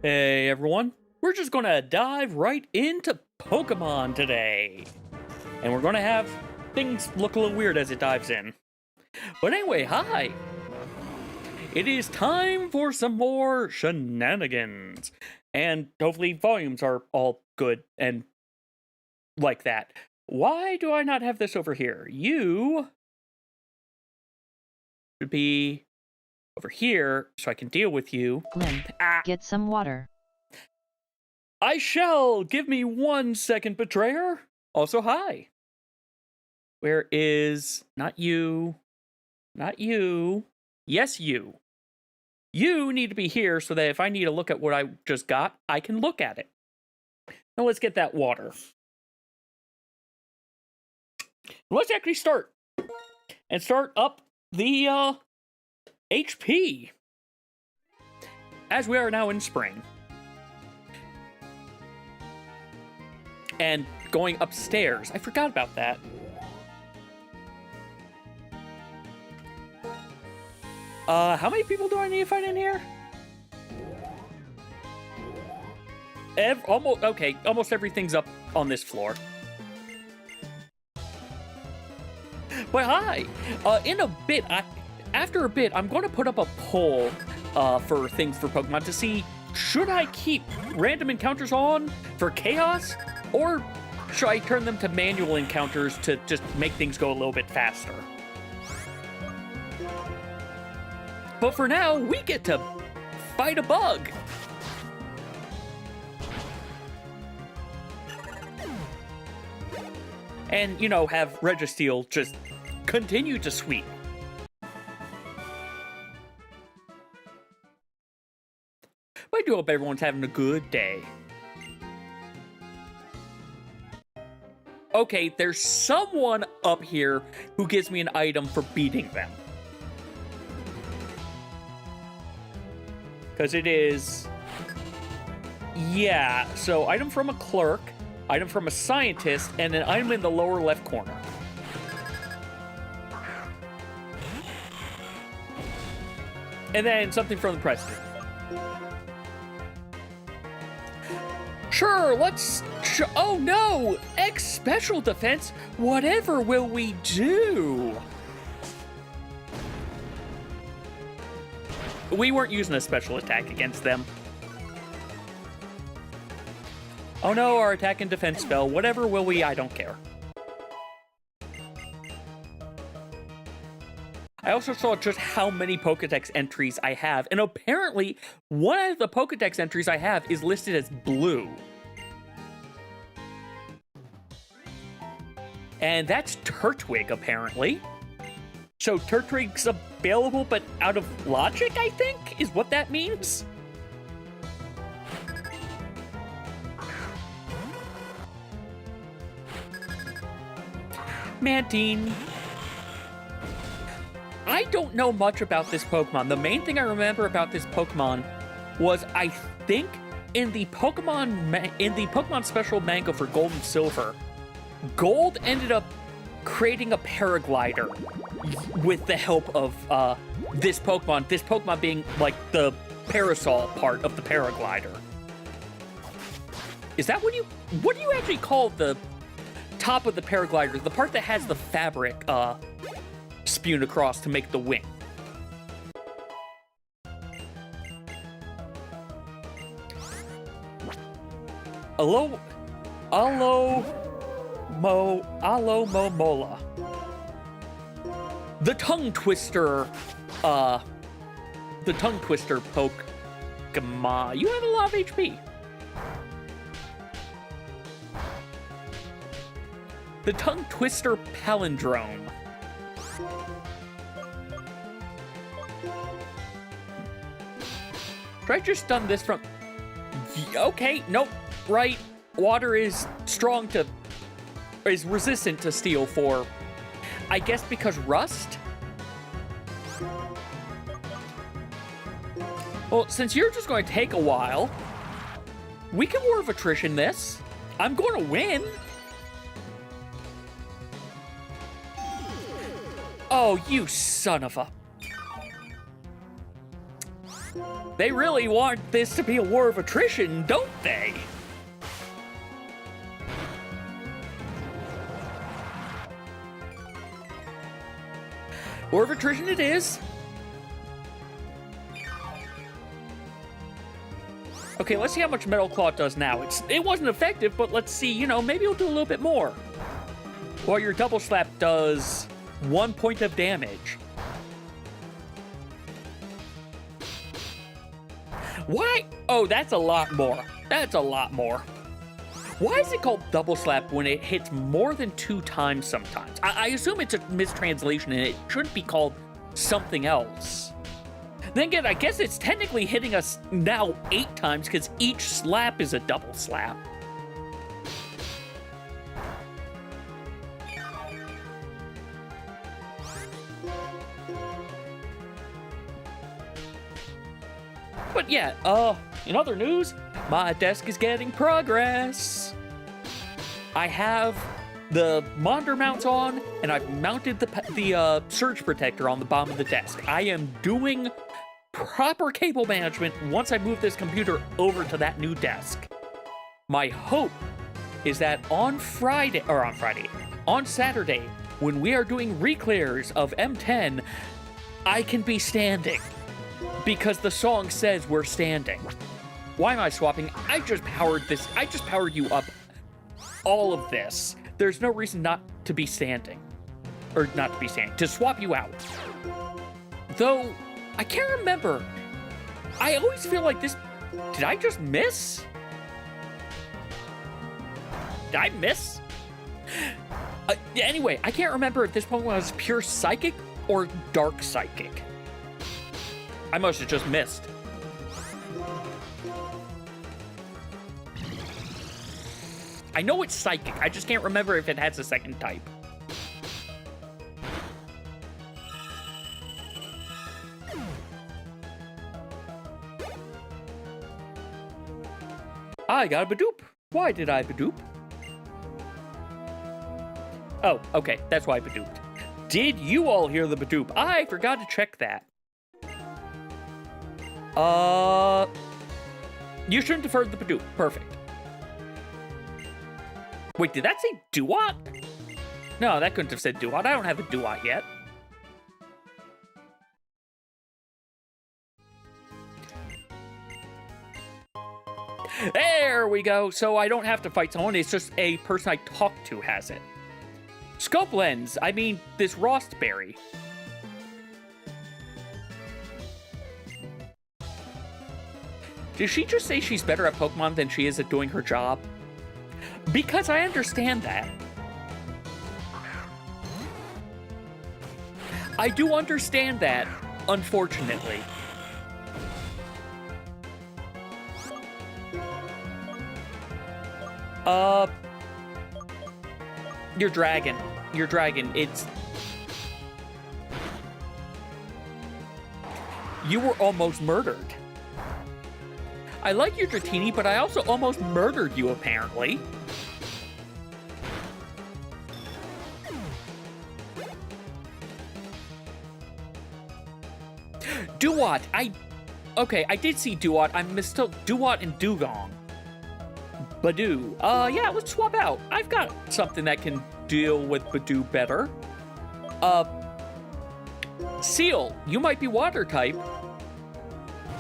Hey everyone, we're just gonna dive right into Pokemon today. And we're gonna have things look a little weird as it dives in. But anyway, hi! It is time for some more shenanigans. And hopefully volumes are all good and like that. Why do I not have this over here? You should be over here so I can deal with you. Limp, get some water. I shall! Give me 1 second, betrayer! Also, hi! Where is... Not you. Not you. Yes, you. You need to be here so that if I need to look at what I just got, I can look at it. Now let's get that water. Let's actually start. And start up the, HP. As we are now in spring. And going upstairs. I forgot about that. How many people do I need to fight in here? Almost everything's up on this floor. But hi! After a bit, I'm going to put up a poll for things for Pokemon to see, should I keep random encounters on for chaos? Or should I turn them to manual encounters to just make things go a little bit faster? But for now, we get to fight a bug. And, you know, have Registeel just continue to sweep. But I do hope everyone's having a good day. Okay, there's someone up here who gives me an item for beating them. Because it is... Yeah, so item from a clerk, item from a scientist, and an item in the lower left corner. And then something from the president. Sure, let's... Oh no! X special defense? Whatever will we do? We weren't using a special attack against them. Oh no, our attack and defense spell. Whatever will we? I don't care. I also saw just how many Pokedex entries I have, and apparently one of the Pokedex entries I have is listed as blue. And that's Turtwig, apparently. So Turtwig's available, but out of logic, I think, is what that means. Mantine. I don't know much about this Pokemon. The main thing I remember about this Pokemon was, I think, in the Pokemon Special manga for Gold and Silver, Gold ended up creating a paraglider with the help of this Pokemon being like the parasol part of the paraglider. Is that what do you actually call the top of the paraglider? The part that has the fabric spewed across to make the wing. Mola. The tongue twister Pokemon. You have a lot of HP. The tongue twister palindrome. Should I just done this from... Okay, nope, right. Water is resistant to steel for, I guess, because rust? Well, since you're just going to take a while, we can War of Attrition this. I'm going to win. Oh, you son of a... They really want this to be a war of attrition, don't they? War of attrition it is. Okay, let's see how much Metal Claw does now. It wasn't effective, but let's see, you know, maybe it'll do a little bit more. Or your double slap does 1 point of damage. Why? Oh, that's a lot more. That's a lot more. Why is it called double slap when it hits more than 2 times sometimes? I assume it's a mistranslation and it shouldn't be called something else. Then again, I guess it's technically hitting us now 8 times because each slap is a double slap. But yeah, in other news, my desk is getting progress. I have the monitor mounts on, and I've mounted the surge protector on the bottom of the desk. I am doing proper cable management once I move this computer over to that new desk. My hope is that on Saturday, when we are doing reclears of M10, I can be standing. Because the song says we're standing. Why am I swapping? I just powered this. I just powered you up all of this. There's no reason not to be standing. Or not to be standing. To swap you out. Though, I can't remember. I always feel like this... Did I just miss? Did I miss? Anyway, I can't remember if this Pokemon was pure Psychic or Dark Psychic. I must have just missed. I know it's Psychic. I just can't remember if it has a second type. I got a Bidoof. Why did I Bidoof? Oh, okay. That's why I Bidoofed. Did you all hear the Bidoof? I forgot to check that. You shouldn't have heard the Bidoof. Perfect. Wait, did that say Duat? No, that couldn't have said Duat. I don't have a Duat yet. There we go. So I don't have to fight someone. It's just a person I talk to has it. Scope Lens. I mean, this Rostberry. Did she just say she's better at Pokemon than she is at doing her job? Because I understand that. I do understand that, unfortunately. Your dragon. Your dragon. It's... You were almost murdered. I like your Dratini, but I also almost murdered you, apparently. Duat, okay, I did see Duat. I mistook Duat and Dugong. Badoo. Yeah, let's swap out. I've got something that can deal with Badoo better. Seal, you might be water type.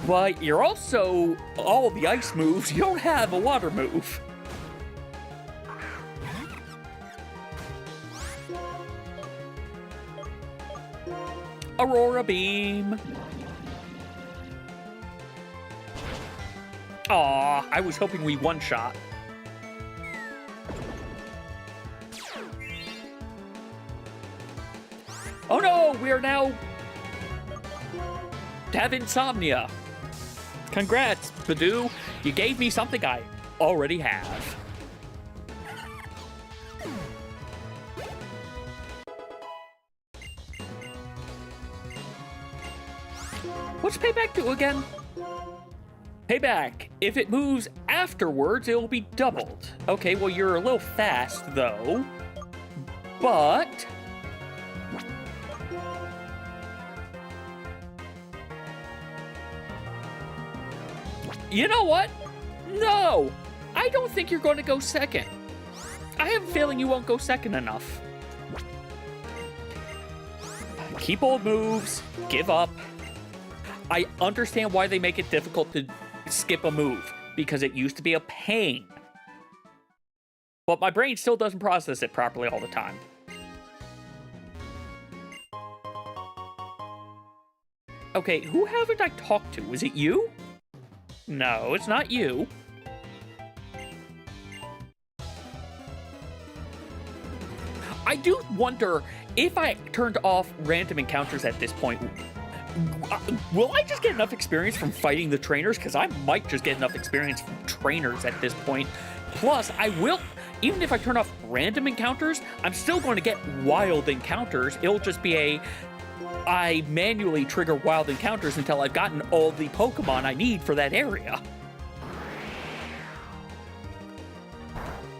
But you're also all the ice moves. You don't have a water move. Aurora Beam. Aw, I was hoping we one-shot. Oh no, we are now... have insomnia. Congrats, Badoo. You gave me something I already have. What's Payback do again? Payback. If it moves afterwards, it will be doubled. Okay, well, you're a little fast, though. But... You know what? No, I don't think you're going to go second. I have a feeling you won't go second enough. Keep old moves, give up. I understand why they make it difficult to skip a move, because it used to be a pain. But my brain still doesn't process it properly all the time. Okay, who haven't I talked to? Was it you? No, it's not you. I do wonder if I turned off random encounters at this point, will I just get enough experience from fighting the trainers? Because I might just get enough experience from trainers at this point. Plus, I will, even if I turn off random encounters, I'm still going to get wild encounters. It'll just be I manually trigger wild encounters until I've gotten all the Pokemon I need for that area.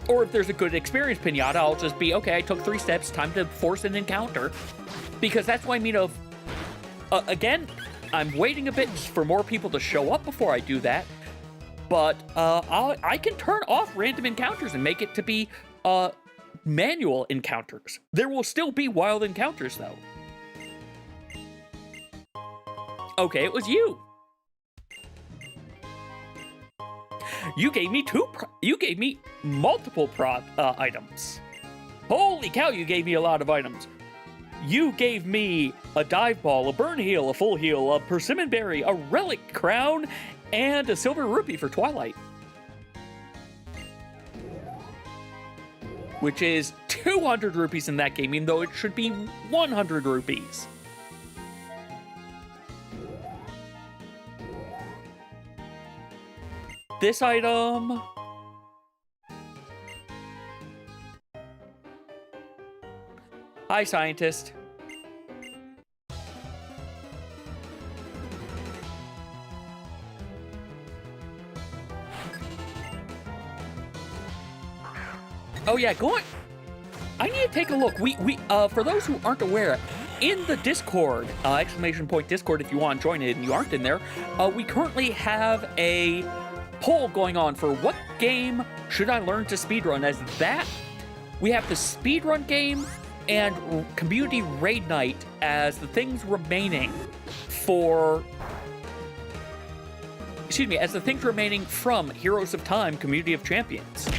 Or if there's a good experience pinata, I'll just be, okay, I took 3 steps, time to force an encounter. Because that's what I mean of, again, I'm waiting a bit for more people to show up before I do that. But I can turn off random encounters and make it to be manual encounters. There will still be wild encounters, though. Okay, it was you. You gave me you gave me multiple items. Holy cow, you gave me a lot of items. You gave me a dive ball, a burn heal, a full heal, a persimmon berry, a relic crown, and a silver rupee for Twilight. Which is 200 rupees in that game, even though it should be 100 rupees. This item. Hi, scientist. Oh yeah, go on. I need to take a look. We for those who aren't aware, in the Discord, exclamation point Discord, if you want to join it and you aren't in there, we currently have a poll going on for what game should I learn to speedrun. As that, we have the speedrun game and community raid night as the things remaining for, excuse me, as the things remaining from Heroes of Time Community of Champions.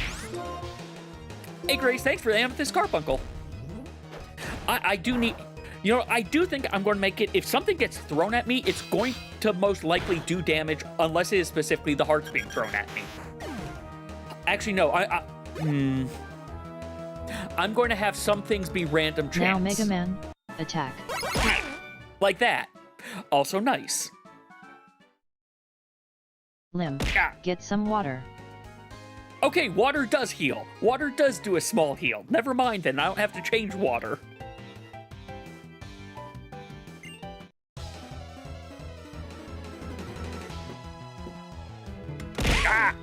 Hey Grace, thanks for the Amethyst Carbuncle. I do need, you know, I do think I'm going to make it, if something gets thrown at me, it's going to most likely do damage unless it is specifically the hearts being thrown at me. Actually, no, I'm going to have some things be random chance. Now Mega Man, attack. Like that. Also nice. Limb, get some water. Okay, water does heal. Water does do a small heal. Never mind then, I don't have to change water. Ah!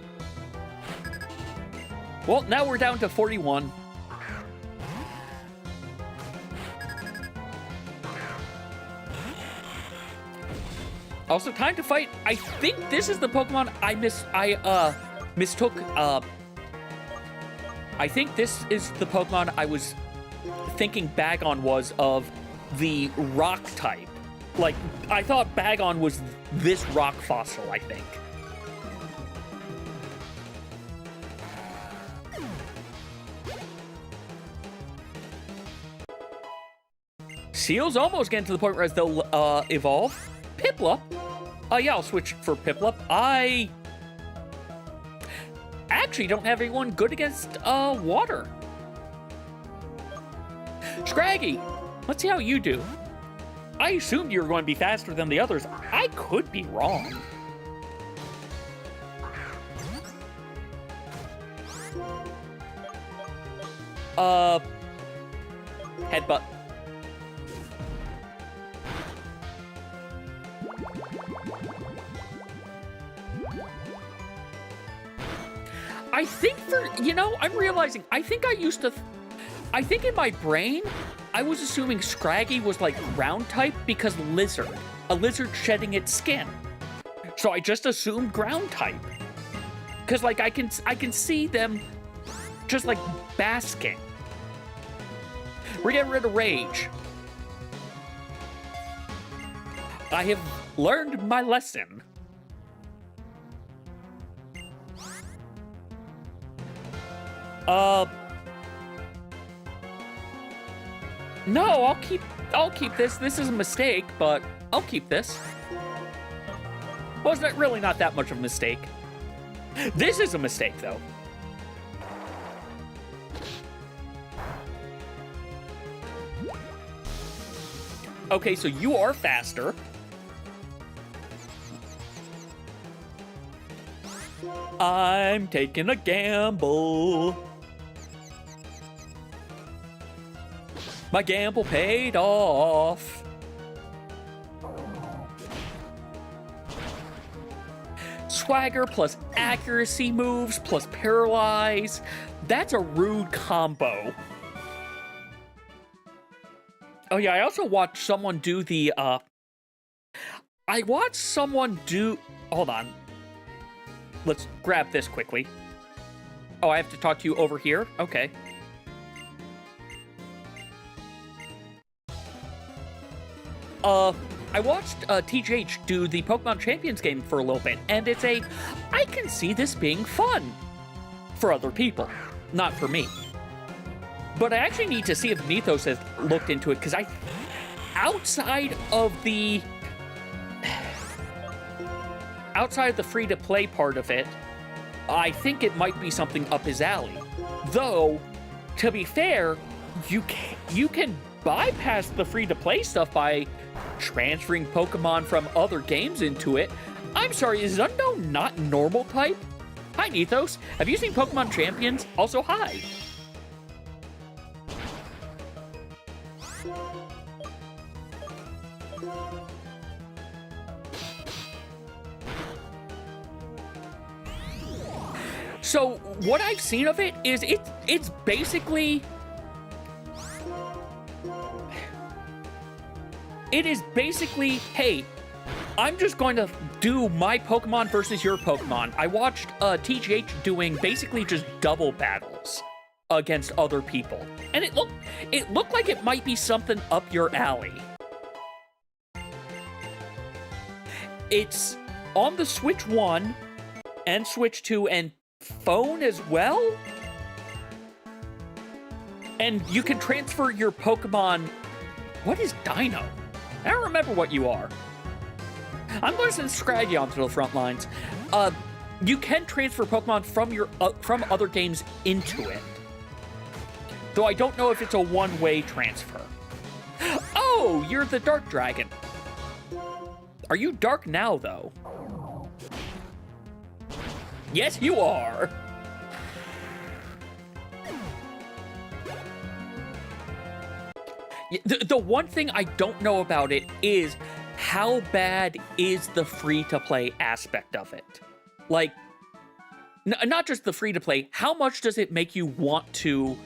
Well, now we're down to 41. Also, time to fight. I think this is the Pokemon mistook. I think this is the Pokemon I was thinking Bagon was of the rock type. Like, I thought Bagon was this rock fossil, I think. Seal's almost getting to the point where they'll evolve. Piplup. Yeah, I'll switch for Piplup. I actually don't have anyone good against water. Scraggy, let's see how you do. I assumed you were going to be faster than the others. I could be wrong. Headbutt. I think I'm realizing, I think in my brain, I was assuming Scraggy was like ground type because lizard. A lizard shedding its skin. So I just assumed ground type. Cause like I can see them just like basking. We're getting rid of rage. I have learned my lesson. No, I'll keep this. This is a mistake, but I'll keep this. Well, it's really not that much of a mistake. This is a mistake, though. Okay, so you are faster. I'm taking a gamble. My gamble paid off. Swagger plus accuracy moves plus paralyze. That's a rude combo. Oh yeah, I also watched someone do the, hold on. Let's grab this quickly. Oh, I have to talk to you over here? Okay. I watched TJH do the Pokemon Champions game for a little bit, and I can see this being fun for other people, not for me. But I actually need to see if Mythos has looked into it, because outside of the free-to-play part of it, I think it might be something up his alley. Though, to be fair, you can bypass the free-to-play stuff by transferring Pokemon from other games into it. I'm sorry, is Unknown not normal type? Hi, Nethos. Have you seen Pokemon Champions? Also, hi. So, what I've seen of it is it's basically... It is basically, hey, I'm just going to do my Pokemon versus your Pokemon. I watched TGH doing basically just double battles against other people. And it looked like it might be something up your alley. It's on the Switch 1 and Switch 2 and phone as well. And you can transfer your Pokemon... What is Dino? I don't remember what you are. I'm going to send Scraggy onto the front lines. You can transfer Pokemon from other games into it. Though I don't know if it's a one-way transfer. Oh, you're the Dark Dragon. Are you dark now, though? Yes, you are. The one thing I don't know about it is how bad is the free-to-play aspect of it? Like, not just the free-to-play, how much does it make you want to...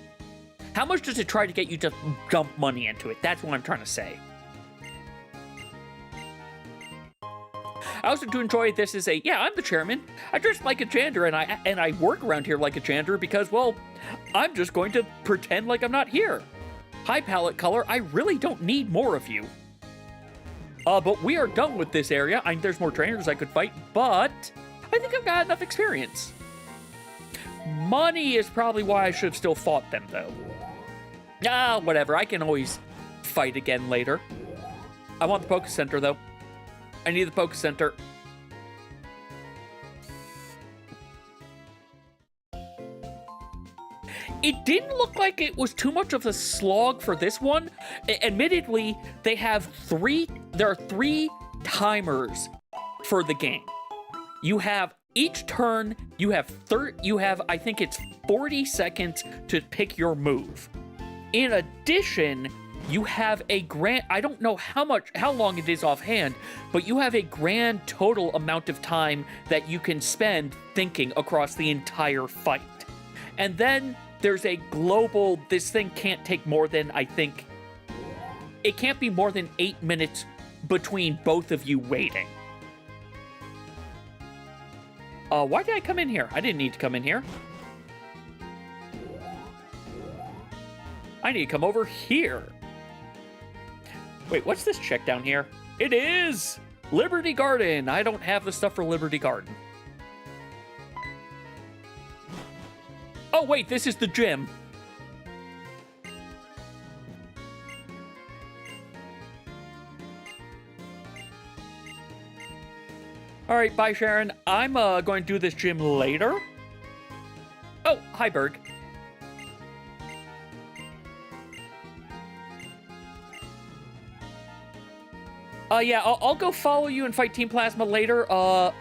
How much does it try to get you to dump money into it? That's what I'm trying to say. I also do enjoy this as yeah, I'm the chairman. I dress like a janitor, and I work around here like a janitor because, well, I'm just going to pretend like I'm not here. Hi, palette color. I really don't need more of you. But we are done with this area. There's more trainers I could fight, but I think I've got enough experience. Money is probably why I should have still fought them, though. Ah, whatever. I can always fight again later. I want the Poké Center, though. I need the Poké Center. It didn't look like it was too much of a slog for this one. Admittedly, there are three timers for the game. You have each turn, you have I think it's 40 seconds to pick your move. In addition, you have a grand, I don't know how long it is offhand, but you have a grand total amount of time that you can spend thinking across the entire fight. And then there's a global, this thing can't take more than, I think, it can't be more than 8 minutes between both of you waiting. Why did I come in here? I didn't need to come in here. I need to come over here. Wait, what's this check down here? It is Liberty Garden. I don't have the stuff for Liberty Garden. Oh, wait, this is the gym. All right, bye, Sharon. I'm going to do this gym later. Oh, hi, Berg. Yeah, I'll go follow you and fight Team Plasma later. I'm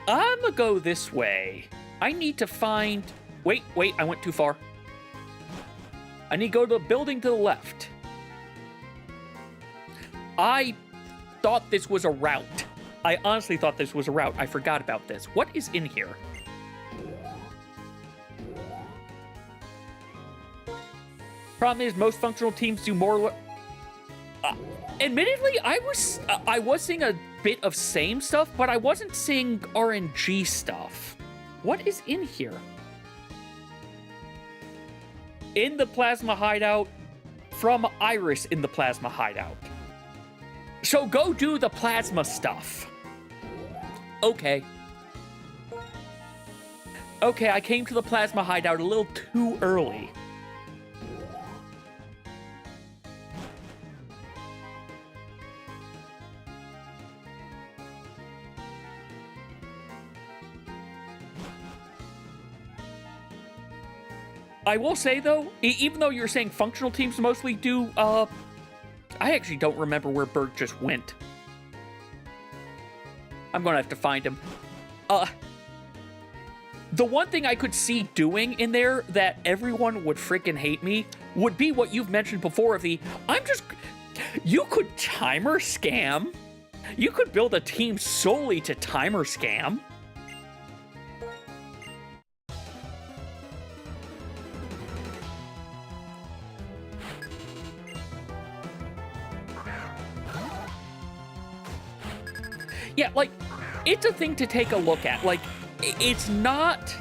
gonna go this way. I need to find... Wait, I went too far. I need to go to the building to the left. I thought this was a route. I honestly thought this was a route. I forgot about this. What is in here? Problem is, most functional teams do more... admittedly, I was seeing a bit of same stuff, but I wasn't seeing RNG stuff. What is in here? In the Plasma Hideout, from Iris in the Plasma Hideout. So go do the Plasma stuff. Okay. Okay, I came to the Plasma Hideout a little too early. I will say, though, even though you're saying functional teams mostly do, I actually don't remember where Berg just went. I'm gonna have to find him. The one thing I could see doing in there that everyone would freaking hate me would be what you've mentioned before of the, you could timer scam. You could build a team solely to timer scam. Yeah, like, it's a thing to take a look at. Like, it's not...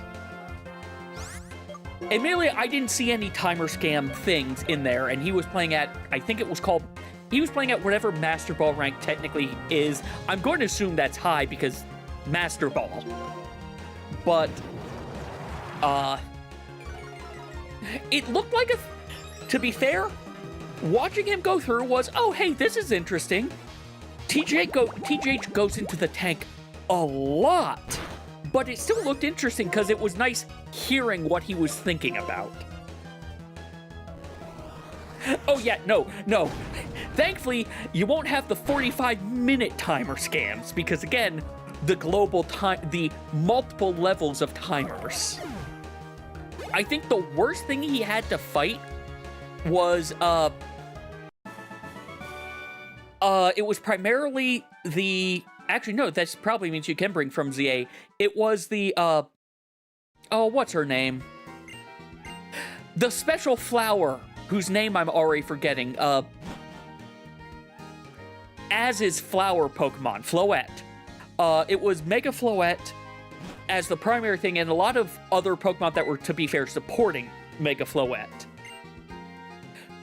Admittedly, I didn't see any timer scam things in there, and he was playing at, I think it was called... He was playing at whatever Master Ball rank technically is. I'm going to assume that's high, because Master Ball. But, it looked like a... To be fair, watching him go through was, oh, hey, this is interesting. TJ goes into the tank a lot, but it still looked interesting because it was nice hearing what he was thinking about. Oh yeah, no. Thankfully, you won't have the 45-minute timer scams because again, the the multiple levels of timers. I think the worst thing he had to fight was, it was primarily the... Actually, no, that probably means you can bring from ZA. It was the, oh, what's her name? The special flower, whose name I'm already forgetting. Az's flower Pokemon, Floette. It was Mega Floette as the primary thing, and a lot of other Pokemon that were, to be fair, supporting Mega Floette.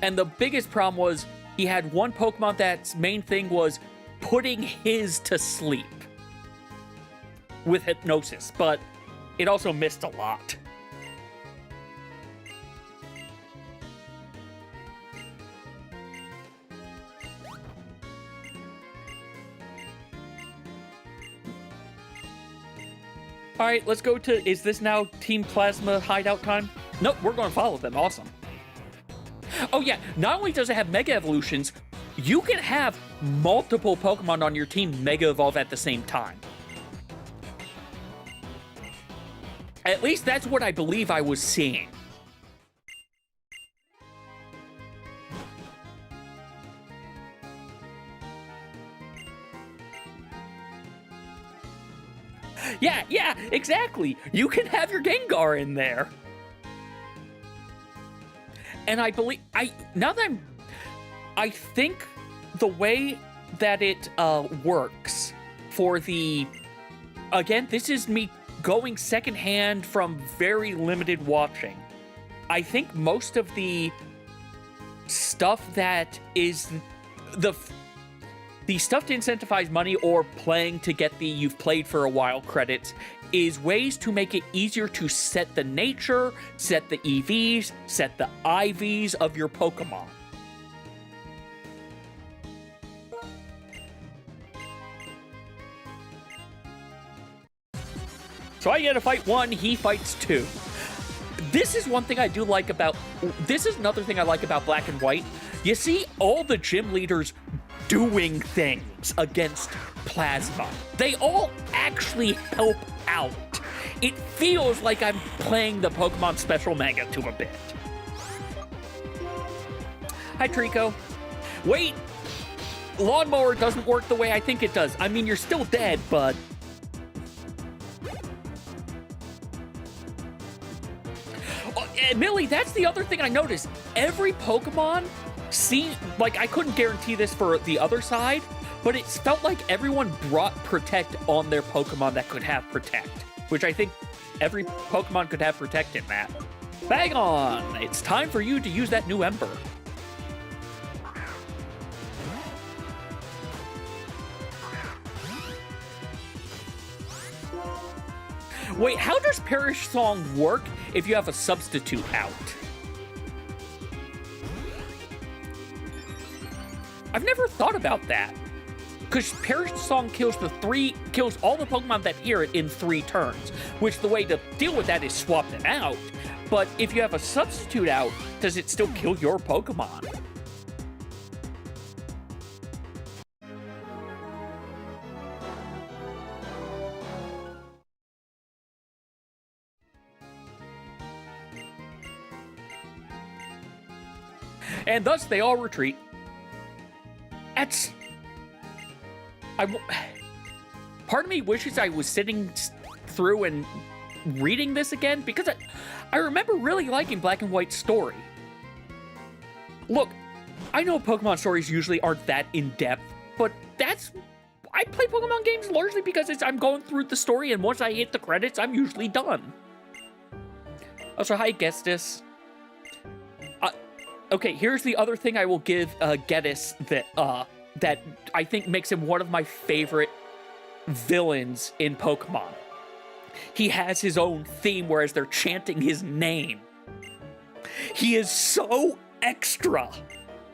And the biggest problem was he had one Pokemon that's main thing was putting his to sleep with hypnosis, but it also missed a lot. All right, let's go to, is this now Team Plasma hideout time? Nope, we're going to follow them. Awesome. Oh yeah, not only does it have Mega Evolutions, you can have multiple Pokemon on your team Mega Evolve at the same time. At least that's what I believe I was seeing. Yeah, exactly. You can have your Gengar in there. And I believe, I think the way that it works for the, again, this is me going secondhand from very limited watching. I think most of the stuff that is the stuff to incentivize money or playing to get the you've played for a while credits is ways to make it easier to set the nature, set the EVs, set the IVs of your Pokemon. So I get to fight 1, he fights 2. This is one thing I do like about... This is another thing I like about Black and White. You see all the gym leaders doing things against Plasma. They all actually help out. It feels like I'm playing the Pokemon Special Mega to a bit. Hi, Trico. Wait! Lawnmower doesn't work the way I think it does. I mean, you're still dead, but... Millie, that's the other thing I noticed. Every Pokemon, like, I couldn't guarantee this for the other side, but it felt like everyone brought Protect on their Pokemon that could have Protect, which I think every Pokemon could have Protect in that. Bang on! It's time for you to use that new Ember. Wait, how does Perish Song work if you have a substitute out? I've never thought about that. Because Perish Song kills all the Pokemon that hear it in 3 turns, which the way to deal with that is swap them out. But if you have a substitute out, does it still kill your Pokemon? And thus they all retreat. Part of me wishes I was sitting through and reading this again, because I remember really liking Black and White's story. Look, I know Pokemon stories usually aren't that in-depth, but I play Pokemon games largely because I'm going through the story, and once I hit the credits, I'm usually done. Also, hi, Gestus. Okay, here's the other thing I will give Geddes that I think makes him one of my favorite villains in Pokemon. He has his own theme, whereas they're chanting his name. He is so extra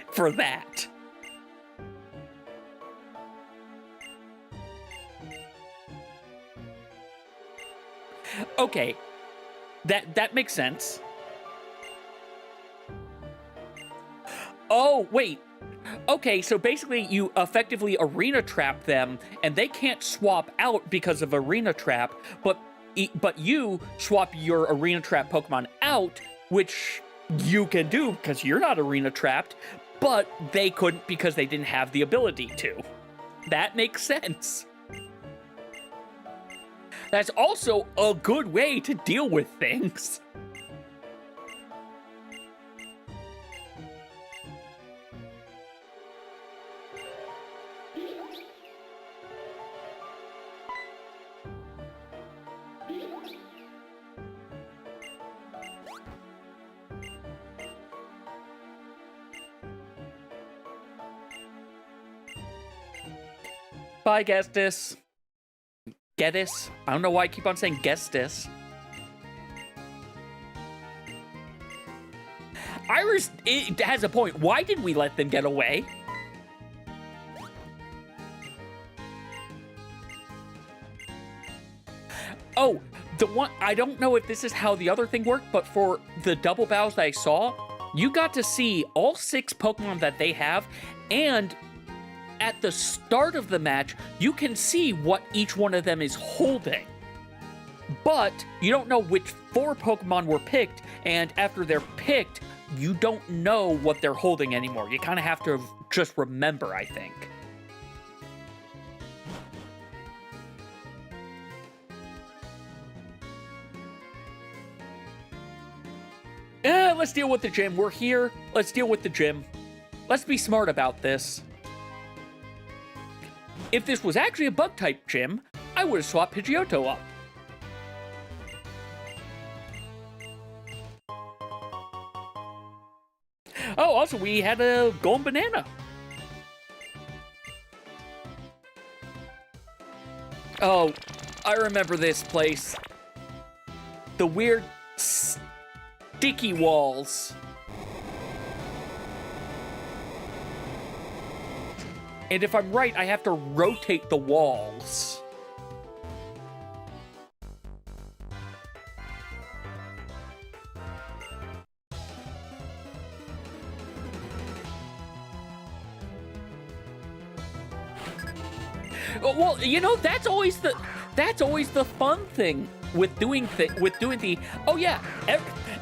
for that. Okay, that makes sense. Oh, wait. Okay, so basically you effectively arena trap them, and they can't swap out because of arena trap, but you swap your arena trap Pokemon out, which you can do because you're not arena trapped, but they couldn't because they didn't have the ability to. That makes sense. That's also a good way to deal with things. Bye, Gestus. Geddes. I don't know why I keep on saying Gestus. Iris, it has a point. Why did we let them get away? Oh, the one, I don't know if this is how the other thing worked, but for the double battles that I saw, you got to see all 6 Pokemon that they have, and at the start of the match, you can see what each one of them is holding. But you don't know which 4 Pokemon were picked, and after they're picked, you don't know what they're holding anymore. You kind of have to just remember, I think. Let's deal with the gym. We're here. Let's deal with the gym. Let's be smart about this. If this was actually a Bug-type gym, I would have swapped Pidgeotto up. Oh, also, we had a golden banana. Oh, I remember this place. The weird sticky walls. And if I'm right, I have to rotate the walls. Well, you know, that's always the fun thing with doing the oh yeah,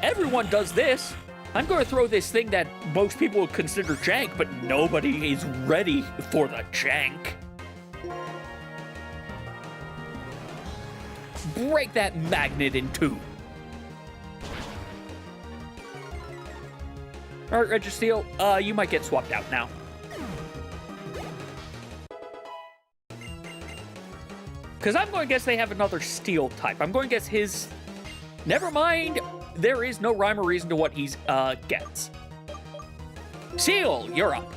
everyone does this. I'm going to throw this thing that most people would consider jank, but nobody is ready for the jank. Break that magnet in two. All right, Registeel, you might get swapped out now. Because I'm going to guess they have another steel type. I'm going to guess his... Never mind. There is no rhyme or reason to what he gets. Seal, you're up.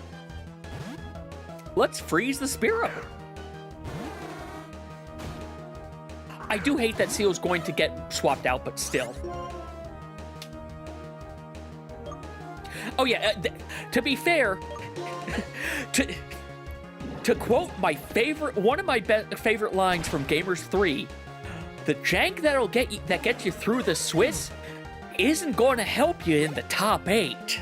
Let's freeze the Spearow. I do hate that Seal's going to get swapped out, but still. Oh yeah, to be fair, to quote my favorite, one of my favorite lines from Gamers 3, the jank that gets you through the Swiss isn't going to help you in the top 8.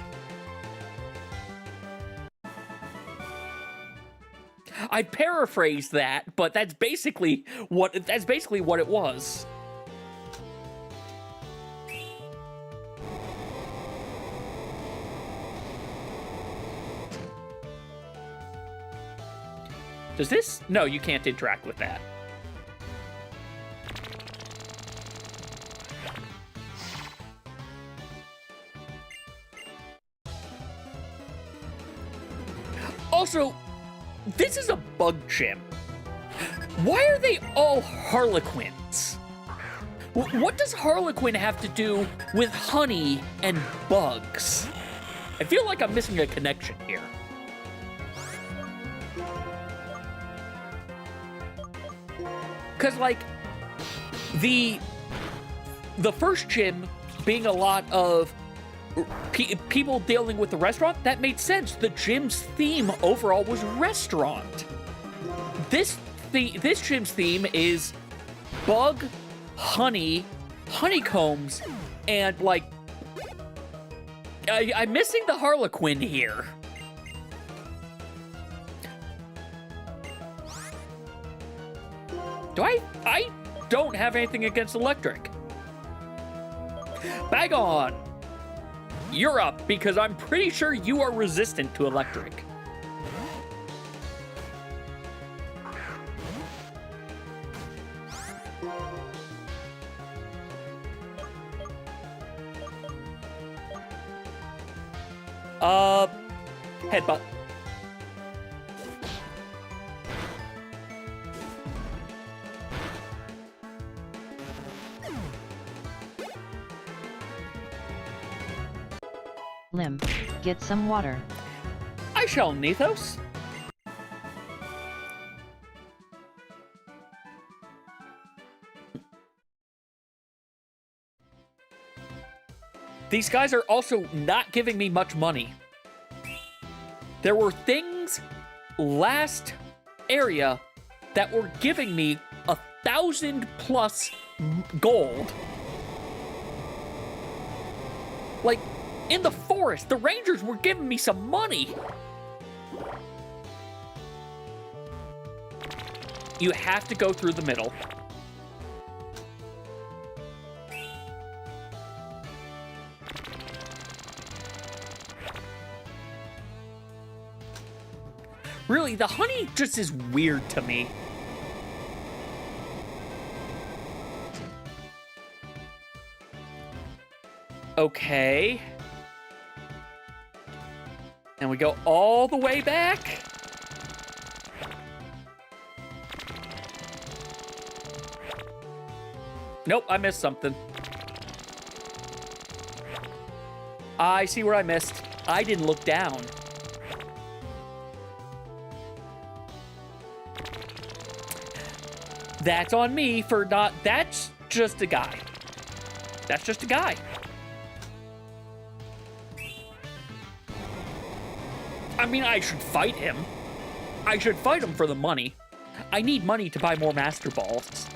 I paraphrased that, but that's basically what it was. Does this? No, you can't interact with that. Also, this is a bug gym. Why are they all Harlequins? What does Harlequin have to do with honey and bugs? I feel like I'm missing a connection here. Because, like, the first gym being a lot of people dealing with the restaurant, that made sense. The gym's theme overall was restaurant. This gym's theme is bug, honey, honeycombs, and, like, I'm missing the Harlequin here. I don't have anything against electric. Bag on. You're up, because I'm pretty sure you are resistant to electric. Headbutt. Limb, get some water. I shall, Nethos. These guys are also not giving me much money. There were things last area that were giving me 1,000+ gold. Like, in the forest, the rangers were giving me some money. You have to go through the middle. Really, the honey just is weird to me. Okay. And we go all the way back. Nope, I missed something. I see where I missed. I didn't look down. That's on me for not... That's just a guy. That's just a guy. I mean, I should fight him. I should fight him for the money. I need money to buy more Master Balls.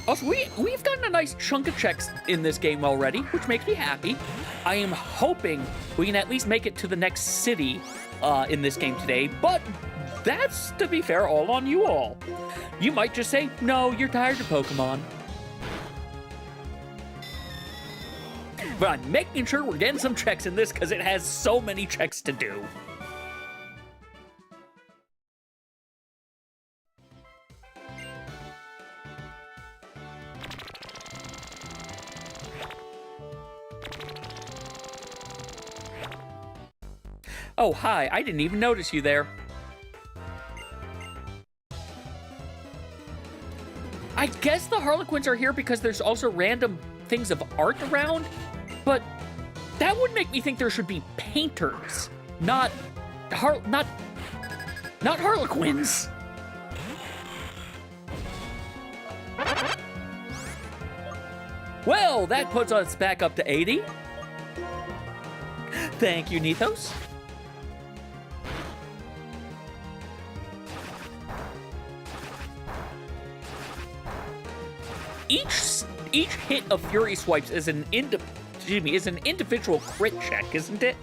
Also, we've gotten a nice chunk of checks in this game already, which makes me happy. I am hoping we can at least make it to the next city in this game today, but that's, to be fair, all on you all. You might just say, no, you're tired of Pokemon. But I'm making sure we're getting some checks in this because it has so many checks to do. Oh, hi, I didn't even notice you there. I guess the Harlequins are here because there's also random things of art around, but that would make me think there should be painters, not Harlequins. Well, that puts us back up to 80. Thank you, Nethos. Each hit of Fury Swipes is an individual crit check, isn't it?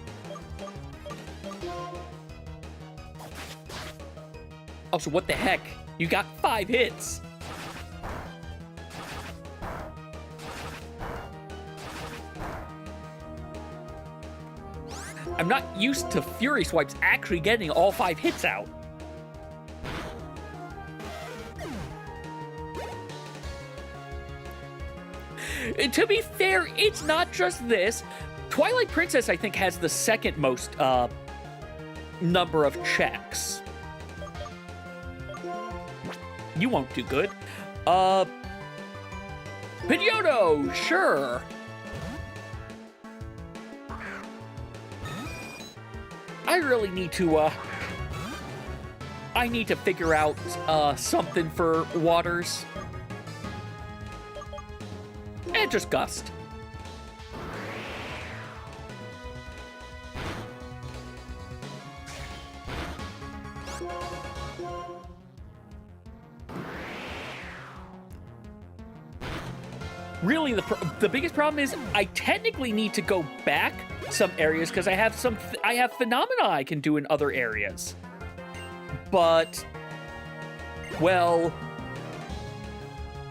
Oh, so what the heck? You got 5 hits. I'm not used to Fury Swipes actually getting all 5 hits out. To be fair, it's not just this. Twilight Princess, I think, has the second most number of checks. You won't do good. Pidgeotto, sure. I really need to, I need to figure out, something for Waters. And just Gust. Really, the biggest problem is I technically need to go back some areas because I have phenomena I can do in other areas. But, well,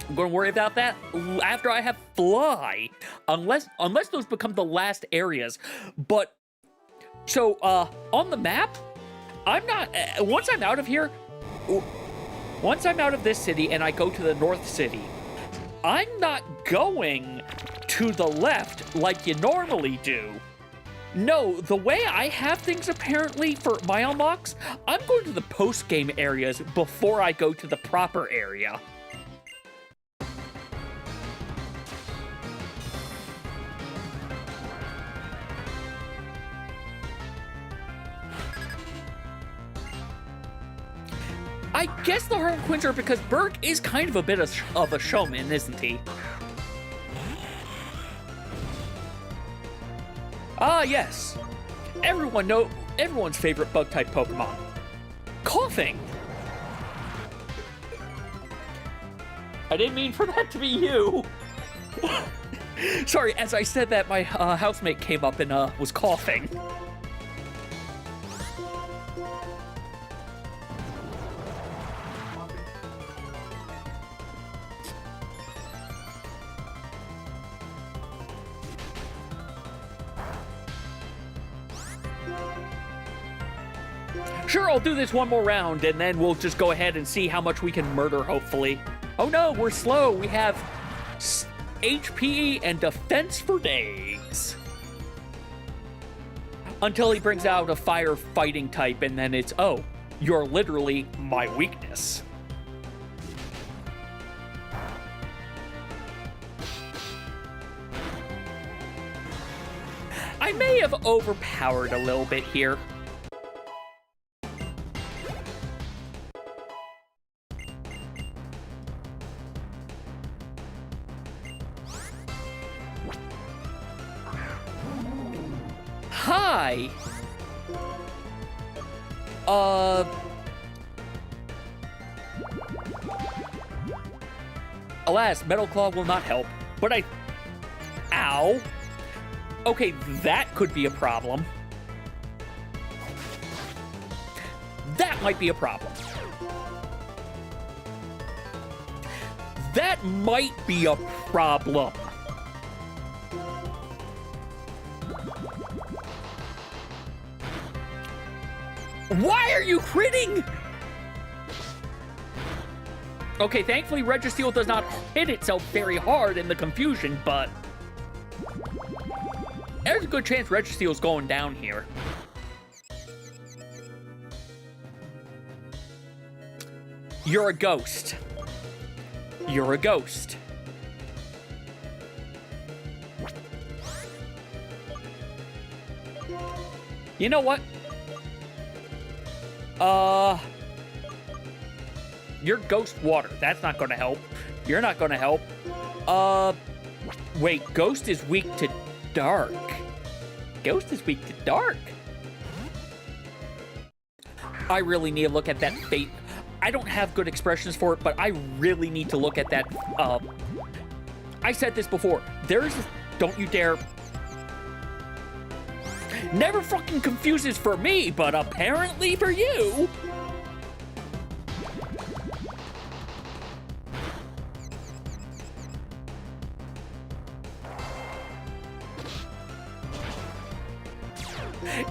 I'm going to worry about that after I have Fly, unless those become the last areas. But so on the map, I'm not. Once I'm out of here, once I'm out of this city and I go to the North City, I'm not going to the left like you normally do. No, the way I have things apparently for my unlocks, I'm going to the post-game areas before I go to the proper area. I guess the Harlequins are because Burke is kind of a bit of a showman, isn't he? Ah, yes. Everyone's favorite bug-type Pokemon. Coughing. I didn't mean for that to be you. Sorry, as I said that, my housemate came up and was coughing. Sure, I'll do this one more round, and then we'll just go ahead and see how much we can murder, hopefully. Oh no, we're slow. We have HP and defense for days. Until he brings out a fire fighting type, and then it's, oh, you're literally my weakness. I may have overpowered a little bit here. Hi! Alas, Metal Claw will not help, but Ow! Okay, that could be a problem. That might be a problem. That might be a problem. Why are you critting? Okay, thankfully Registeel does not hit itself very hard in the confusion, but there's a good chance Registeel's going down here. You're a ghost. You're a ghost. You know what? You're Ghost Water. That's not gonna help. You're not gonna help. Wait, Ghost is weak to dark. Ghost is weak to dark. I really need to look at that fate. I don't have good expressions for it, but I really need to look at that. I said this before. Don't you dare. Never fucking confuses for me, but apparently for you.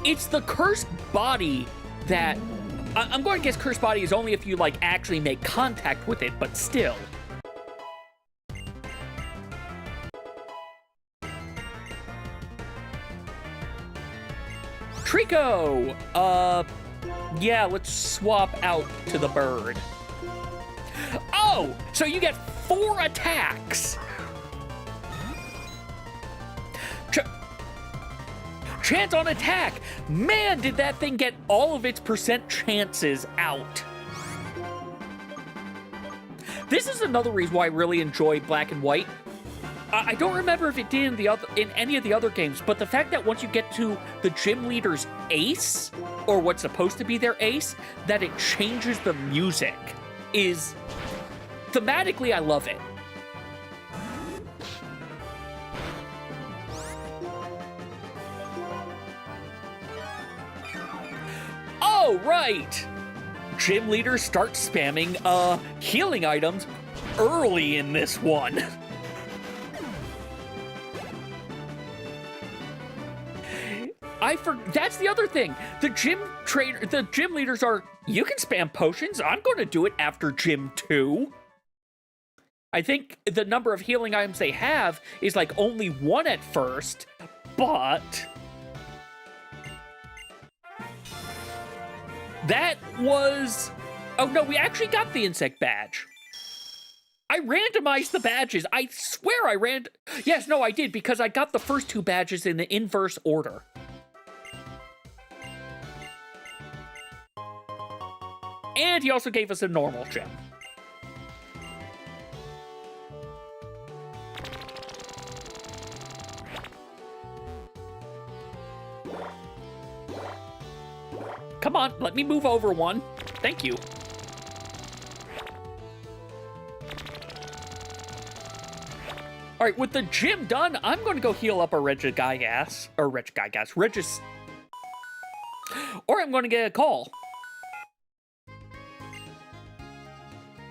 It's the cursed body that... I'm going to guess cursed body is only if you, like, actually make contact with it, but still. Trico! Yeah, let's swap out to the bird. Oh! So you get 4 attacks! Chance on attack! Man, did that thing get all of its percent chances out. This is another reason why I really enjoy Black and White. I don't remember if it did in any of the other games, but the fact that once you get to the gym leader's ace, or what's supposed to be their ace, that it changes the music is... Thematically, I love it. Oh, right! Gym leaders start spamming, healing items early in this one. That's the other thing. The gym leaders are, you can spam potions. I'm going to do it after Gym 2. I think the number of healing items they have is like only 1 at first, but... That was... Oh, no, we actually got the insect badge. I randomized the badges. I swear I Yes, no, I did, because I got the first 2 badges in the inverse order. And he also gave us a normal gem. Come on, let me move over 1. Thank you. All right, with the gym done, I'm going to go heal up a Regigigas. Or Regis. Or I'm going to get a call.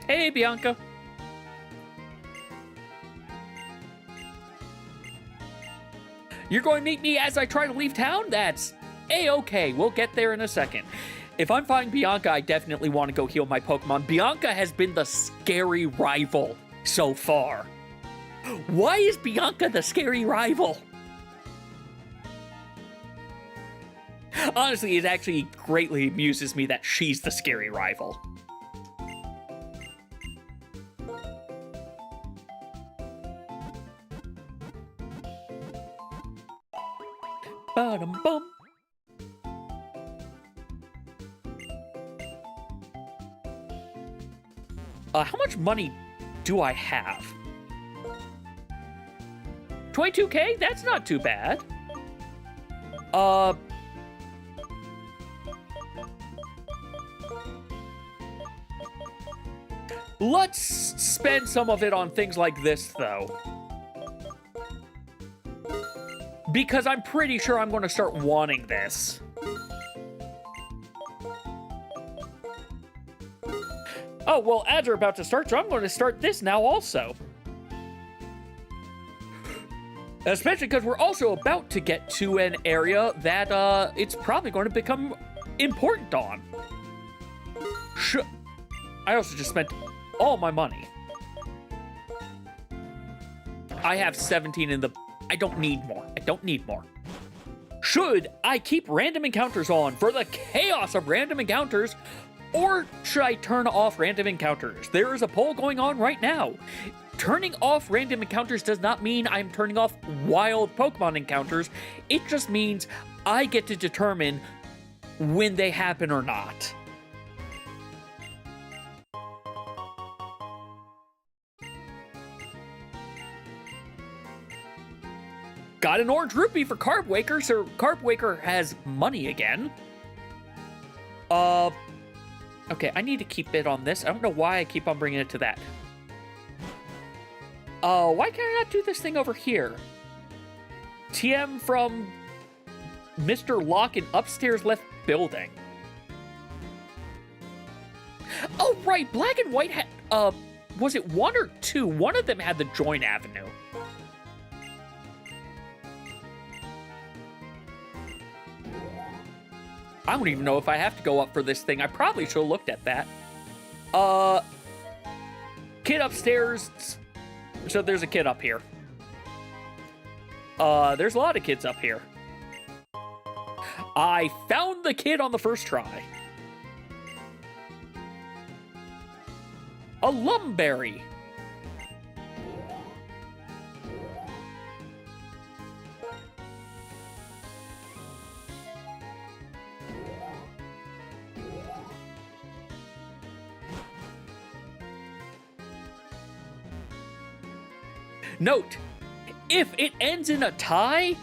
Hey, Bianca. You're going to meet me as I try to leave town? That's A-okay. We'll get there in a second. If I'm fighting Bianca, I definitely want to go heal my Pokemon. Bianca has been the scary rival so far. Why is Bianca the scary rival? Honestly, it actually greatly amuses me that she's the scary rival. Ba-dum-bum. How much money do I have? 22K? That's not too bad. Let's spend some of it on things like this, though. Because I'm pretty sure I'm going to start wanting this. Oh, well, ads are about to start, so I'm going to start this now also. Especially because we're also about to get to an area that it's probably going to become important on. I also just spent all my money. I have 17 in the... I don't need more. I don't need more. Should I keep random encounters on for the chaos of random encounters, or should I turn off random encounters? There is a poll going on right now. Turning off random encounters does not mean I'm turning off wild Pokemon encounters. It just means I get to determine when they happen or not. Got an orange rupee for Carbwaker, so Carbwaker has money again. Okay, I need to keep it on this. I don't know why I keep on bringing it to that. Why can I not do this thing over here? TM from Mr. Locke in upstairs left building. Oh, right, Black and White had, was it 1 or 2? One of them had the join avenue. I don't even know if I have to go up for this thing. I probably should have looked at that. Kid upstairs. So there's a kid up here. There's a lot of kids up here. I found the kid on the first try. A Lumberry. Note, if it ends in a tie,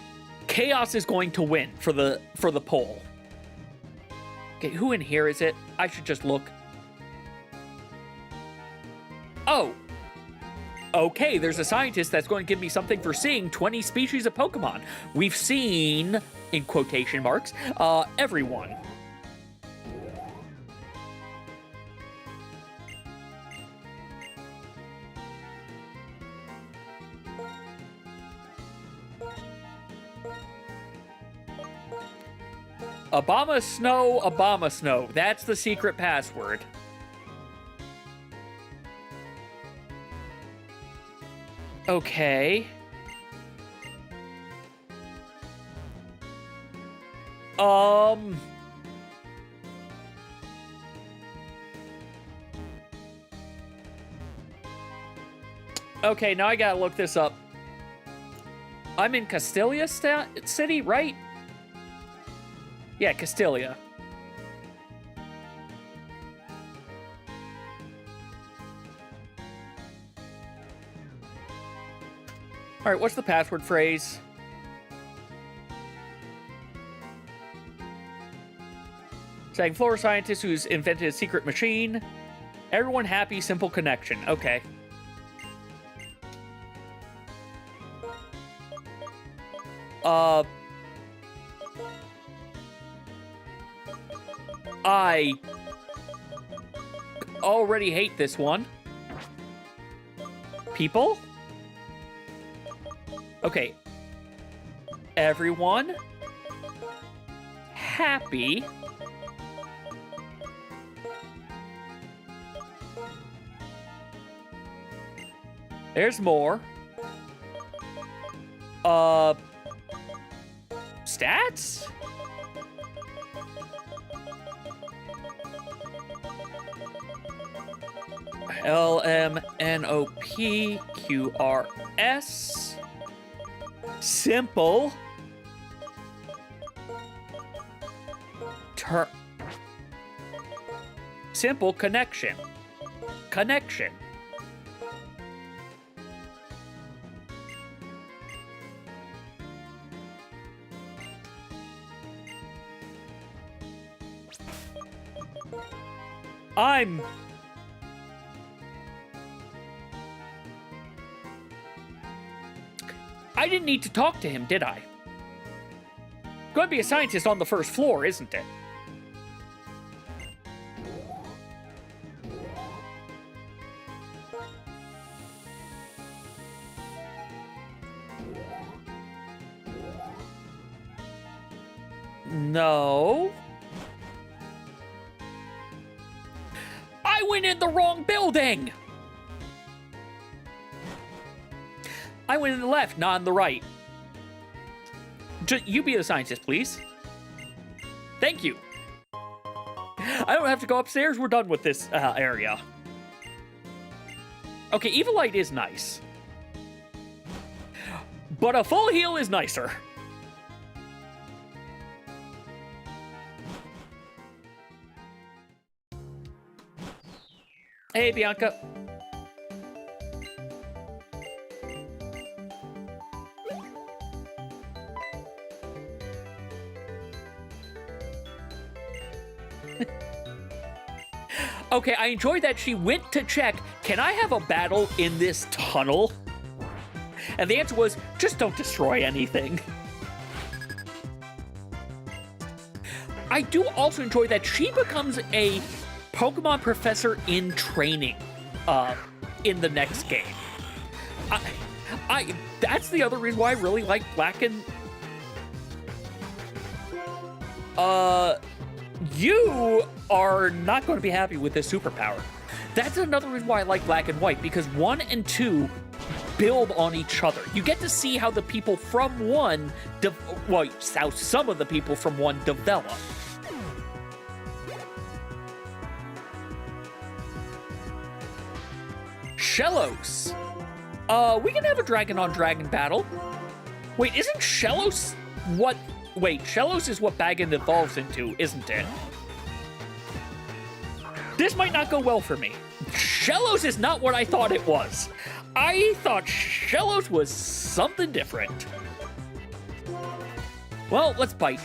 Chaos is going to win for the poll. Okay, who in here is it? I should just look. Oh. Okay, there's a scientist that's going to give me something for seeing 20 species of Pokemon. We've seen, in quotation marks, everyone. Obama Snow. That's the secret password. Okay. Okay, now I gotta look this up. I'm in Castilia City, right? Yeah, Castilia. All right, what's the password phrase? Saying floor scientist who's invented a secret machine. Everyone happy, simple connection. Okay. I already hate this one. People? Okay. Everyone happy. There's more. Stats? LMNOPQRS. Simple. Simple connection. Connection. I didn't need to talk to him, did I? Going to be a scientist on the first floor, isn't it? No. I went in the wrong building! I went in the left, not in the right. You be the scientist, please. Thank you. I don't have to go upstairs. We're done with this area. Okay, Evil Light is nice. But a full heal is nicer. Hey, Bianca. Okay, I enjoyed that she went to check, can I have a battle in this tunnel? And the answer was, just don't destroy anything. I do also enjoy that she becomes a Pokemon professor in training in the next game. That's the other reason why I really like Black and... You are not going to be happy with this superpower. That's another reason why I like Black and White, because 1 and 2 build on each other. You get to see how the people from 1, how some of the people from 1 develop. Shellos. We can have a dragon-on-dragon battle. Wait, isn't Shellos what... Wait, Shellos is what Bagon evolves into, isn't it? This might not go well for me. Shellos is not what I thought it was. I thought Shellos was something different. Well, let's bite.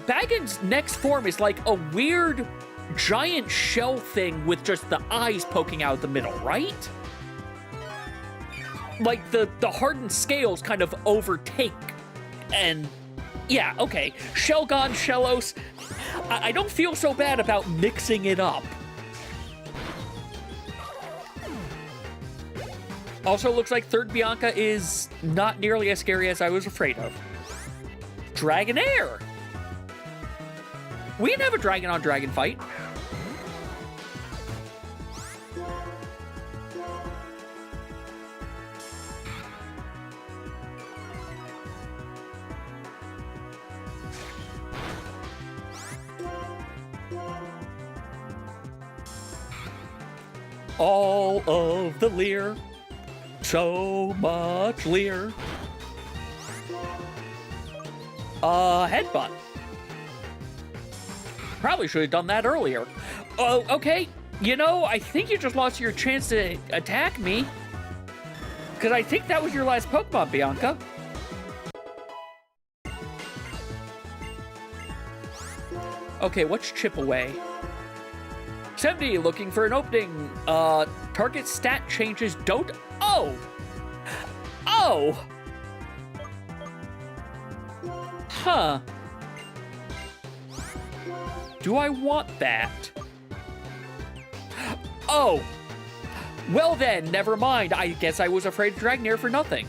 Bagon's next form is like a weird giant shell thing with just the eyes poking out the middle, right? Like the hardened scales kind of overtake, and yeah, okay. Shelgon, Shellos. I don't feel so bad about mixing it up. Also, looks like third Bianca is not nearly as scary as I was afraid of. Dragonair! We can have a dragon-on-dragon fight. All of the leer, so much leer. Headbutt. Probably should have done that earlier. Oh, okay. You know, I think you just lost your chance to attack me. Because I think that was your last Pokemon, Bianca. Okay, what's Chip Away? 70, looking for an opening. Target stat changes don't... Oh! Oh! Huh. Do I want that? Oh! Well then, never mind. I guess I was afraid of Dragonair for nothing.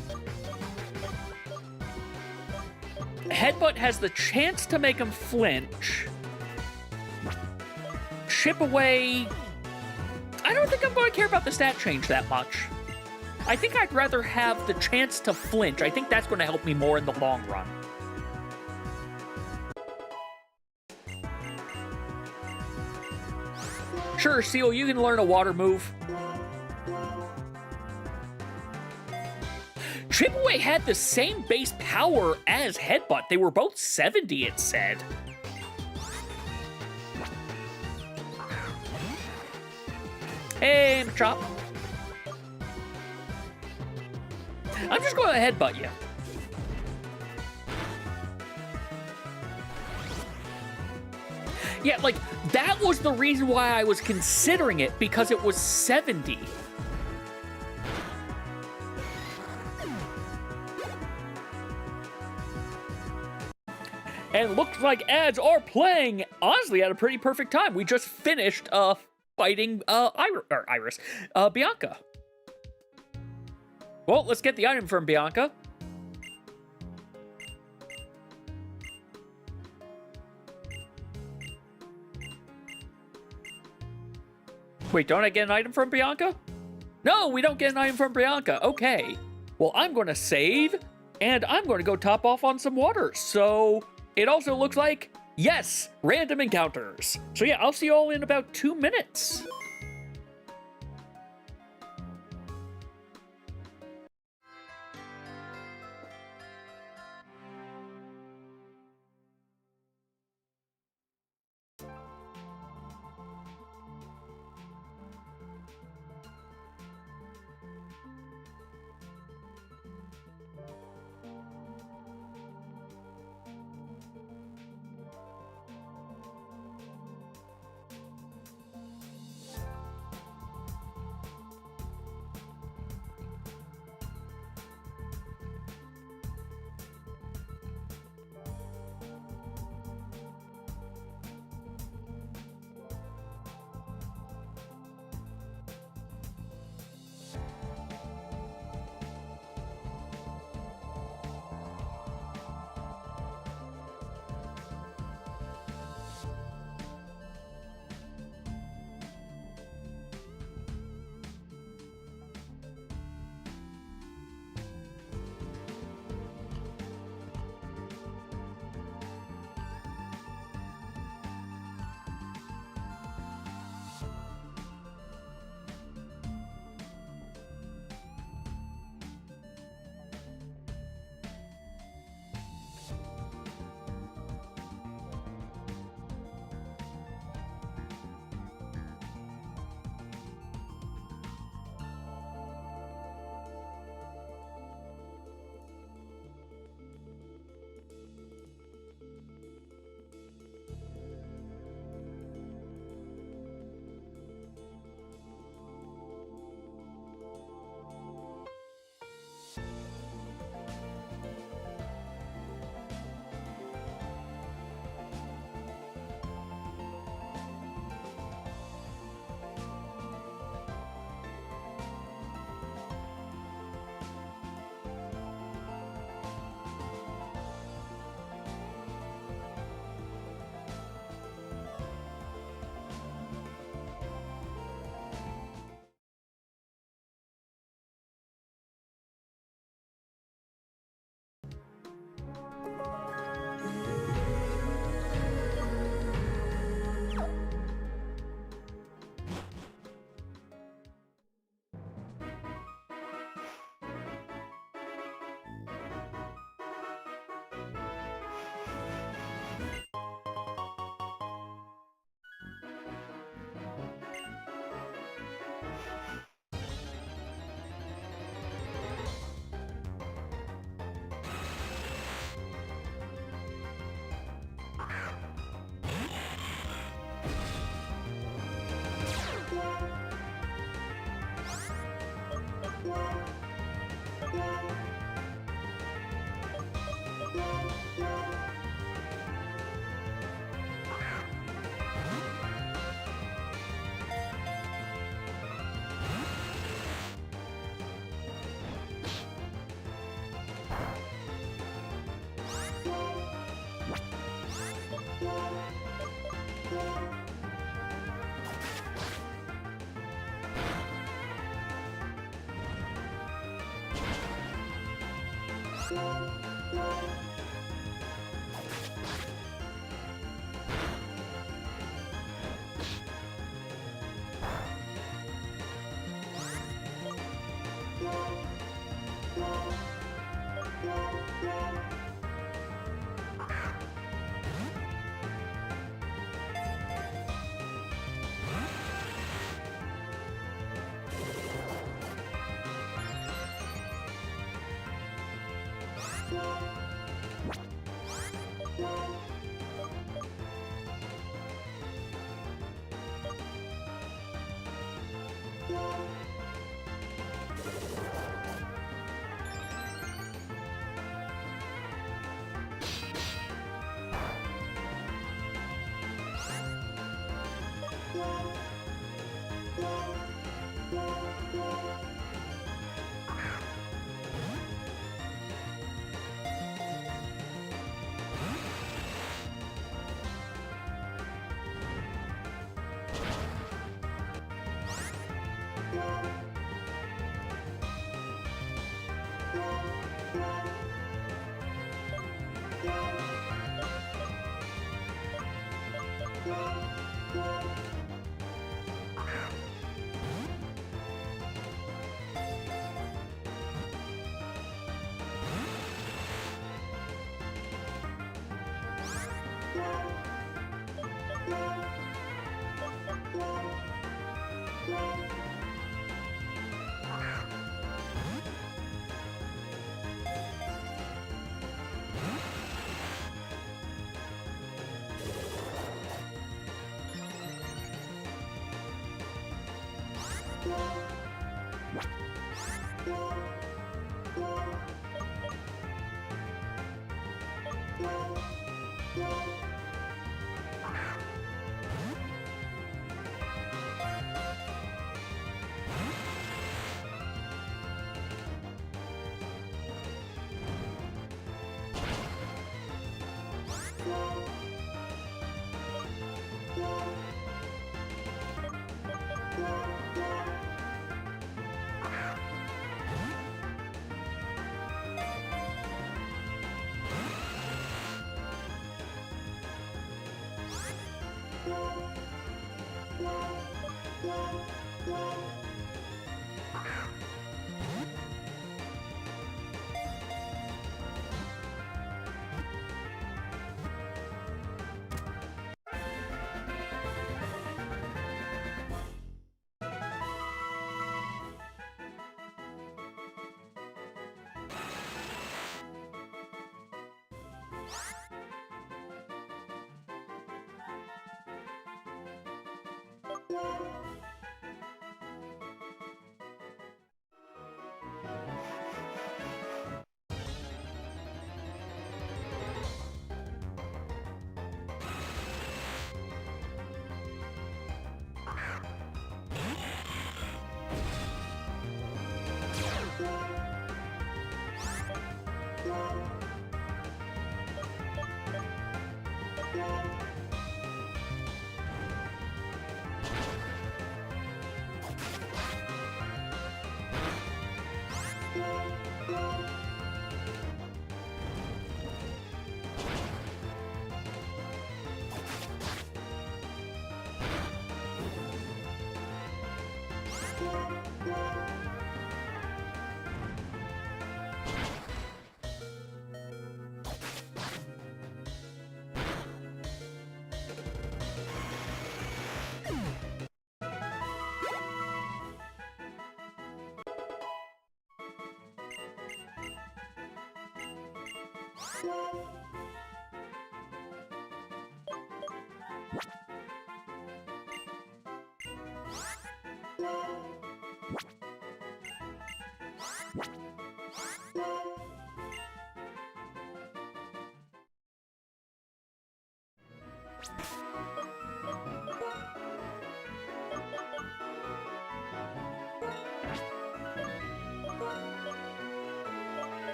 Headbutt has the chance to make him flinch. Chip Away... I don't think I'm going to care about the stat change that much. I think I'd rather have the chance to flinch. I think that's going to help me more in the long run. Sure, Seal, you can learn a water move. Chip Away had the same base power as Headbutt. They were both 70, it said. Hey, Machop. I'm just going to headbutt you. Yeah, like, that was the reason why I was considering it, because it was 70. And looks like ads are playing, honestly, at a pretty perfect time. We just finished fighting Bianca. Well, let's get the item from Bianca. Wait, don't I get an item from Bianca? No, we don't get an item from Bianca. Okay. Well, I'm going to save, and I'm going to go top off on some water. So it also looks like, yes, random encounters. So yeah, I'll see you all in about 2 minutes.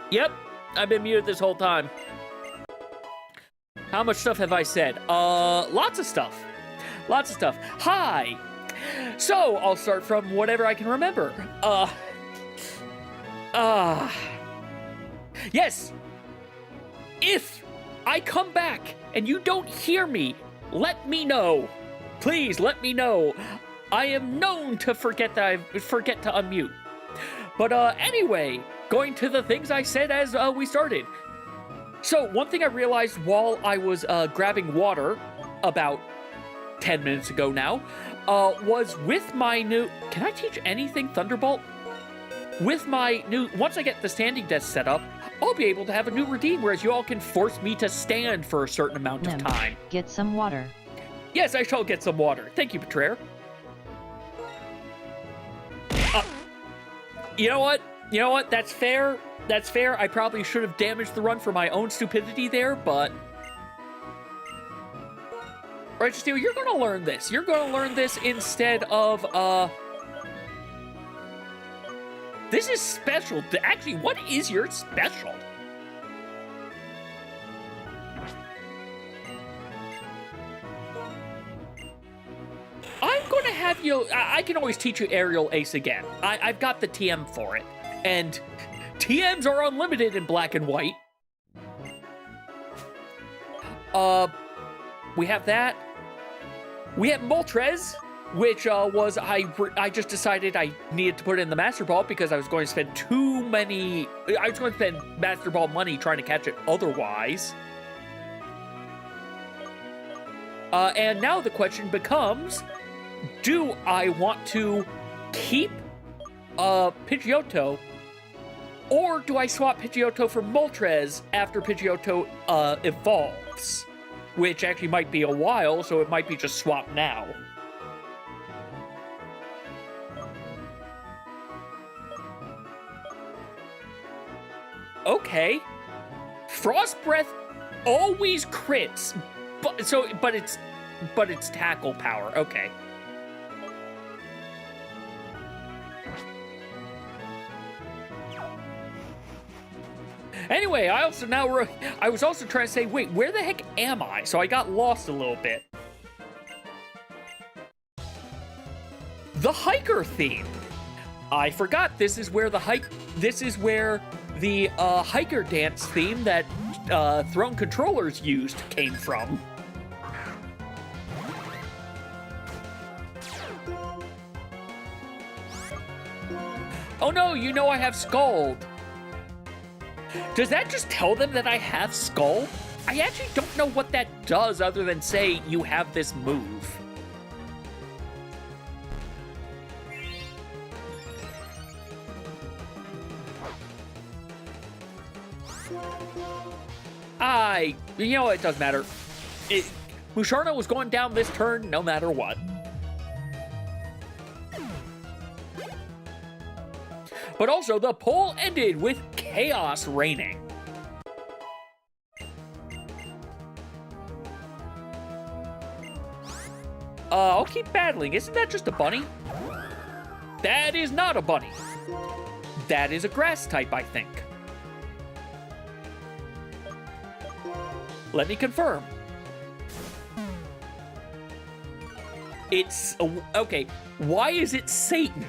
Yep, I've been muted this whole time. How much stuff have I said? Lots of stuff. Lots of stuff. Hi! So, I'll start from whatever I can remember. Yes! If I come back and you don't hear me, let me know. Please, let me know. I am known to forget to unmute. But, anyway, going to the things I said as we started. So, one thing I realized while I was grabbing water about 10 minutes ago now, was with my new... Can I teach anything, Thunderbolt? With my new... Once I get the standing desk set up, I'll be able to have a new routine, whereas you all can force me to stand for a certain amount of time. Get some water. Yes, I shall get some water. Thank you, Betrayer. You know what? You know what? That's fair. That's fair. I probably should have damaged the run for my own stupidity there, but... Right, Steel, you're gonna learn this. You're gonna learn this instead of, This is special. Actually, what is your special? I'm gonna have you... I can always teach you Aerial Ace again. I've got the TM for it. And TMs are unlimited in black and white. We have that. We have Moltres, which was... I just decided I needed to put it in the Master Ball because I was going to spend too many... I was going to spend Master Ball money trying to catch it otherwise. And now the question becomes... Do I want to keep Pidgeotto, or do I swap Pidgeotto for Moltres after Pidgeotto evolves? Which actually might be a while, so it might be just swap now. Okay. Frost Breath always crits, but it's tackle power. Okay. Anyway, I was also trying to say, wait, where the heck am I? So I got lost a little bit. The hiker theme. I forgot this is where the hiker dance theme that Throne controllers used came from. Oh no, you know I have Scald. Does that just tell them that I have Skull? I actually don't know what that does other than say you have this move. You know, it doesn't matter. Musharna was going down this turn no matter what. But also, the poll ended with chaos reigning. I'll keep battling. Isn't that just a bunny? That is not a bunny. That is a grass type, I think. Let me confirm. It's... okay, why is it Satan?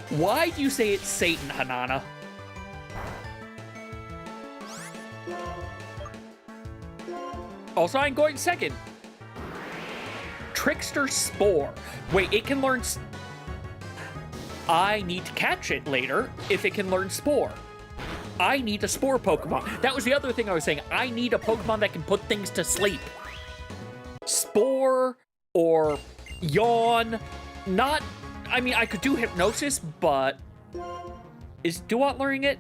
Why do you say it's Satan, Hanana? Also, I'm going second. Trickster Spore. Wait, it can learn... I need to catch it later if it can learn Spore. I need a spore Pokemon. That was the other thing I was saying. I need a Pokemon that can put things to sleep. Spore or Yawn. Not... I mean, I could do Hypnosis, but... Is Duat learning it?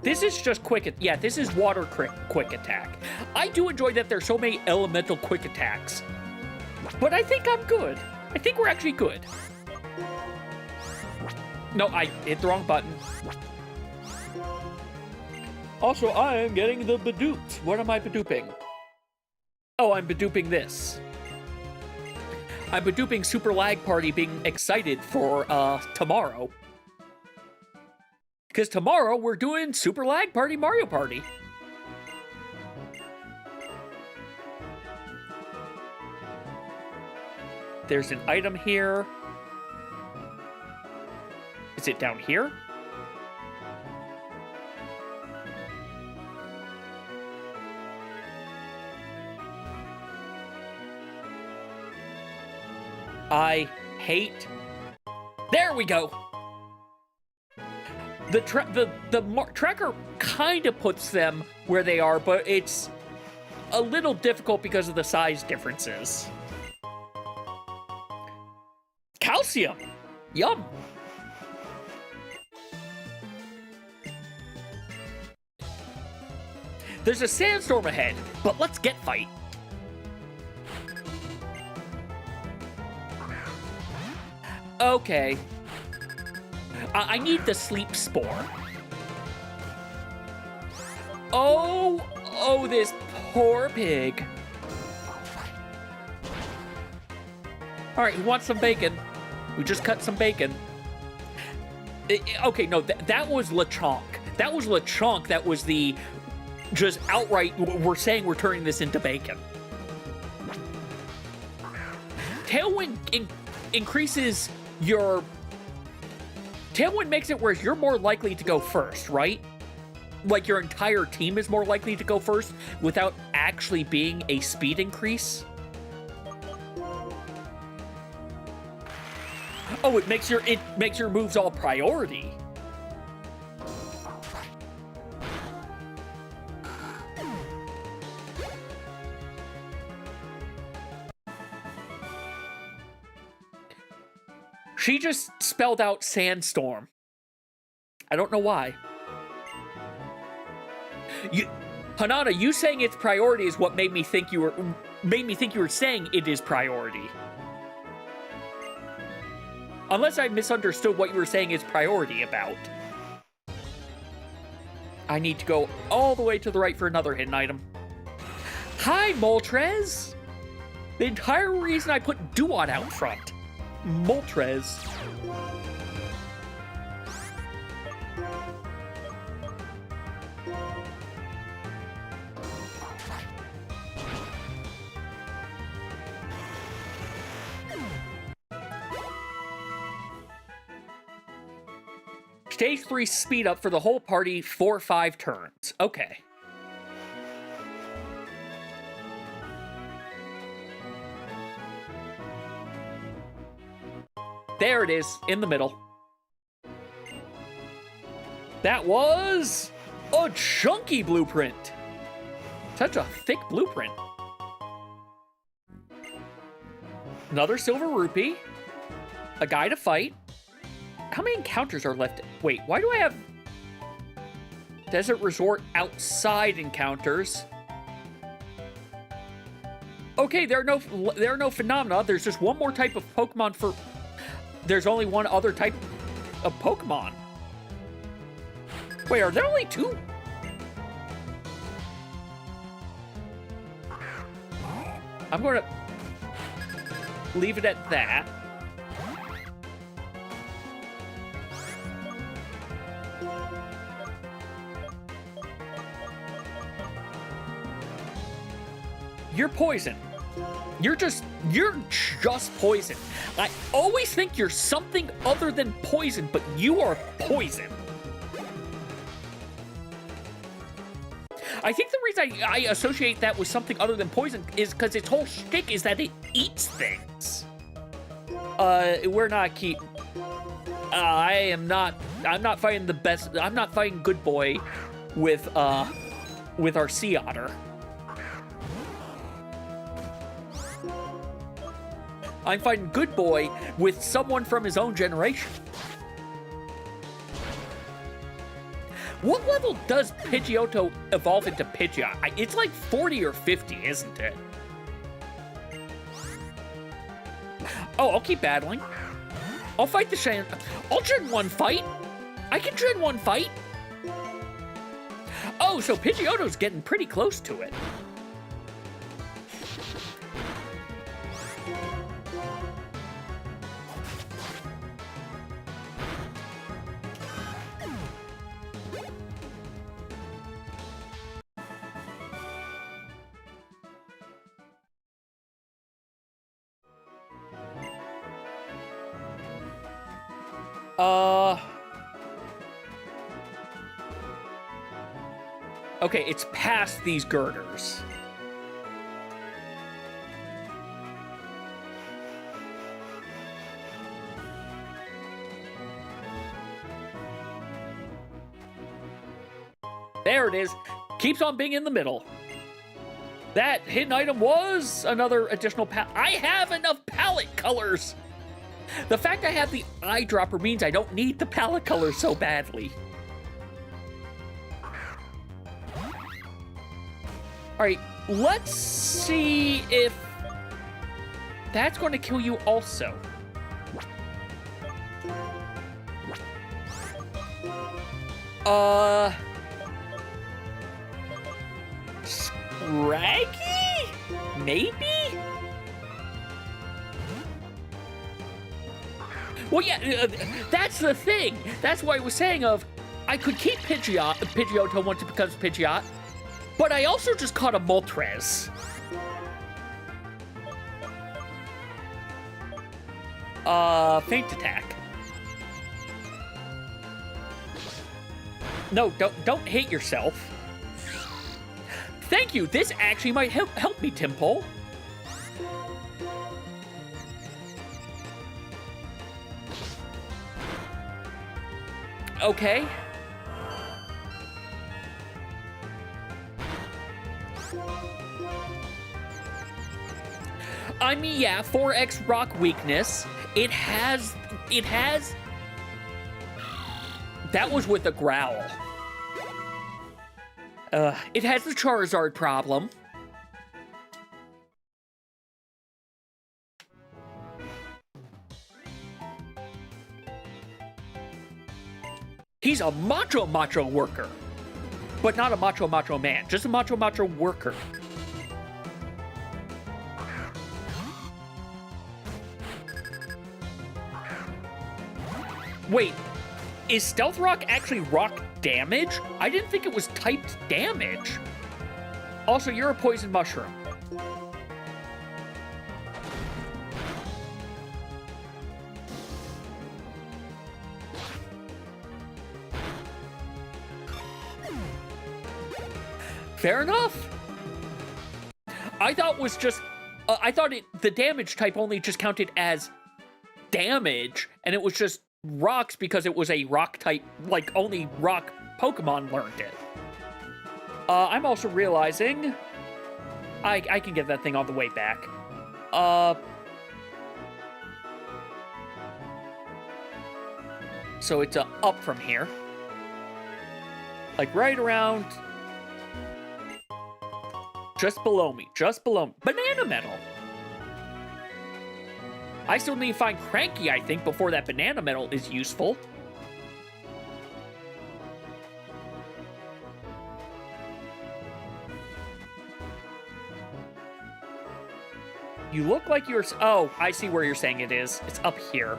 This is just quick... Yeah, this is Water quick attack. I do enjoy that there's so many elemental quick attacks. But I think I'm good. I think we're actually good. No, I hit the wrong button. Also, I am getting the Badooped. What am I Badooping? Oh, I'm Badooping this. I'm Badooping Super Lag Party being excited for tomorrow. Because tomorrow we're doing Super Lag Party Mario Party. There's an item here. Is it down here? I hate... There we go! The tracker kind of puts them where they are, but it's a little difficult because of the size differences. Calcium! Yum! There's a sandstorm ahead, but let's get fight. Okay. I need the sleep spore. Oh, this poor pig. All right, who wants some bacon? We just cut some bacon. Okay, no, that was Lechonk. That was Lechonk. That was the just outright, we're saying we're turning this into bacon. Tailwind increases your... Tailwind makes it where you're more likely to go first, right? Like your entire team is more likely to go first without actually being a speed increase. Oh, it makes your moves all priority. She just spelled out sandstorm. I don't know why. Hanada, you saying it's priority is what made me think you were saying it is priority. Unless I misunderstood what you were saying is priority about. I need to go all the way to the right for another hidden item. Hi, Moltres! The entire reason I put Duat out front. Moltres. Stage 3 speed up for the whole party for 5 turns. Okay. There it is, in the middle. That was a chunky blueprint. Such a thick blueprint. Another silver rupee. A guy to fight. How many encounters are left? Wait, why do I have Desert Resort outside encounters? Okay, there are no phenomena. There's just one more type of Pokemon for... There's only one other type of Pokemon. Wait, are there only 2? I'm going to leave it at that. You're poison. You're just poison. I always think you're something other than poison, but you are poison. I think the reason I associate that with something other than poison is because its whole shtick is that it eats things. We're not I'm not fighting the best. I'm not fighting good boy with our sea otter. I'm fighting Good Boy with someone from his own generation. What level does Pidgeotto evolve into Pidgeot? It's like 40 or 50, isn't it? Oh, I'll keep battling. I'll fight the Shan. I'll Gen 1 fight. I can Gen 1 fight. Oh, so Pidgeotto's getting pretty close to it. Okay, it's past these girders. There it is. Keeps on being in the middle. That hidden item was another additional I have enough palette colors! The fact I have the eyedropper means I don't need the palette colors so badly. Alright, let's see if that's going to kill you also. Scraggy? Maybe? Well, yeah, that's the thing. That's why I was saying I could keep Pidgeotto once it becomes Pidgeot, but I also just caught a Moltres. Feint attack. No, don't hate yourself. Thank you. This actually might help me, Timpole. Okay. I mean, yeah, 4x rock weakness. It has... That was with a growl. It has the Charizard problem. He's a macho worker. But not a macho man, just a macho worker. Wait, is Stealth Rock actually rock damage? I didn't think it was typed damage. Also, you're a poison mushroom. Fair enough. I thought it was just... the damage type only just counted as damage, and it was just rocks because it was a rock type, like only rock Pokemon learned it. I'm also realizing I can get that thing on the way back. So it's up from here. Like right around... Just below me. Banana Metal! I still need to find Cranky, I think, before that Banana Metal is useful. You look like you're... Oh, I see where you're saying it is. It's up here.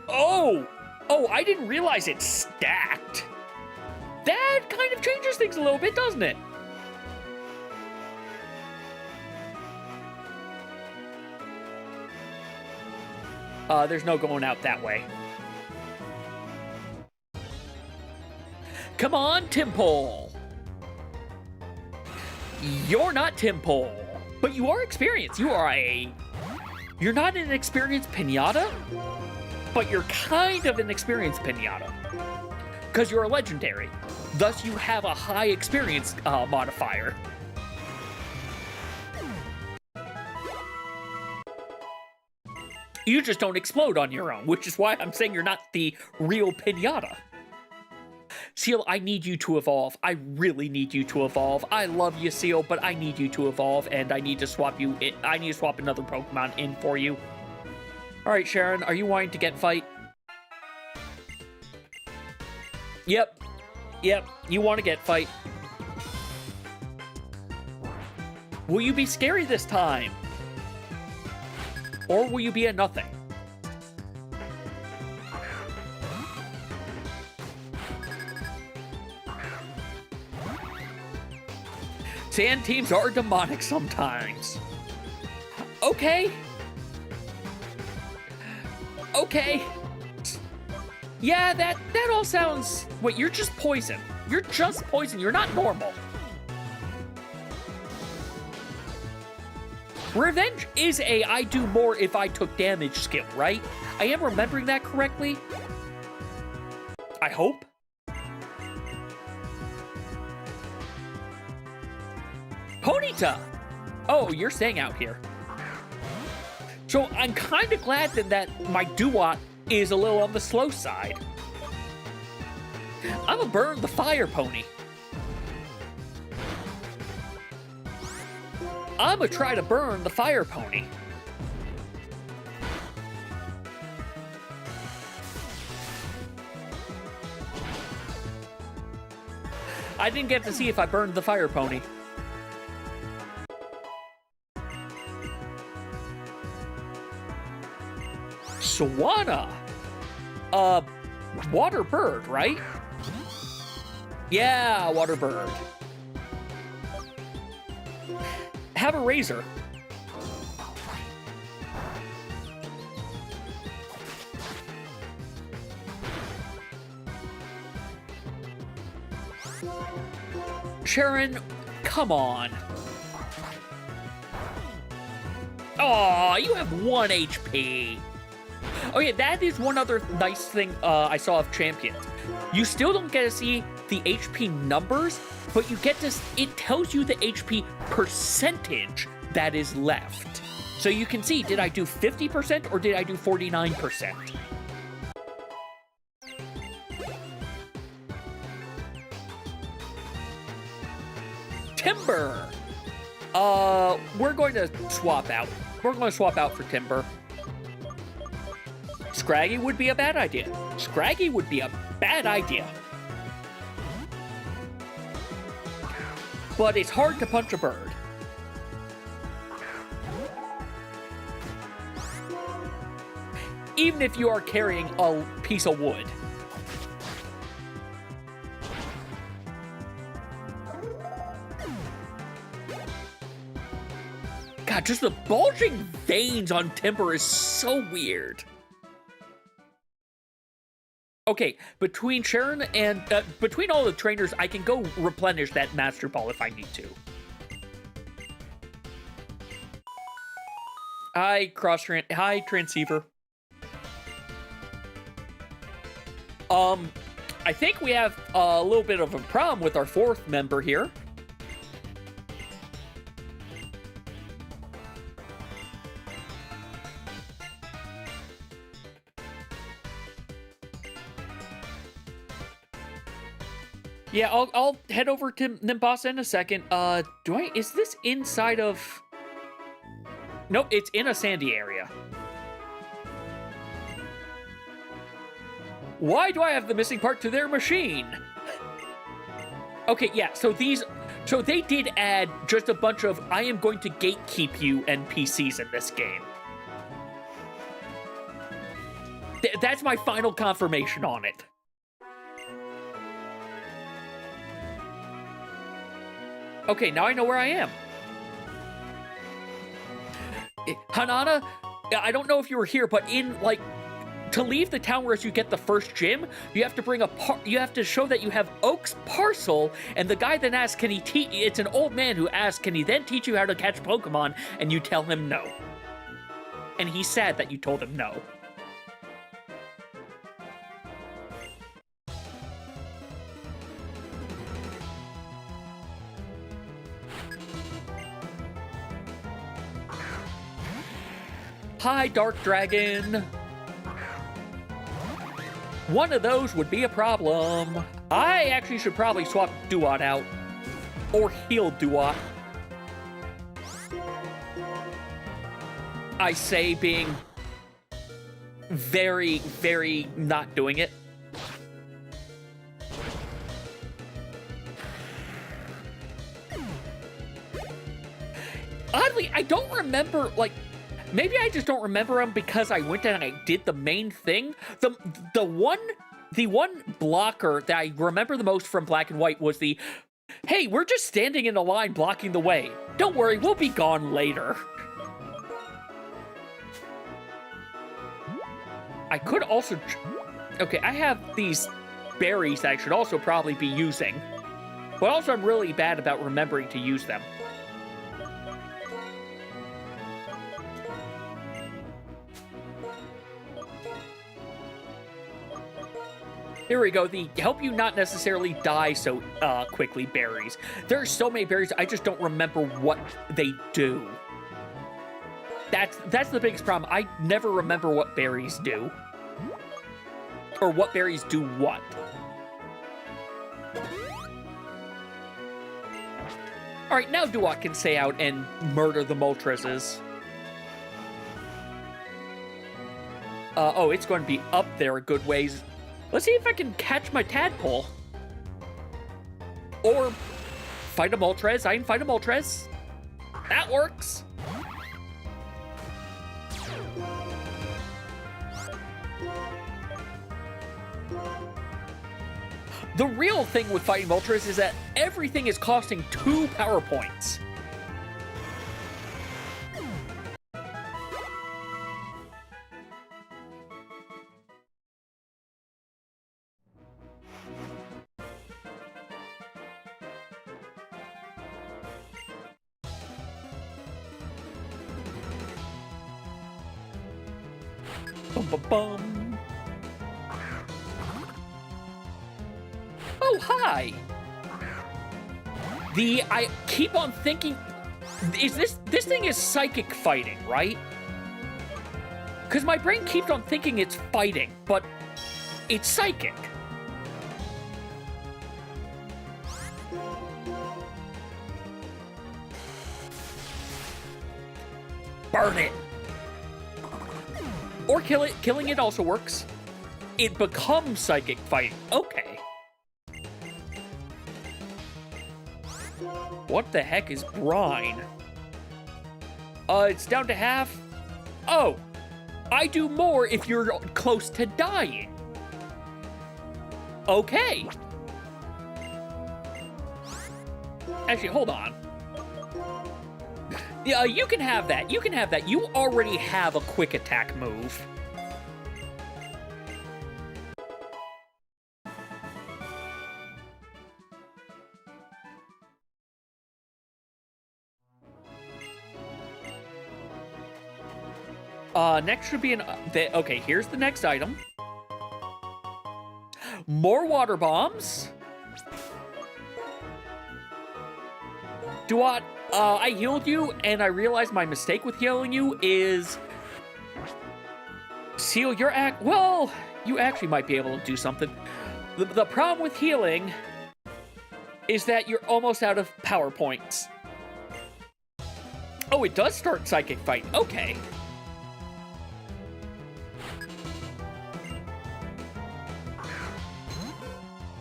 Oh! Oh, I didn't realize it's stacked. That kind of changes things a little bit, doesn't it? There's no going out that way. Come on, Timpole! You're not Timpole, but you are experienced. You're not an experienced Pinata? but you're kind of an experienced pinata. Because you're a legendary. Thus, you have a high experience modifier. You just don't explode on your own, which is why I'm saying you're not the real pinata. Seal, I need you to evolve. I really need you to evolve. I love you, Seal, but I need you to evolve, and I need to swap you in. I need to swap another Pokemon in for you. All right, Sharon, are you wanting to get fight? Yep, you want to get fight. Will you be scary this time? Or will you be a nothing? Sand teams are demonic sometimes. Okay. Yeah, that all sounds... Wait, you're just poison. You're just poison. You're not normal. Revenge is a I do more if I took damage skill, right? I am remembering that correctly. I hope. Ponyta! Oh, you're staying out here. So I'm kind of glad that my Duat is a little on the slow side. I'm gonna burn the fire pony. I'm gonna try to burn the fire pony. I didn't get to see if I burned the fire pony. Swana! Water bird, right? Yeah, water bird. Have a razor. Sharon, come on. Aw, you have 1 HP. Okay, that is one other nice thing I saw of Champions. You still don't get to see the HP numbers, but you get to, it tells you the HP percentage that is left. So you can see, did I do 50% or did I do 49%? Timber! We're going to swap out. We're going to swap out for Timber. Scraggy would be a bad idea. Scraggy would be a bad idea. But it's hard to punch a bird. Even if you are carrying a piece of wood. God, just the bulging veins on Timber is so weird. Okay, between Sharon and between all the trainers, I can go replenish that Master Ball if I need to. Hi, hi, Transceiver. I think we have a little bit of a problem with our 4th member here. Yeah, I'll head over to Nimbasa in a second. Is this inside of... Nope, it's in a sandy area. Why do I have the missing part to their machine? Okay, yeah, so they did add just a bunch of I am going to gatekeep you NPCs in this game. That's my final confirmation on it. Okay, now I know where I am. Hanana, I don't know if you were here, but in, like, to leave the town where you get the first gym, you have to bring you have to show that you have Oak's parcel, and the guy then asks, can he teach, it's an old man who asks, can he then teach you how to catch Pokemon, and you tell him no. And he's sad that you told him no. hi, Dark Dragon. One of those would be a problem. I actually should probably swap Duat out. Or heal Duat. I say being very, very not doing it. Oddly, I don't remember, like, maybe I just don't remember them because I went and I did the main thing. The one blocker that I remember the most from Black and White was the, hey, we're just standing in a line blocking the way. Don't worry, we'll be gone later. I could also... Okay, I have these berries that I should also probably be using. But also I'm really bad about remembering to use them. Here we go, the help you not necessarily die so quickly berries. There are so many berries, I just don't remember what they do. That's the biggest problem. I never remember what berries do. Or what berries do what. Alright, now Duat can stay out and murder the Moltres. Oh, it's going to be up there a good ways. Let's see if I can catch my tadpole. Or fight a Moltres. I can fight a Moltres. That works. The real thing with fighting Moltres is that everything is costing 2 power points. Bum, bum, bum. Oh, hi! I keep on thinking, is this thing is psychic fighting, right? Because my brain keeps on thinking it's fighting, but it's psychic. Burn it! Or kill it. Killing it also works. It becomes psychic fighting. Okay. What the heck is brine? It's down to half. Oh, I do more if you're close to dying. Okay. Actually, hold on. Yeah, you can have that. You can have that. You already have a quick attack move. Next should be an... okay, here's the next item. More water bombs. Duat, I healed you, and I realized my mistake with healing you is... Seal your act... Well, you actually might be able to do something. The problem with healing is that you're almost out of power points. Oh, it does start Psychic Fight. Okay.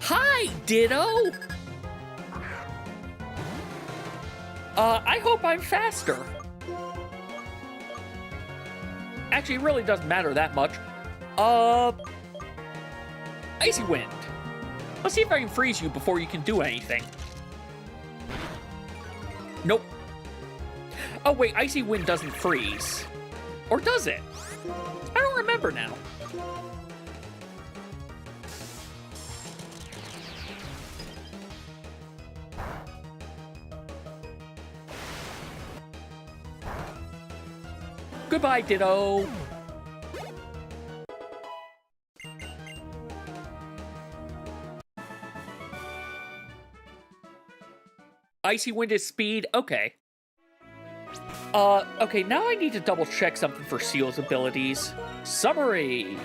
Hi, Ditto! I hope I'm faster. Actually, it really doesn't matter that much. Icy Wind. Let's see if I can freeze you before you can do anything. Nope. Oh, wait, Icy Wind doesn't freeze. Or does it? I don't remember now. Goodbye, Ditto. Icy Wind is speed. Okay. Okay, now I need to double check something for Seal's abilities. Summary.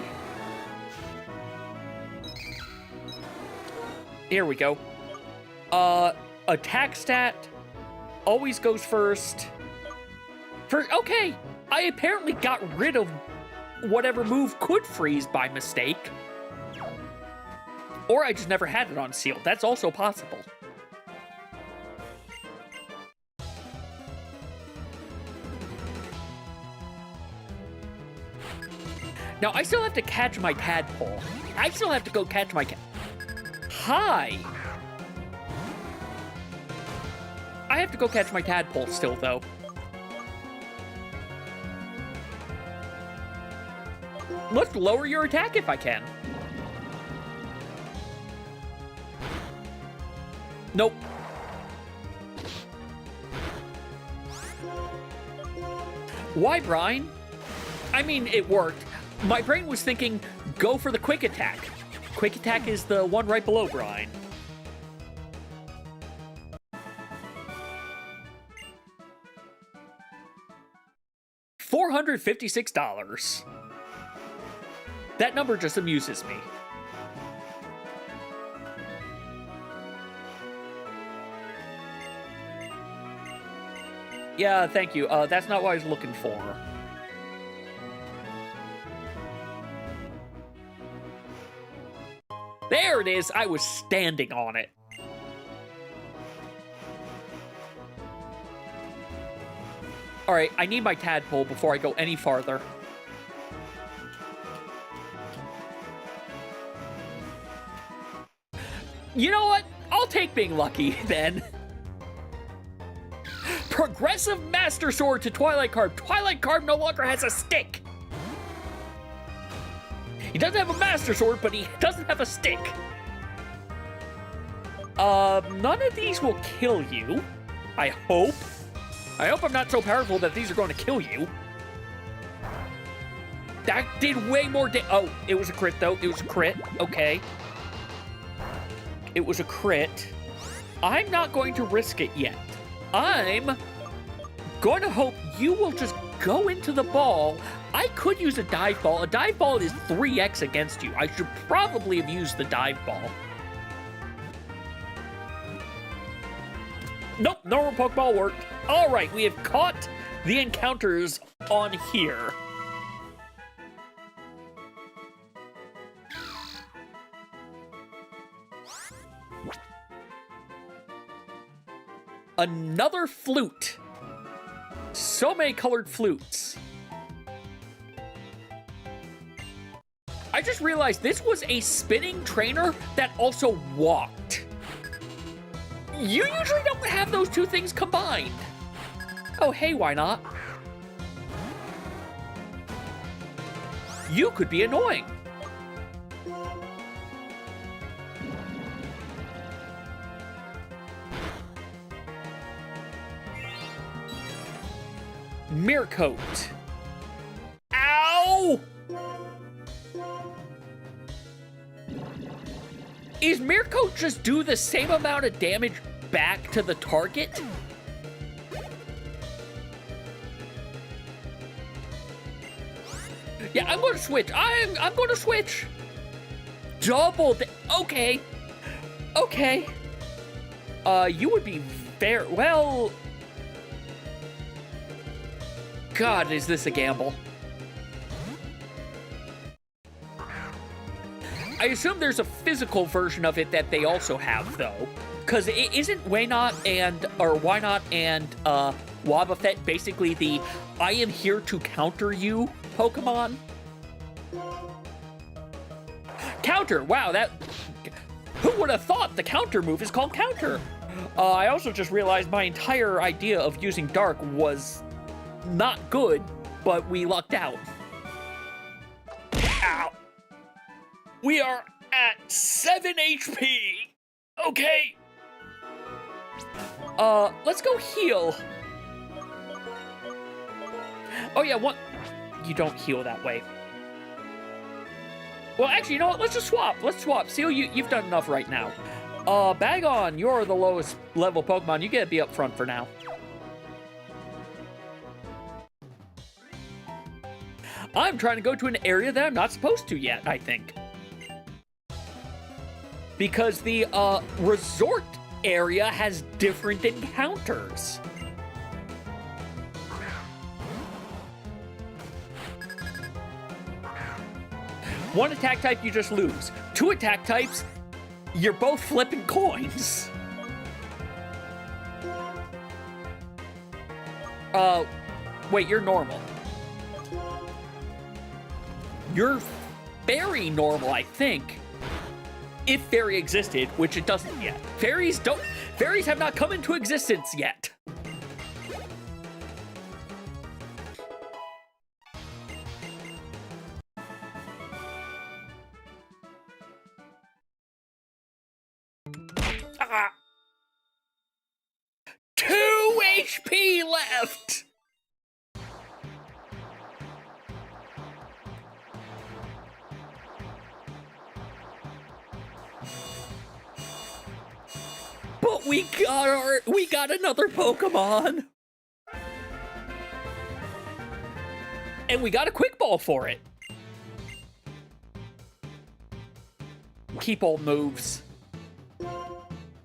Here we go. Attack stat always goes first. Okay, I apparently got rid of whatever move could freeze by mistake. Or I just never had it on Seal. That's also possible. Now, I still have to catch my tadpole. I still have to go catch my Hi! I have to go catch my tadpole still, though. Let's lower your attack if I can. Nope. Why, Brian? I mean, it worked. My brain was thinking, go for the quick attack. Quick attack is the one right below Brian. $456. That number just amuses me. Yeah, thank you. That's not what I was looking for. There it is! I was standing on it. Alright, I need my tadpole before I go any farther. You know what? I'll take being lucky, then. Progressive Master Sword to Twilight Carb. Twilight Carb no longer has a stick. He doesn't have a Master Sword, but he doesn't have a stick. None of these will kill you. I hope. I hope I'm not so powerful that these are going to kill you. That did way more oh, it was a crit, though. It was a crit. Okay. It was a crit. I'm not going to risk it yet. I'm going to hope you will just go into the ball. I could use a dive ball. A dive ball is 3x against you. I should probably have used the dive ball. Nope, normal Pokeball worked. All right, we have caught the encounters on here. Another flute. So many colored flutes. I just realized this was a spinning trainer that also walked. You usually don't have those two things combined. Oh, hey, why not? You could be annoying. Mirror Coat. Ow! Is Mirror Coat just do the same amount of damage back to the target? Yeah, I'm going to switch. I'm going to switch. Double. Okay. Okay. You would be very well. God, is this a gamble? I assume there's a physical version of it that they also have, though. Because it isn't Wynot and Wobbuffet basically the I am here to counter you Pokemon? Counter! Wow, that... Who would have thought the counter move is called counter? I also just realized my entire idea of using Dark was not good, but we lucked out. Ow! We are at 7 HP! Okay! Let's go heal. Oh yeah, what? You don't heal that way. Well, actually, you know what? Let's just swap. Let's swap. Seal, you've done enough right now. Bagon, you're the lowest level Pokemon. You get to be up front for now. I'm trying to go to an area that I'm not supposed to yet, I think. Because the resort area has different encounters. One attack type, you just lose. Two attack types, you're both flipping coins. Wait, you're normal. You're fairy normal, I think. If fairy existed, which it doesn't yet. Fairies have not come into existence yet. Ah. 2 HP left! But we got another Pokemon! And we got a Quick Ball for it. Keep all moves.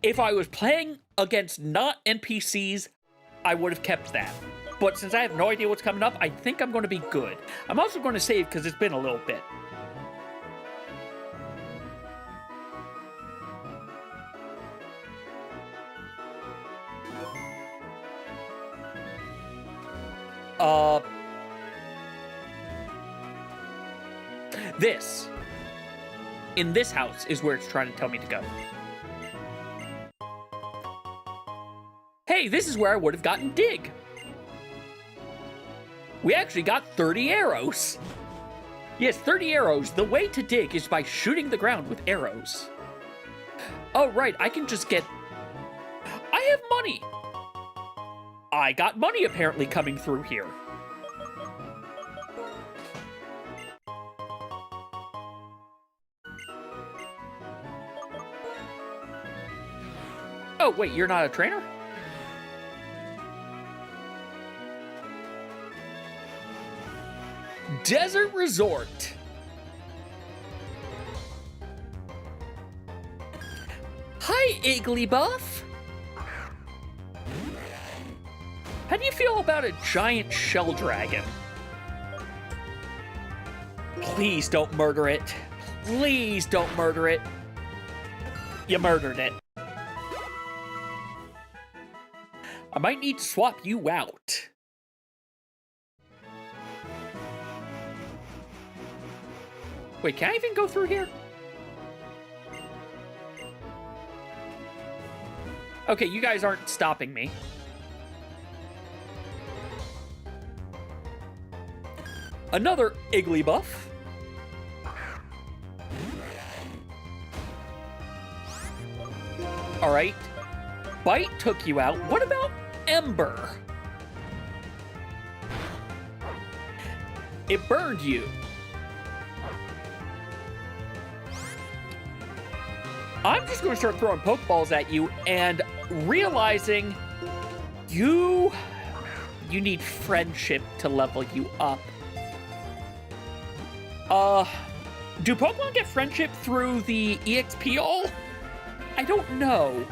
If I was playing against not NPCs, I would have kept that. But since I have no idea what's coming up, I think I'm going to be good. I'm also going to save because it's been a little bit. This. In this house is where it's trying to tell me to go. Hey, this is where I would have gotten Dig. We actually got 30 arrows. Yes, 30 arrows. The way to Dig is by shooting the ground with arrows. Oh, right, I can just get... I have money. I got money apparently coming through here. Oh, wait, you're not a trainer? Desert Resort. Hi, Igglybuff. How do you feel about a giant shell dragon? Please don't murder it. Please don't murder it. You murdered it. I might need to swap you out. Wait, can I even go through here? Okay, you guys aren't stopping me. Another Igglybuff. All right. Bite took you out. What about Ember? It burned you. I'm just going to start throwing Pokeballs at you and realizing you need friendship to level you up. Do Pokemon get friendship through the EXP all? I don't know.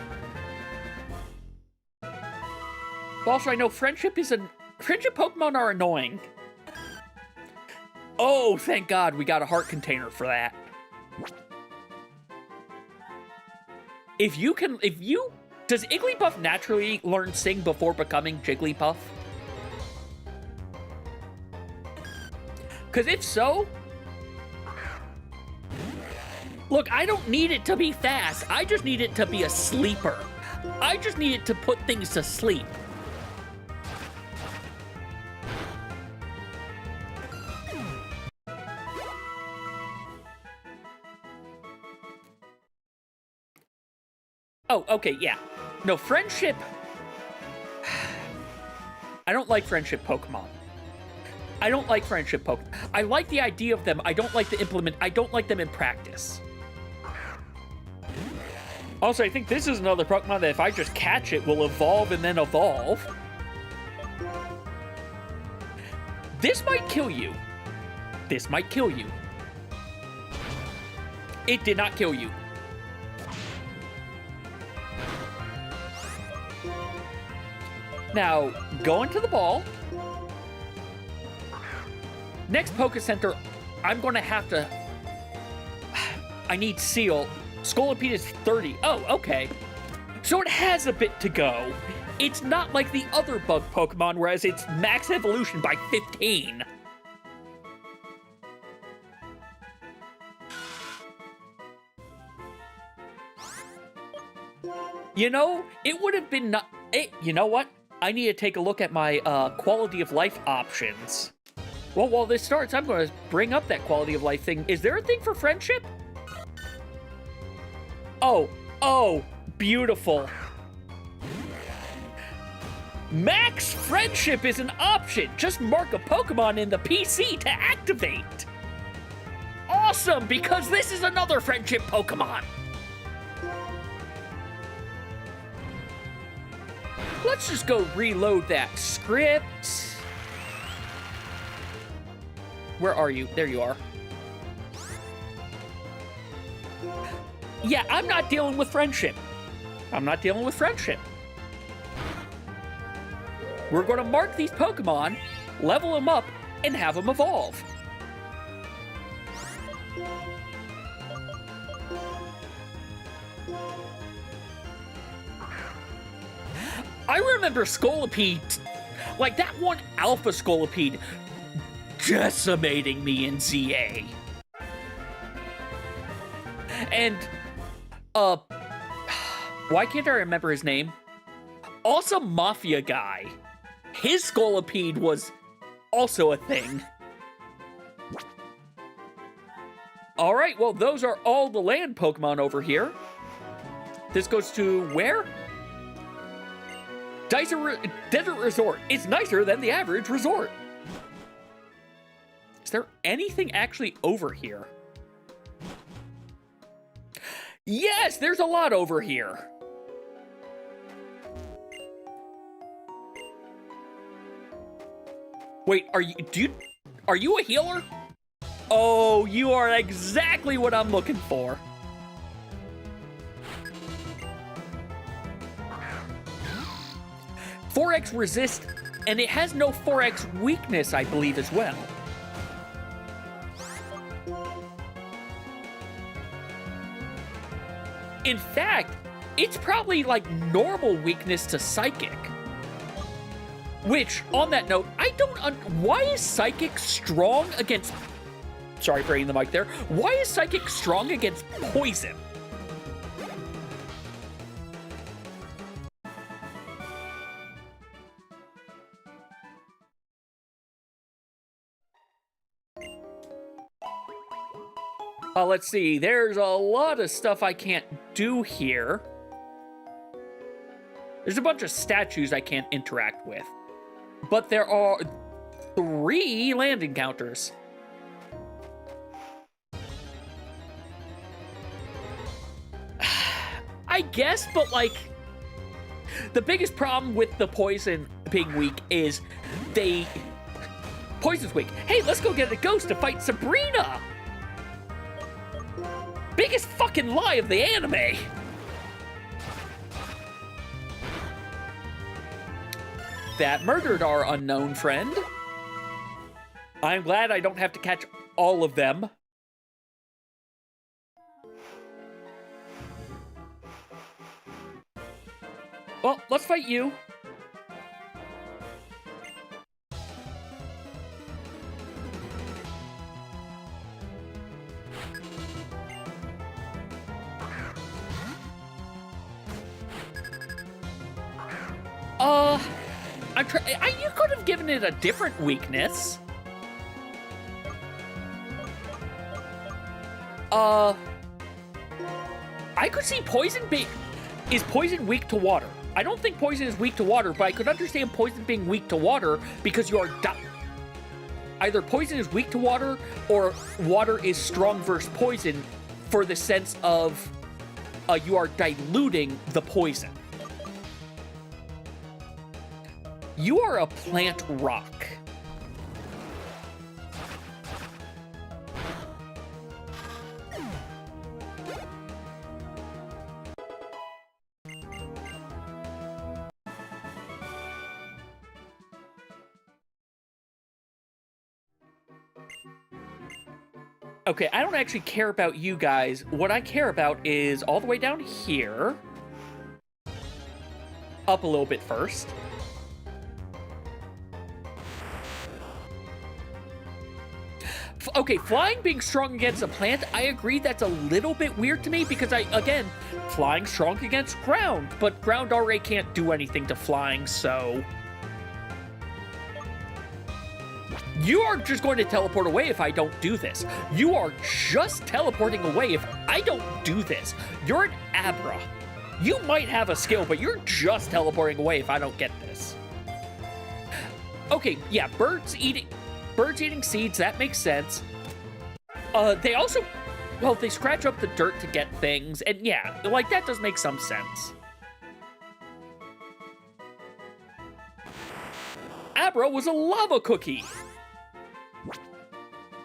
But also, I know friendship Pokemon are annoying. Oh, thank God we got a heart container for that. Does Igglybuff naturally learn Sing before becoming Jigglypuff? Because if so, look, I don't need it to be fast. I just need it to be a sleeper. I just need it to put things to sleep. Oh, okay, yeah. No, friendship... I don't like friendship Pokemon. I don't like friendship Pokemon. I like the idea of them. I don't like I don't like them in practice. Also, I think this is another Pokemon that if I just catch it, will evolve and then evolve. This might kill you. This might kill you. It did not kill you. Now, go into the ball. Next Poké Center, I'm going to have to... I need Seal. Scolipede is 30. Oh, okay. So it has a bit to go. It's not like the other bug Pokemon, whereas it's max evolution by 15. You know, it would have been not... you know what? I need to take a look at my quality of life options. Well, while this starts, I'm going to bring up that quality of life thing. Is there a thing for friendship? Oh, beautiful. Max friendship is an option. Just mark a Pokemon in the PC to activate. Awesome, because this is another friendship Pokemon. Let's just go reload that script. Where are you? There you are. Yeah, I'm not dealing with friendship. I'm not dealing with friendship. We're going to mark these Pokemon, level them up, and have them evolve. I remember Scolipede, like that one Alpha Scolipede, decimating me in ZA. And, why can't I remember his name? Awesome Mafia guy. His Scolipede was also a thing. Alright, well, those are all the land Pokemon over here. This goes to where? Desert Resort. It's nicer than the average resort. Is there anything actually over here? Yes, there's a lot over here. Wait, are you a healer? Oh, you are exactly what I'm looking for. $4X resist, and it has no 4X weakness, I believe, as well. In fact, it's probably like normal weakness to Psychic. Which, on that note, I don't... why is Psychic strong against... Sorry for hitting the mic there. Why is Psychic strong against Poison? Let's see. There's a lot of stuff I can't do here. There's a bunch of statues I can't interact with. But there are 3 land encounters. I guess, but like... the biggest problem with the Poison being weak is they... Poison's weak. Hey, let's go get a ghost to fight Sabrina! Biggest fucking lie of the anime! That murdered our unknown friend. I'm glad I don't have to catch all of them. Well, let's fight you. You could have given it a different weakness. I could see Poison being... Is Poison weak to water? I don't think Poison is weak to water, but I could understand Poison being weak to water because you are... Either Poison is weak to water, or water is strong versus Poison for the sense of you are diluting the poison. You are a plant rock. Okay, I don't actually care about you guys. What I care about is all the way down here. Up a little bit first. Okay, flying being strong against a plant, I agree that's a little bit weird to me because again, flying strong against ground, but ground already can't do anything to flying, so... You are just going to teleport away if I don't do this. You are just teleporting away if I don't do this. You're an Abra. You might have a skill, but you're just teleporting away if I don't get this. Okay, yeah, birds eating seeds, that makes sense. They also, well, they scratch up the dirt to get things, and yeah, like, that does make some sense. Abra was a lava cookie.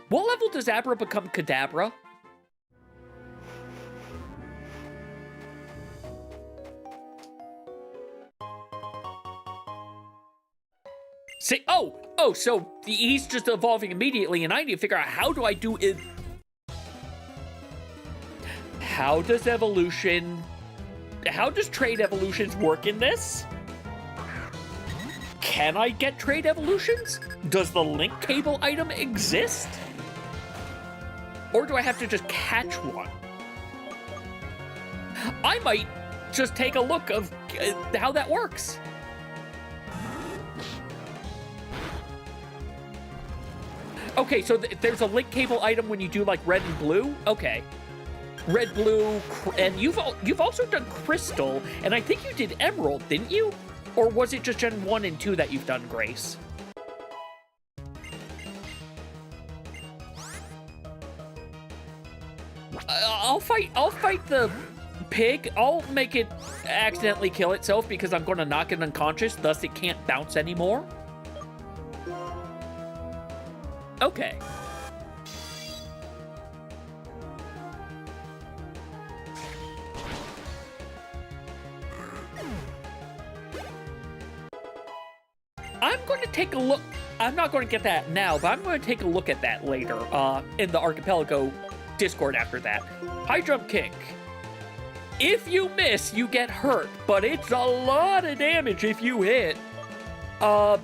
What level does Abra become Kadabra? See, oh, so he's just evolving immediately, and I need to figure out how do I do it. How does trade evolutions work in this? Can I get trade evolutions? Does the link cable item exist? Or do I have to just catch one? I might just take a look of how that works. Okay, so there's a link cable item when you do like red and blue? Okay. Red, blue, and you've also done crystal, and I think you did emerald, didn't you? Or was it just Gen 1 and 2 that you've done Grace? I'll fight the pig. I'll make it accidentally kill itself because I'm going to knock it unconscious, thus it can't bounce anymore. Okay. I'm going to take a look. I'm not going to get that now, but I'm going to take a look at that later in the Archipelago Discord after that. High jump kick. If you miss, you get hurt, but it's a lot of damage if you hit. I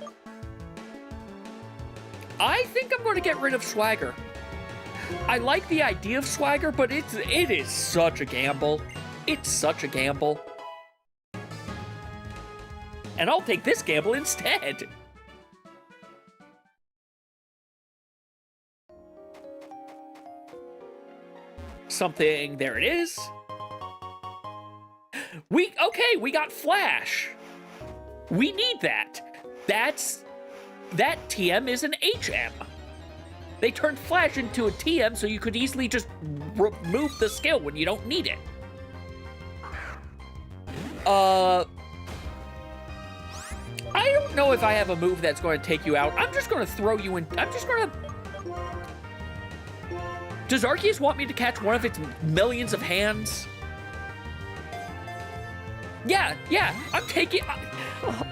think I'm going to get rid of Swagger. I like the idea of Swagger, but it is such a gamble. It's such a gamble. And I'll take this gamble instead. Something, there it is. We got Flash. We need that. That TM is an HM. They turned Flash into a TM so you could easily just remove the skill when you don't need it. I don't know if I have a move that's going to take you out. I'm just going to throw you in. Does Arceus want me to catch one of its millions of hands? Yeah,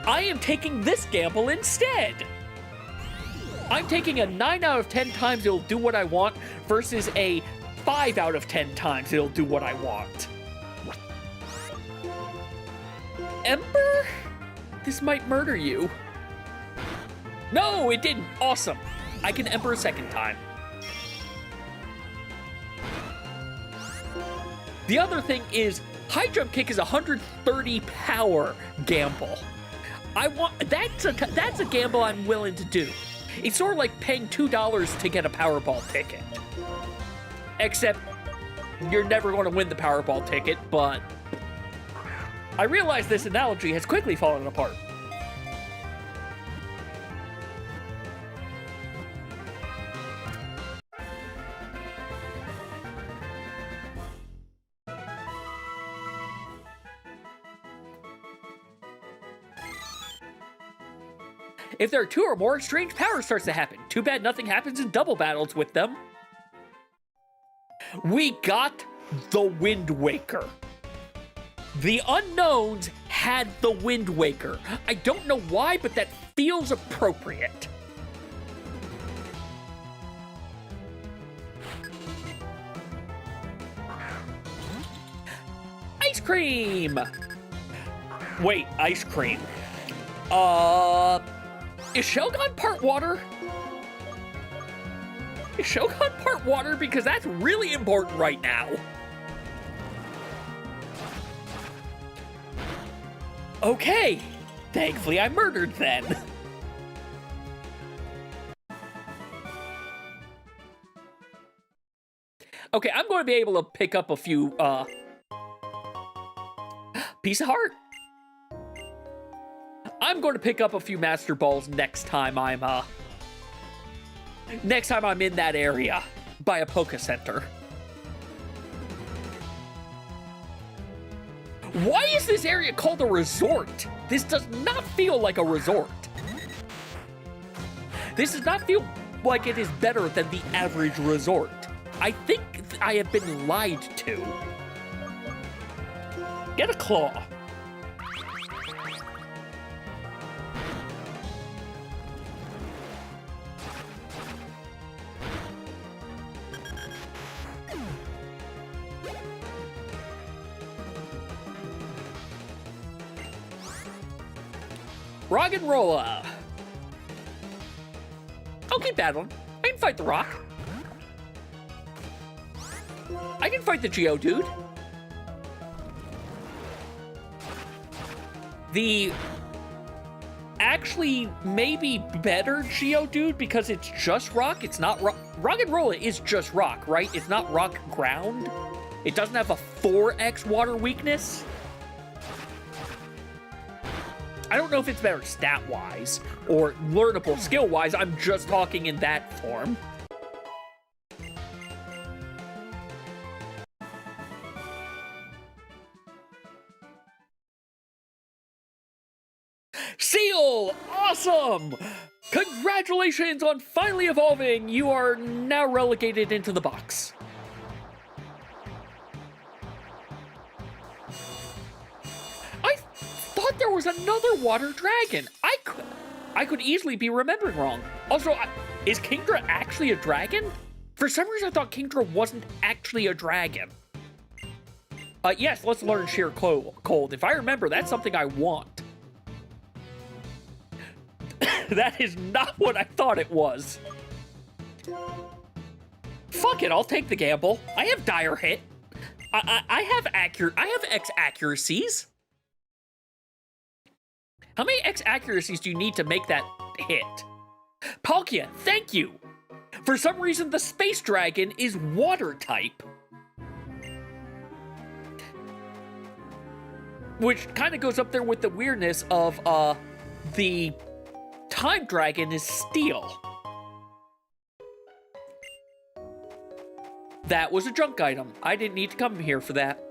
I am taking this gamble instead. I'm taking a 9 out of 10 times it'll do what I want versus a 5 out of 10 times it'll do what I want. Ember? This might murder you. No, it didn't. Awesome. I can Ember a second time. The other thing is, high jump kick is 130 power gamble. That's a gamble I'm willing to do. It's sort of like paying $2 to get a Powerball ticket. Except you're never going to win the Powerball ticket, but I realize this analogy has quickly fallen apart. If there are 2 or more, strange power starts to happen. Too bad nothing happens in double battles with them. We got the Wind Waker. The Unknowns had the Wind Waker. I don't know why, but that feels appropriate. cream! Wait, ice cream. Is Shogun part water? Is Shogun part water? Because that's really important right now. Okay, thankfully I murdered then. Okay, I'm going to be able to pick up a few, piece of heart. I'm going to pick up a few Master Balls next time I'm in that area by a Poké Center. Why is this area called a resort? This does not feel like a resort. This does not feel like it is better than the average resort. I think I have been lied to. Get a claw. Rock and rolla. I'll keep battling. I can fight the rock. I can fight the Geodude. The actually maybe better Geodude because it's just rock. It's not rock. Rock and rolla is just rock, right? It's not rock ground. It doesn't have a 4x water weakness. I don't know if it's better stat-wise or learnable skill-wise. I'm just talking in that form. Seal! Awesome! Congratulations on finally evolving! You are now relegated into the box. There was another water dragon. I could easily be remembering wrong. Also, is Kingdra actually a dragon? For some reason, I thought Kingdra wasn't actually a dragon. Yes, let's learn Sheer Cold. If I remember, that's something I want. That is not what I thought it was. Fuck it, I'll take the gamble. I have Dire Hit. I have X accuracies. How many X accuracies do you need to make that hit? Palkia, thank you! For some reason, the Space Dragon is water type. Which kind of goes up there with the weirdness of, the Time Dragon is steel. That was a junk item. I didn't need to come here for that.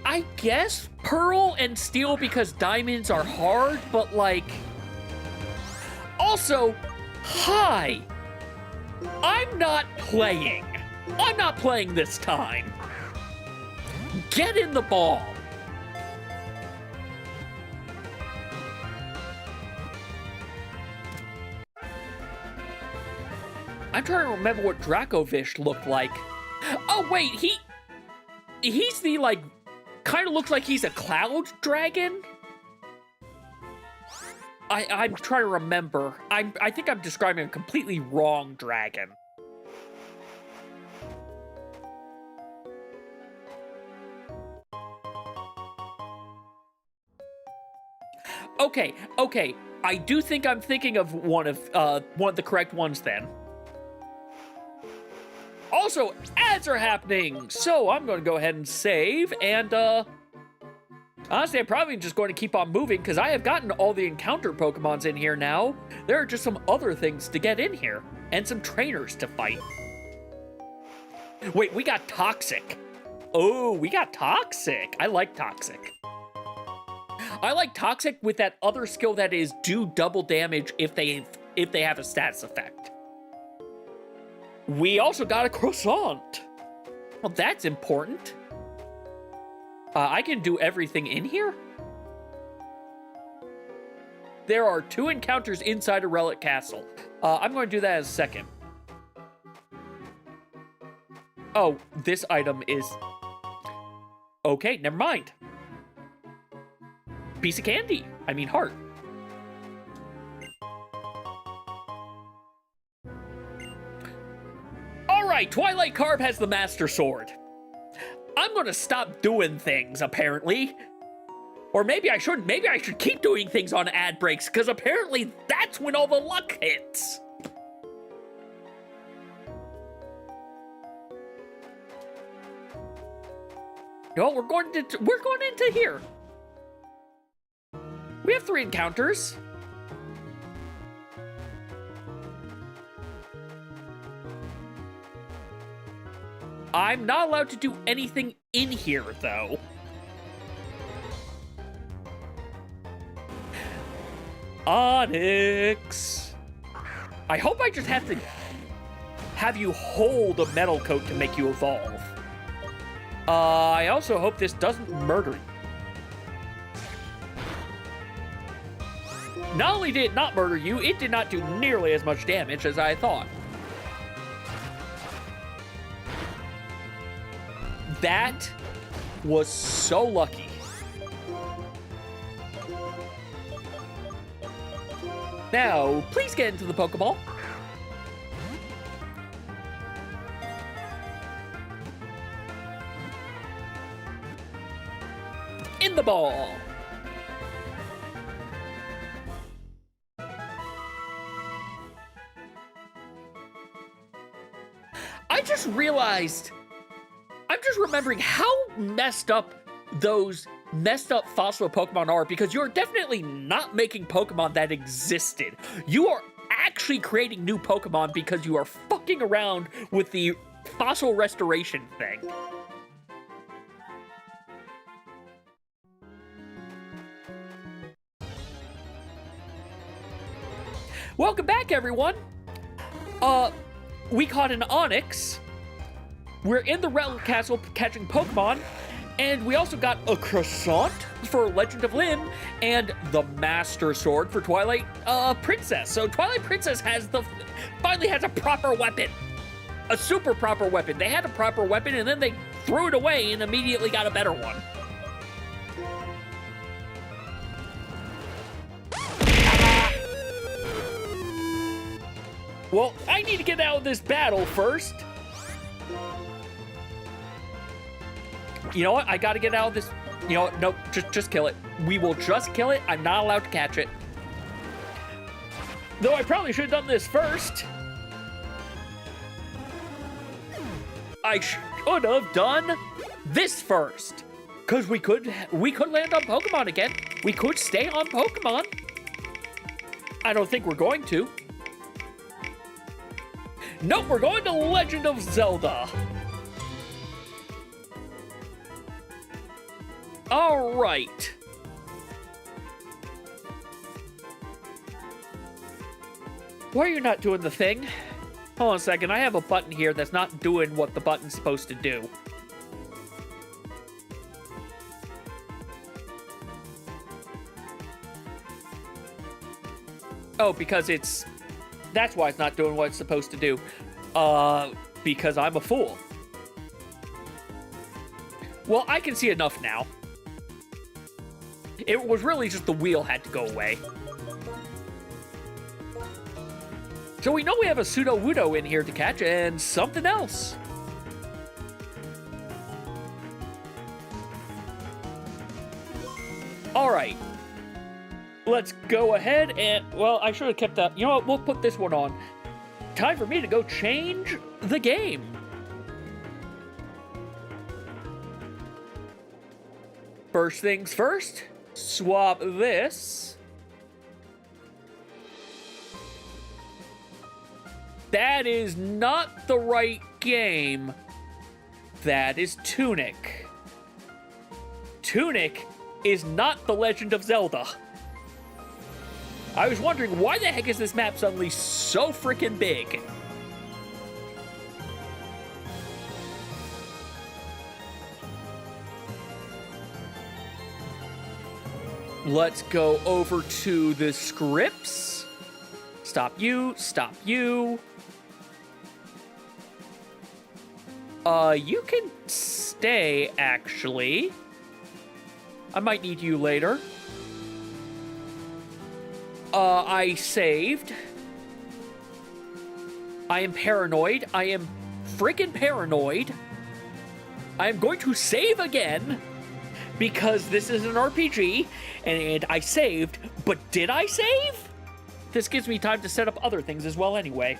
I guess Pearl and Steel because diamonds are hard, but like... Also, hi! I'm not playing. I'm not playing this time. Get in the ball. I'm trying to remember what Dracovish looked like. Oh wait, he's the like... Kind of looks like he's a cloud dragon. I'm trying to remember. I think I'm describing a completely wrong dragon. Okay. I do think I'm thinking of one of the correct ones then. Also, ads are happening, so I'm going to go ahead and save, and, honestly, I'm probably just going to keep on moving, because I have gotten all the encounter Pokemons in here now. There are just some other things to get in here, and some trainers to fight. Wait, we got Toxic. Oh, we got Toxic. I like Toxic. I like Toxic with that other skill that is do double damage if they have a status effect. We also got a croissant. Well, that's important. I can do everything in here? there are 2 encounters inside a relic castle. I'm going to do that as a second. Oh, this item is... Okay, never mind. Piece of candy. I mean heart. Alright, Twilight Carb has the Master Sword. I'm gonna stop doing things, apparently. Or maybe I shouldn't. Maybe I should keep doing things on ad breaks, because apparently that's when all the luck hits. No, we're going into here. We have 3 encounters. I'm not allowed to do anything in here, though. Onyx. I hope I just have to have you hold a metal coat to make you evolve. I also hope this doesn't murder you. Not only did it not murder you, it did not do nearly as much damage as I thought. That was so lucky. Now, please get into the Pokeball. In the ball. I just realized, I'm just remembering how messed up those fossil Pokemon are, because you're definitely not making Pokemon that existed. You are actually creating new Pokemon because you are fucking around with the fossil restoration thing. Welcome back, everyone. We caught an Onix. We're in the Relic Castle catching Pokemon. And we also got a croissant for Legend of Limb and the Master Sword for Twilight Princess. So Twilight Princess finally has a proper weapon. A super proper weapon. They had a proper weapon and then they threw it away and immediately got a better one. Well, I need to get out of this battle first. You know what? I gotta get out of this. You know what? Nope, just kill it. We will just kill it. I'm not allowed to catch it. Though I probably should have done this first. I should have done this first. Because we could land on Pokemon again. We could stay on Pokemon. I don't think we're going to. Nope, we're going to Legend of Zelda. All right. Why are you not doing the thing? Hold on a second. I have a button here that's not doing what the button's supposed to do. Oh, because that's why it's not doing what it's supposed to do. Because I'm a fool. Well, I can see enough now. It was really just the wheel had to go away. So we know we have a Pseudo-Wudo in here to catch, and something else. Alright. Let's go ahead and... Well, I should have kept that. You know what? We'll put this one on. Time for me to go change the game. First things first. Swap this. That is not the right game. That is Tunic. Tunic is not The Legend of Zelda. I was wondering, why the heck is this map suddenly so freaking big? Let's go over to the scripts. Stop you, stop you. You can stay, actually. I might need you later. I saved. I am paranoid. I am freaking paranoid. I am going to save again because this is an RPG and I saved, but did I save? This gives me time to set up other things as well anyway.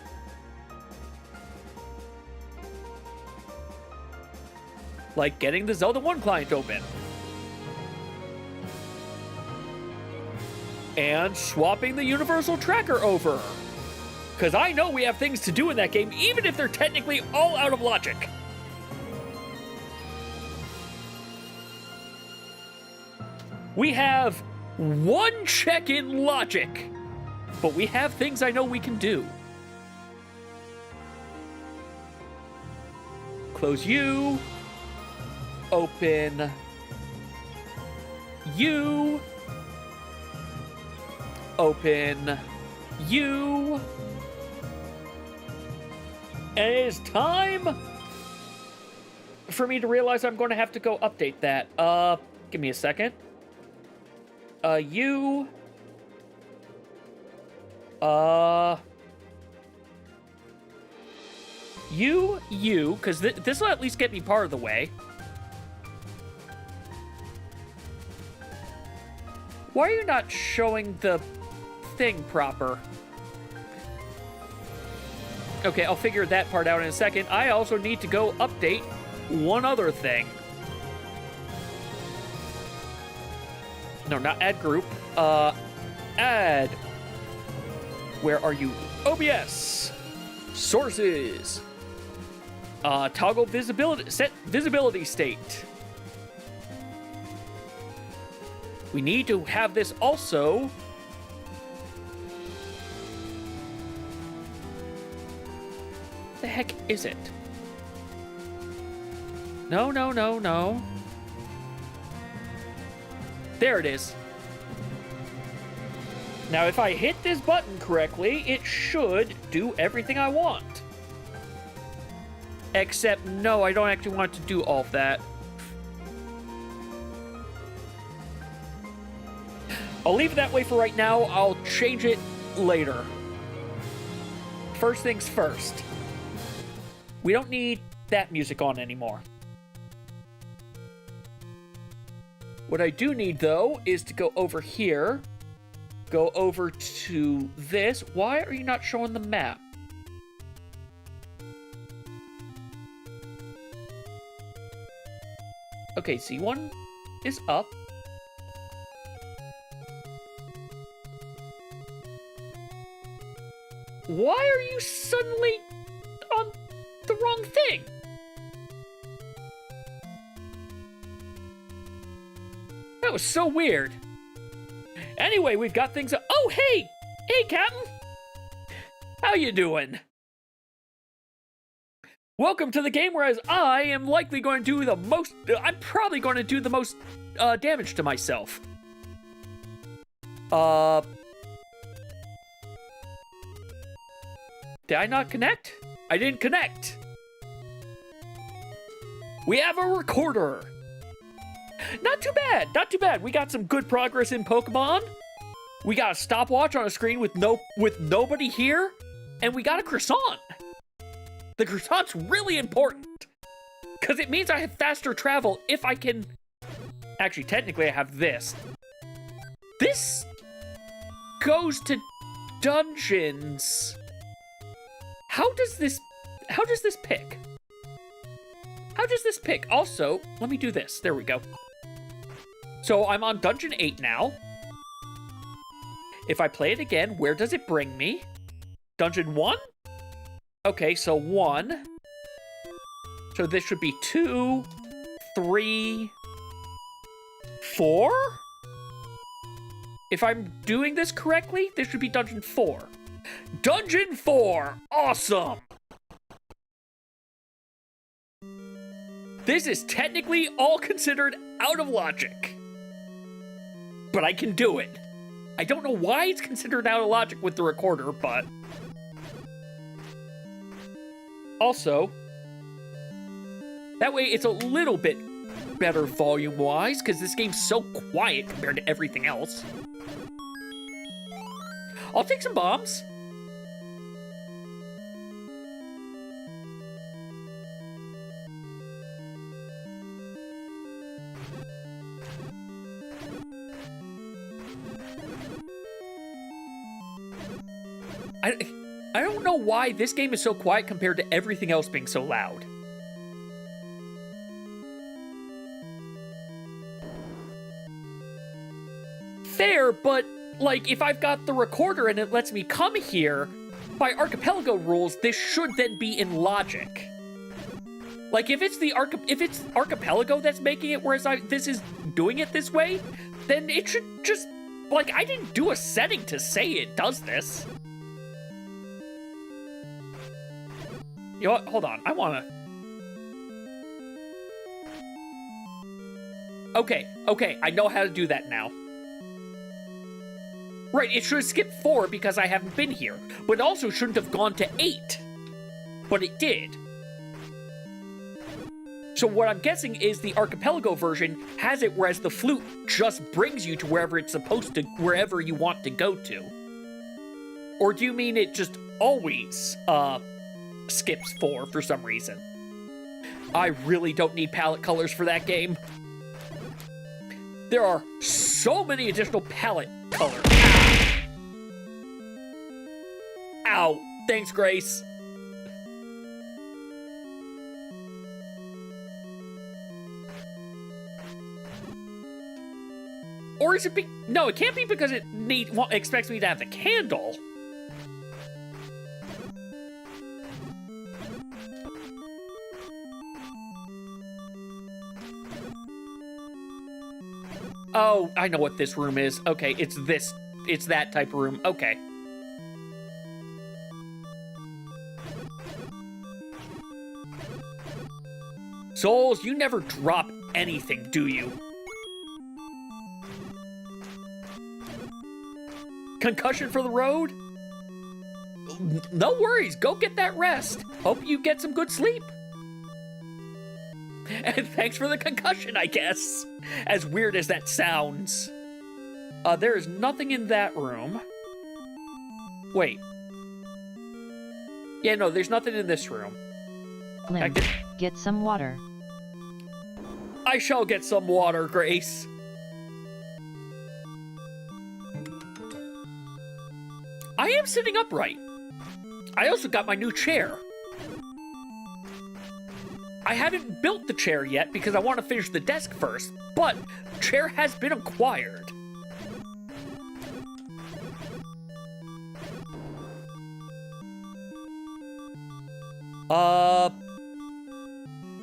Like getting the Zelda 1 client open. And swapping the universal tracker over. Because I know we have things to do in that game, even if they're technically all out of logic. We have one check in logic, but we have things I know we can do. Close you. Open you. Open you. And it is time for me to realize I'm going to have to go update that. Give me a second. You. You, because this will at least get me part of the way. Why are you not showing the thing proper? Okay, I'll figure that part out in a second. I also need to go update one other thing. No, not add group. Add. Where are you? OBS. Sources. Toggle visibility. Set visibility state. We need to have this also. The heck is it? No, no, no, no. There it is. Now, if I hit this button correctly, it should do everything I want. Except, no, I don't actually want to do all of that. I'll leave it that way for right now. I'll change it later. First things first. We don't need that music on anymore. What I do need, though, is to go over here. Go over to this. Why are you not showing the map? Okay, C1 is up. Why are you suddenly on the wrong thing? That was so weird. Anyway, we've got things. Oh, hey! Hey, Captain! How you doing? Welcome to the game, whereas I am likely going to do the most. I'm probably going to do the most damage to myself. Did I not connect? I didn't connect. We have a recorder. Not too bad, not too bad. We got some good progress in Pokemon. We got a stopwatch on a screen with nobody here, and we got a croissant. The croissant's really important because it means I have faster travel if I can. Actually, technically, I have this. This goes to dungeons. How does this pick? How does this pick? Also, let me do this. There we go. So I'm on Dungeon 8 now. If I play it again, where does it bring me? Dungeon 1? Okay, so 1. So this should be 2, 3, 4? If I'm doing this correctly, this should be Dungeon 4. Dungeon 4! Awesome! This is technically all considered out of logic. but I can do it. I don't know why it's considered out of logic with the recorder, but... Also, that way it's a little bit better volume-wise, because this game's so quiet compared to everything else. I'll take some bombs. I don't know why this game is so quiet compared to everything else being so loud. Fair, but, like, if I've got the recorder and it lets me come here, by Archipelago rules, this should then be in logic. Like, if it's Archipelago that's making it, whereas this is doing it this way, then it should just, like, I didn't do a setting to say it does this. You know what? Hold on. I wanna... Okay. I know how to do that now. Right, it should have skipped 4 because I haven't been here. But it also shouldn't have gone to 8. But it did. So what I'm guessing is the Archipelago version has it, whereas the flute just brings you to wherever it's supposed to, wherever you want to go to. Or do you mean it just always, skips 4 for some reason? I really don't need palette colors for that game. There are so many additional palette colors. Ow. Thanks, Grace. Or is it no, it can't be because it expects me to have the candle. Oh, I know what this room is. Okay, it's that type of room. Okay. Souls, you never drop anything, do you? Concussion for the road? No worries, go get that rest. Hope you get some good sleep. And thanks for the concussion, I guess. As weird as that sounds. There is nothing in that room. Wait. Yeah, no, there's nothing in this room. Lim, get some water. I shall get some water, Grace. I am sitting upright. I also got my new chair. I haven't built the chair yet because I want to finish the desk first, but chair has been acquired.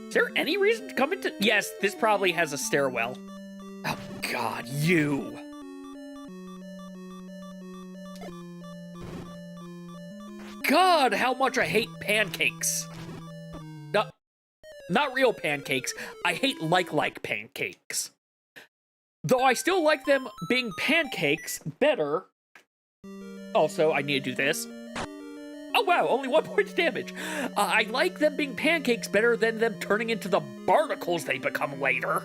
Is there any reason to come into... Yes, this probably has a stairwell. Oh, God, you. God, how much I hate pancakes. Not real pancakes. I hate like pancakes. Though I still like them being pancakes better. Also, I need to do this. Oh, wow, only 1 point of damage. I like them being pancakes better than them turning into the barnacles they become later.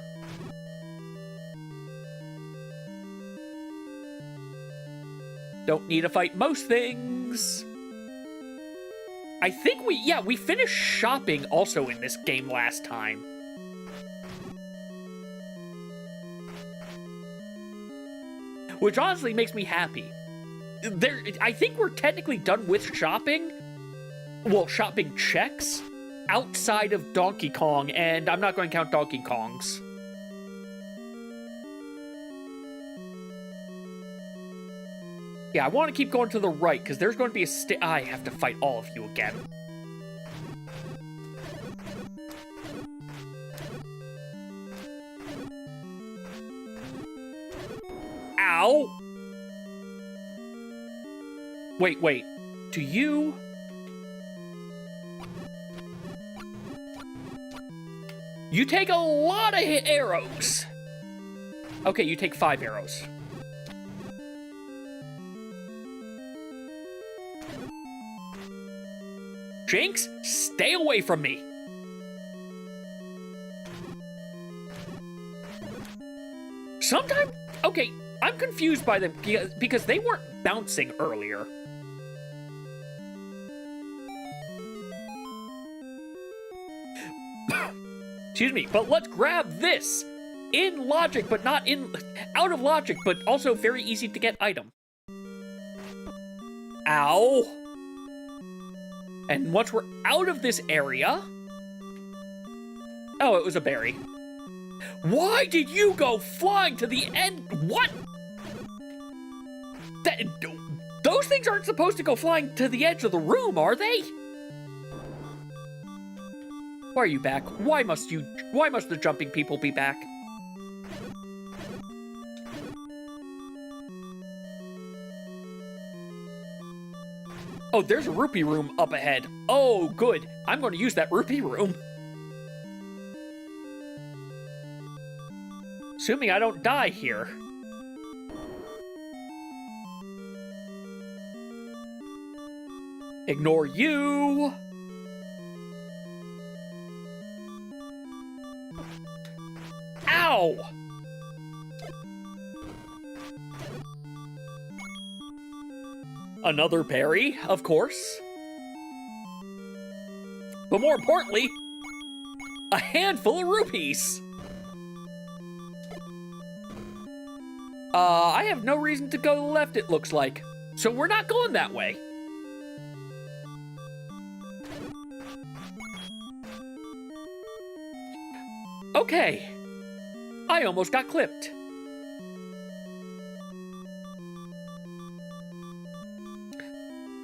Don't need to fight most things. I think we finished shopping also in this game last time. Which honestly makes me happy. I think we're technically done with shopping. Well, shopping checks outside of Donkey Kong, and I'm not going to count Donkey Kongs. Yeah, I want to keep going to the right, because there's going to be a I have to fight all of you again. Ow! Wait. Do you... You take a lot of arrows. Okay, you take 5 arrows. Jinx, stay away from me. Sometimes, okay, I'm confused by them because they weren't bouncing earlier. Excuse me, but let's grab this. In logic, but not in... Out of logic, but also very easy to get item. Ow. And once we're out of this area... Oh, it was a berry. Why did you go flying to the end? What? Those things aren't supposed to go flying to the edge of the room, are they? Why are you back? Why must the jumping people be back? Oh, there's a rupee room up ahead. Oh, good. I'm going to use that rupee room. Assuming I don't die here. Ignore you. Ow! Another berry, of course. But more importantly, a handful of rupees. I have no reason to go left, it looks like. So we're not going that way. Okay. I almost got clipped.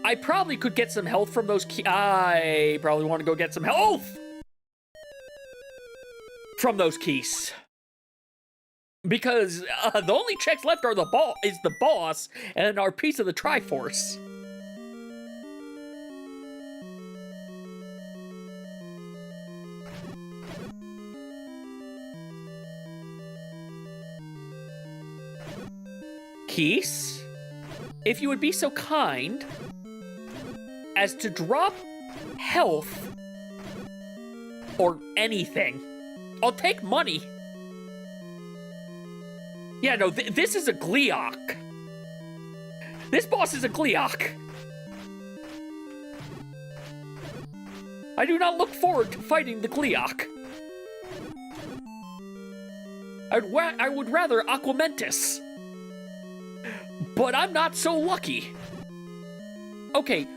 I probably could get some health from those I probably want to go get some health from those keys. Because the only checks left are the boss and our piece of the Triforce. Keys, if you would be so kind as to drop health or anything. I'll take money. Yeah, no, this is a Gleeok. This boss is a Gleeok. I do not look forward to fighting the Gleeok. I would rather Aquamentus. But I'm not so lucky. Okay.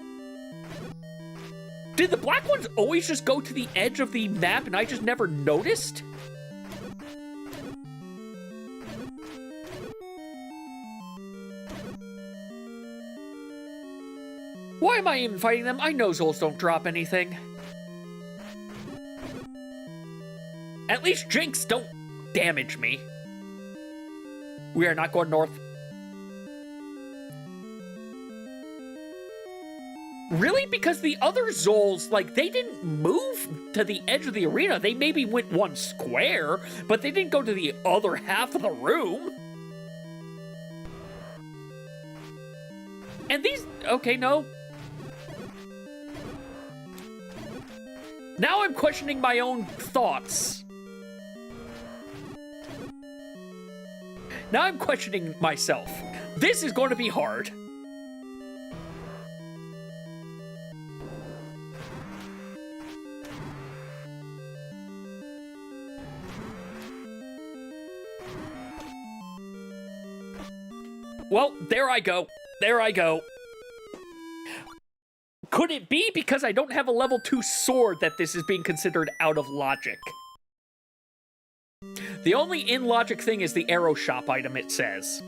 Did the black ones always just go to the edge of the map and I just never noticed? Why am I even fighting them? I know Zols don't drop anything. At least Jinx don't damage me. We are not going north. Really? Because the other Zols, like, they didn't move to the edge of the arena. They maybe went one square, but they didn't go to the other half of the room. And these... Okay, no. Now I'm questioning my own thoughts. Now I'm questioning myself. This is going to be hard. Well, there I go. There I go. Could it be because I don't have a level 2 sword that this is being considered out of logic? The only in-logic thing is the arrow shop item, it says.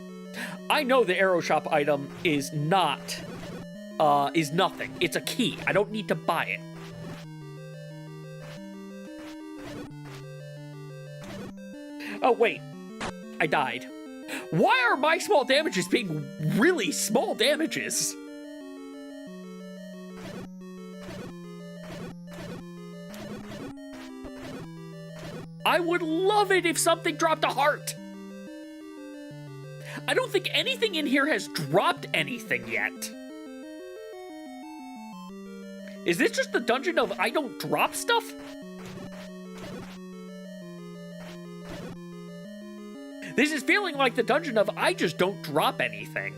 I know the arrow shop item is not, is nothing. It's a key. I don't need to buy it. Oh, wait. I died. Why are my small damages being really small damages? I would love it if something dropped a heart. I don't think anything in here has dropped anything yet. Is this just the dungeon of I don't drop stuff? This is feeling like the dungeon of I just don't drop anything.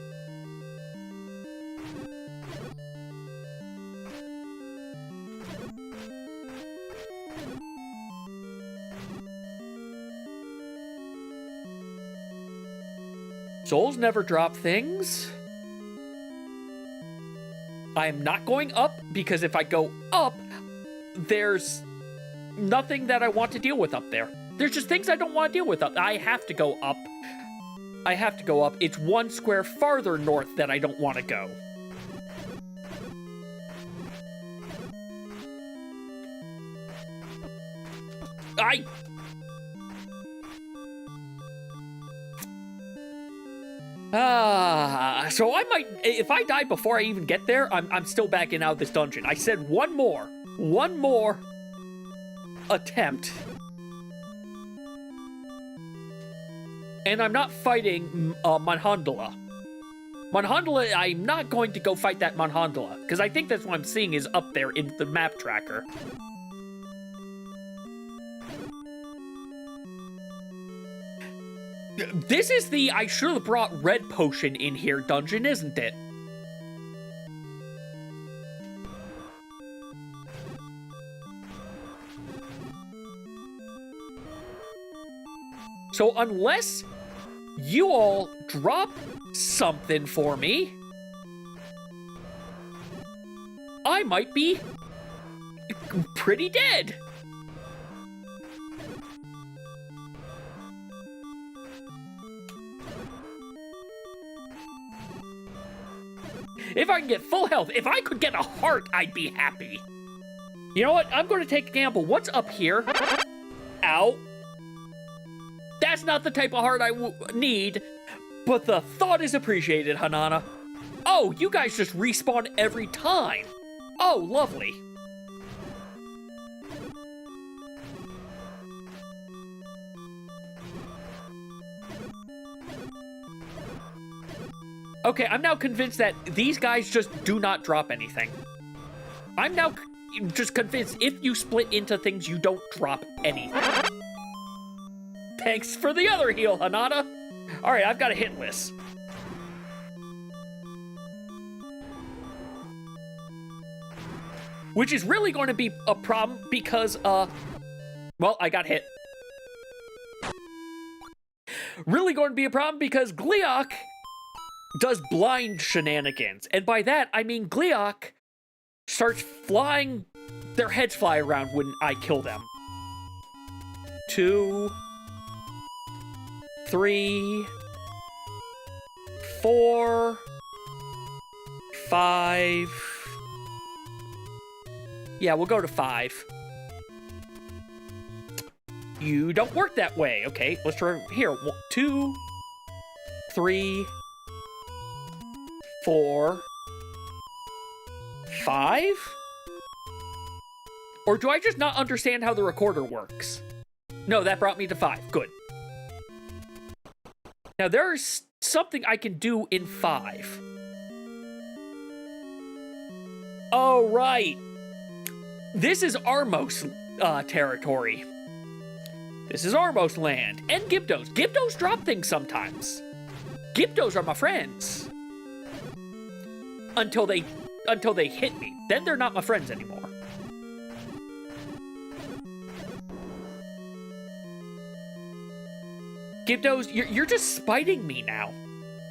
Souls never drop things. I am not going up because if I go up, there's nothing that I want to deal with up there. There's just things I don't want to deal with up. I have to go up. I have to go up. It's 1 square farther north that I don't want to go. So I might, if I die before I even get there, I'm still backing out of this dungeon. I said one more attempt. And I'm not fighting Manhandla. Manhandla, I'm not going to go fight that Manhandla, because I think that's what I'm seeing is up there in the map tracker. This is the I should have brought red potion in here dungeon, isn't it? So unless you all drop something for me, I might be pretty dead. If I can get full health, if I could get a heart, I'd be happy. You know what? I'm going to take a gamble. What's up here? Ow. That's not the type of heart I need, but the thought is appreciated, Hanana. Oh, you guys just respawn every time. Oh, lovely. Okay, I'm now convinced that these guys just do not drop anything. I'm now just convinced if you split into things, you don't drop anything. Thanks for the other heal, Hanada. All right, I've got a hit list. Which is really going to be a problem because, well, I got hit. Really going to be a problem because Gleeok does blind shenanigans. And by that, I mean Gleeok starts flying, their heads fly around when I kill them. 2, 3, 4, 5. Yeah, we'll go to 5. You don't work that way. Okay, let's try here. 1, 2, 3, 4, 5? Or do I just not understand how the recorder works? No, that brought me to 5. Good. Now, there's something I can do in 5. Oh, right. This is Armos territory. This is Armos land. And Gyptos. Gyptos drop things sometimes. Gyptos are my friends. Until they hit me. Then they're not my friends anymore. Gyptos, you're just spiting me now.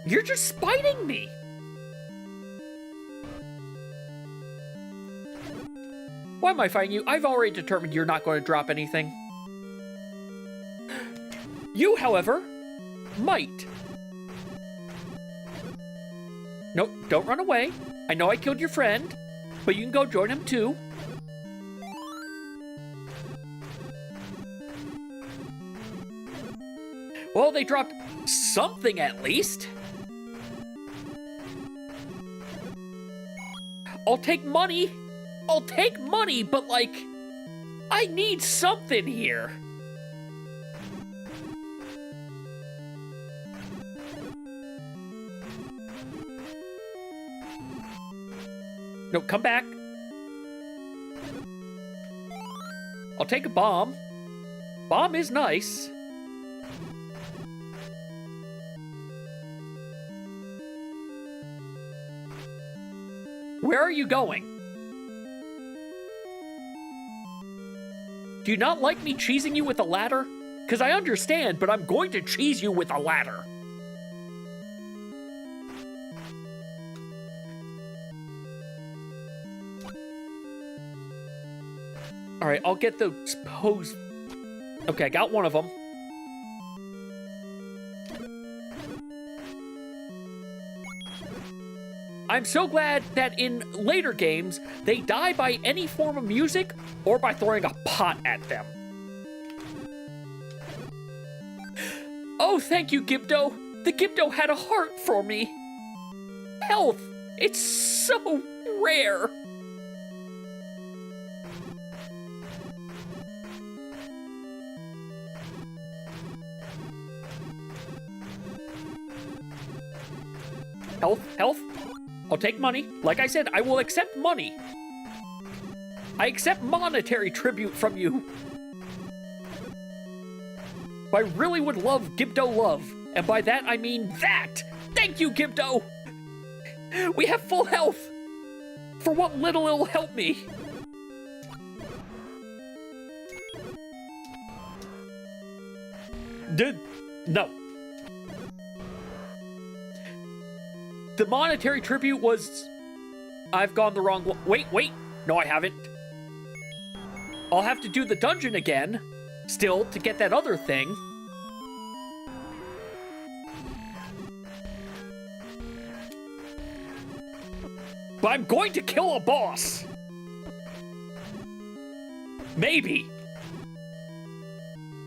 You're just spiting me. Why am I fighting you? I've already determined you're not going to drop anything. You, however, might. Nope, don't run away. I know I killed your friend, but you can go join him too. Well, they dropped something at least. I'll take money. I'll take money, but like, I need something here. No, come back. I'll take a bomb. Bomb is nice. Where are you going? Do you not like me cheesing you with a ladder? Because I understand, but I'm going to cheese you with a ladder. Alright, I'll get the pose. Okay, I got one of them. I'm so glad that in later games, they die by any form of music or by throwing a pot at them. Oh, thank you, Gibdo. The Gibdo had a heart for me. Health. It's so rare. Health. I'll take money. Like I said, I will accept money. I accept monetary tribute from you. I really would love Gibdo love. And by that, I mean that. Thank you, Gibdo. We have full health. For what little it'll help me. No. The monetary tribute was... I've gone the wrong way. Wait. No, I haven't. I'll have to do the dungeon again, still, to get that other thing. But I'm going to kill a boss. Maybe.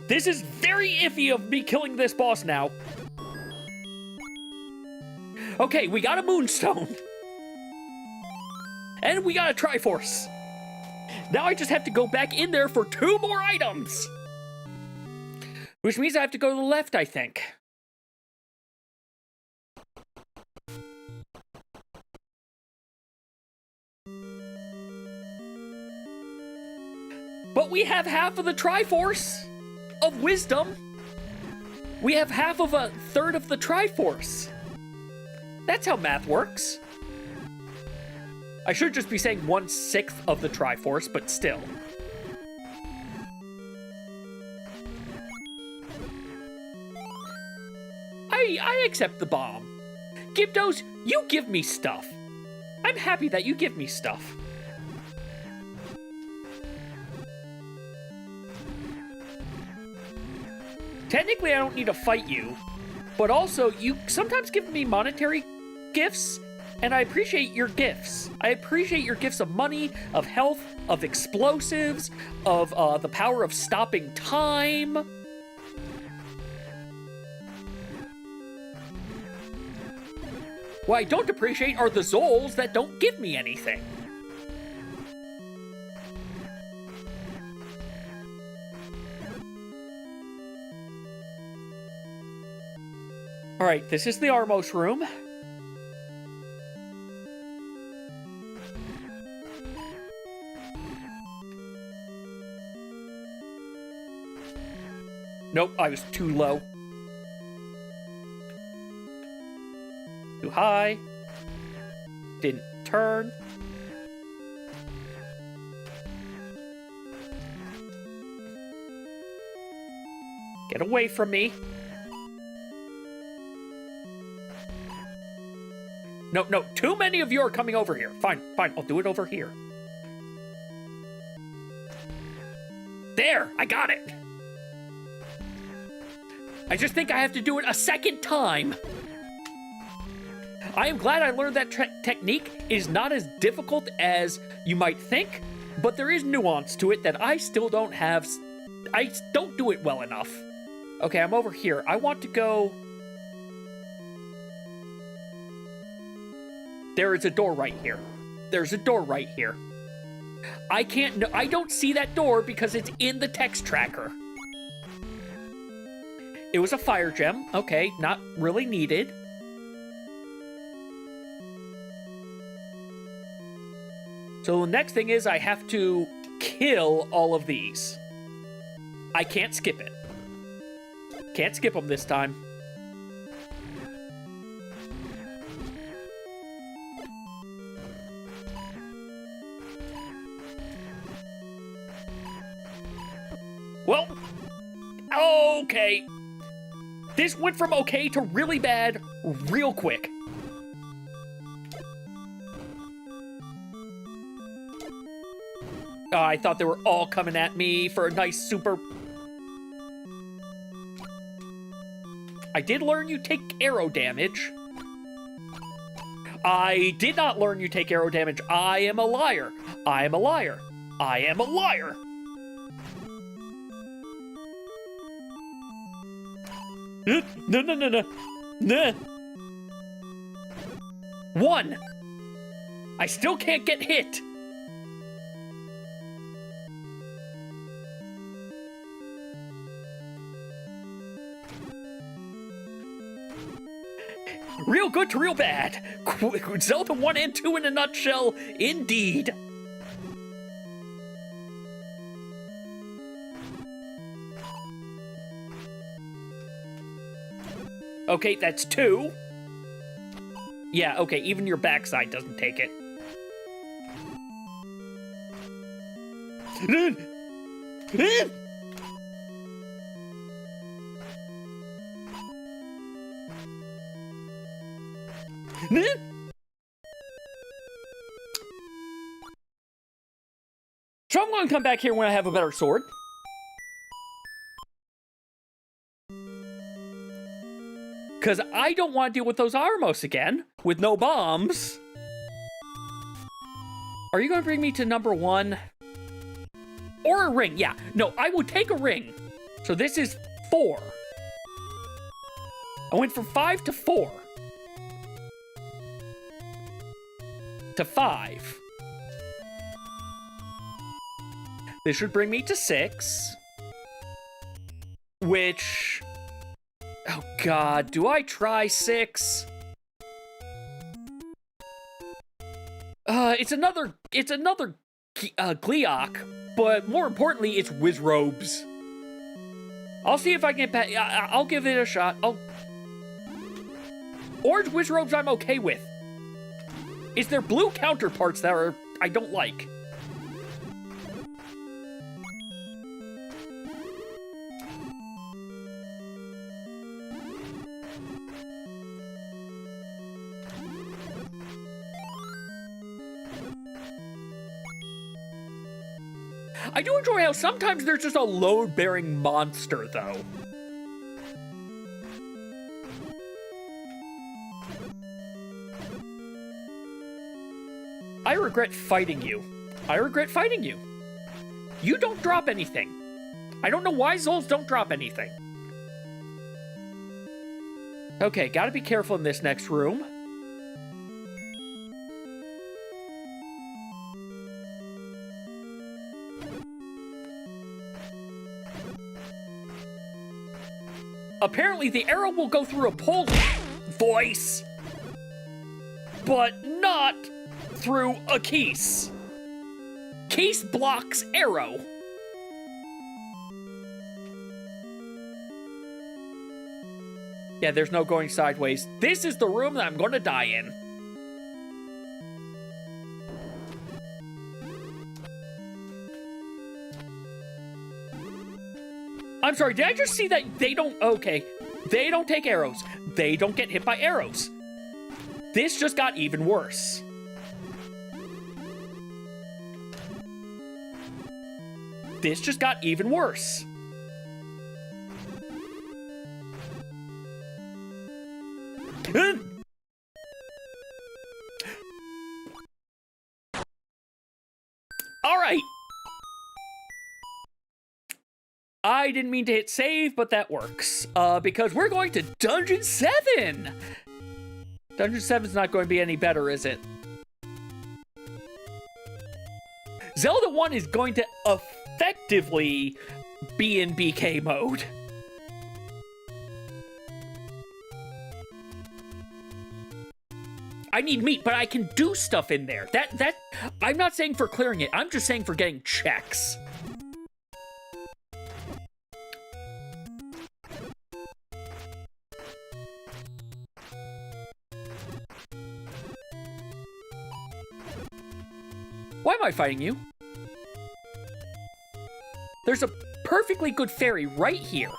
This is very iffy of me killing this boss now. Okay, we got a moonstone. And we got a Triforce. Now I just have to go back in there for 2 more items. Which means I have to go to the left, I think. But we have half of the Triforce of Wisdom. We have half of a third of the Triforce. That's how math works. I should just be saying 1/6 of the Triforce, but still. I accept the bomb. Gibdos, you give me stuff. I'm happy that you give me stuff. Technically, I don't need to fight you, but also, you sometimes give me monetary gifts, and I appreciate your gifts. I appreciate your gifts of money, of health, of explosives, of the power of stopping time. What I don't appreciate are the Zols that don't give me anything. Alright, this is the Armos room. Nope, I was too low. Too high. Didn't turn. Get away from me. No, too many of you are coming over here. Fine, I'll do it over here. There, I got it. I just think I have to do it a second time. I am glad I learned that technique. It is not as difficult as you might think, but there is nuance to it that I still don't have. I don't do it well enough. Okay, I'm over here. I want to go... There is a door right here. There's a door right here. I don't see that door because it's in the text tracker. It was a fire gem. Okay, not really needed. So the next thing is I have to kill all of these. I can't skip it. Can't skip them this time. Well, okay. This went from okay to really bad real quick. Oh, I thought they were all coming at me for a nice super... I did learn you take arrow damage. I did not learn you take arrow damage. I am a liar. I am a liar. I am a liar. No. 1. I still can't get hit. Real good to real bad. Zelda 1 and 2 in a nutshell, indeed. Okay, that's 2. Yeah, okay, even your backside doesn't take it. So I'm going to come back here when I have a better sword. Because I don't want to deal with those Armos again, with no bombs. Are you going to bring me to number 1? Or a ring, yeah. No, I would take a ring. So this is 4. I went from 5 to 4. To 5. This should bring me to 6. Which... Oh god, do I try 6? It's another Gleeok, but more importantly, it's Wizrobes. I'll see if I can I'll give it a shot. Orange Wizrobes I'm okay with. It's their blue counterparts that I don't like. I do enjoy how sometimes there's just a load-bearing monster, though. I regret fighting you. I regret fighting you. You don't drop anything. I don't know why Zols don't drop anything. Okay, gotta be careful in this next room. Apparently, the arrow will go through a pole voice, but not through a keys. Keys blocks arrow. Yeah, there's no going sideways. This is the room that I'm going to die in. I'm sorry, did I just see that they don't... Okay, they don't take arrows. They don't get hit by arrows. This just got even worse. This just got even worse. All right. I didn't mean to hit save, but that works. Because we're going to Dungeon 7! Dungeon 7's not going to be any better, is it? Zelda 1 is going to effectively be in BK mode. I need meat, but I can do stuff in there. I'm not saying for clearing it, I'm just saying for getting checks. Why am I fighting you? There's a perfectly good fairy right here.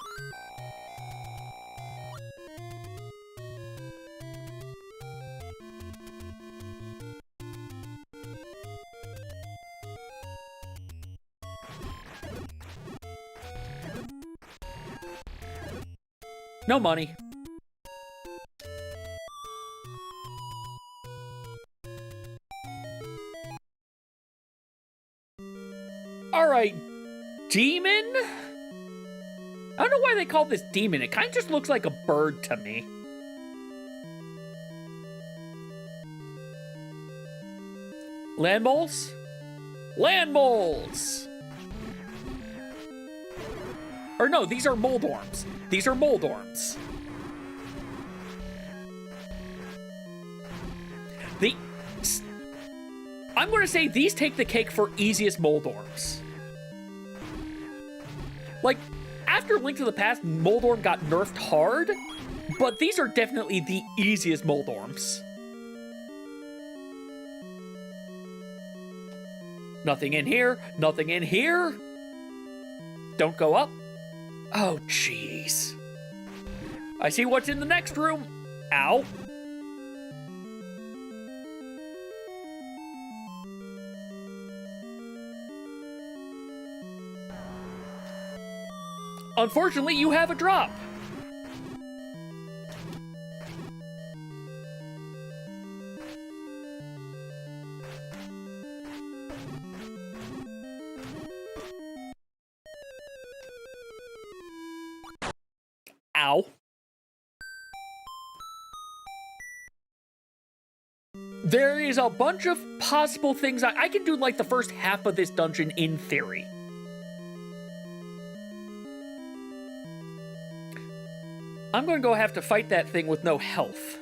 No money. Alright, demon? I don't know why they call this demon. It kind of just looks like a bird to me. Land moles? Land moles! Or no, these are moldorms. These are moldorms. I'm going to say these take the cake for easiest moldorms. Like, after Link to the Past, Moldorm got nerfed hard, but these are definitely the easiest Moldorms. Nothing in here, nothing in here. Don't go up. Oh, jeez. I see what's in the next room. Ow. Unfortunately, you have a drop. Ow. There is a bunch of possible things. I can do like the first half of this dungeon in theory. I'm going to go have to fight that thing with no health.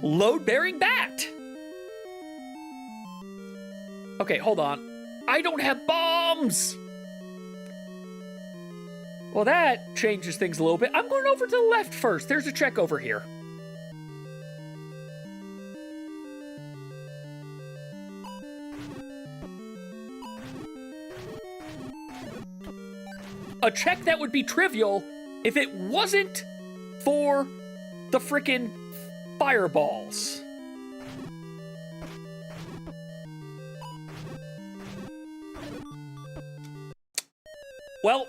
Load-bearing bat! Okay, hold on. I don't have bombs! Well, that changes things a little bit. I'm going over to the left first. There's a check over here. A check that would be trivial if it wasn't for the frickin' fireballs. Well,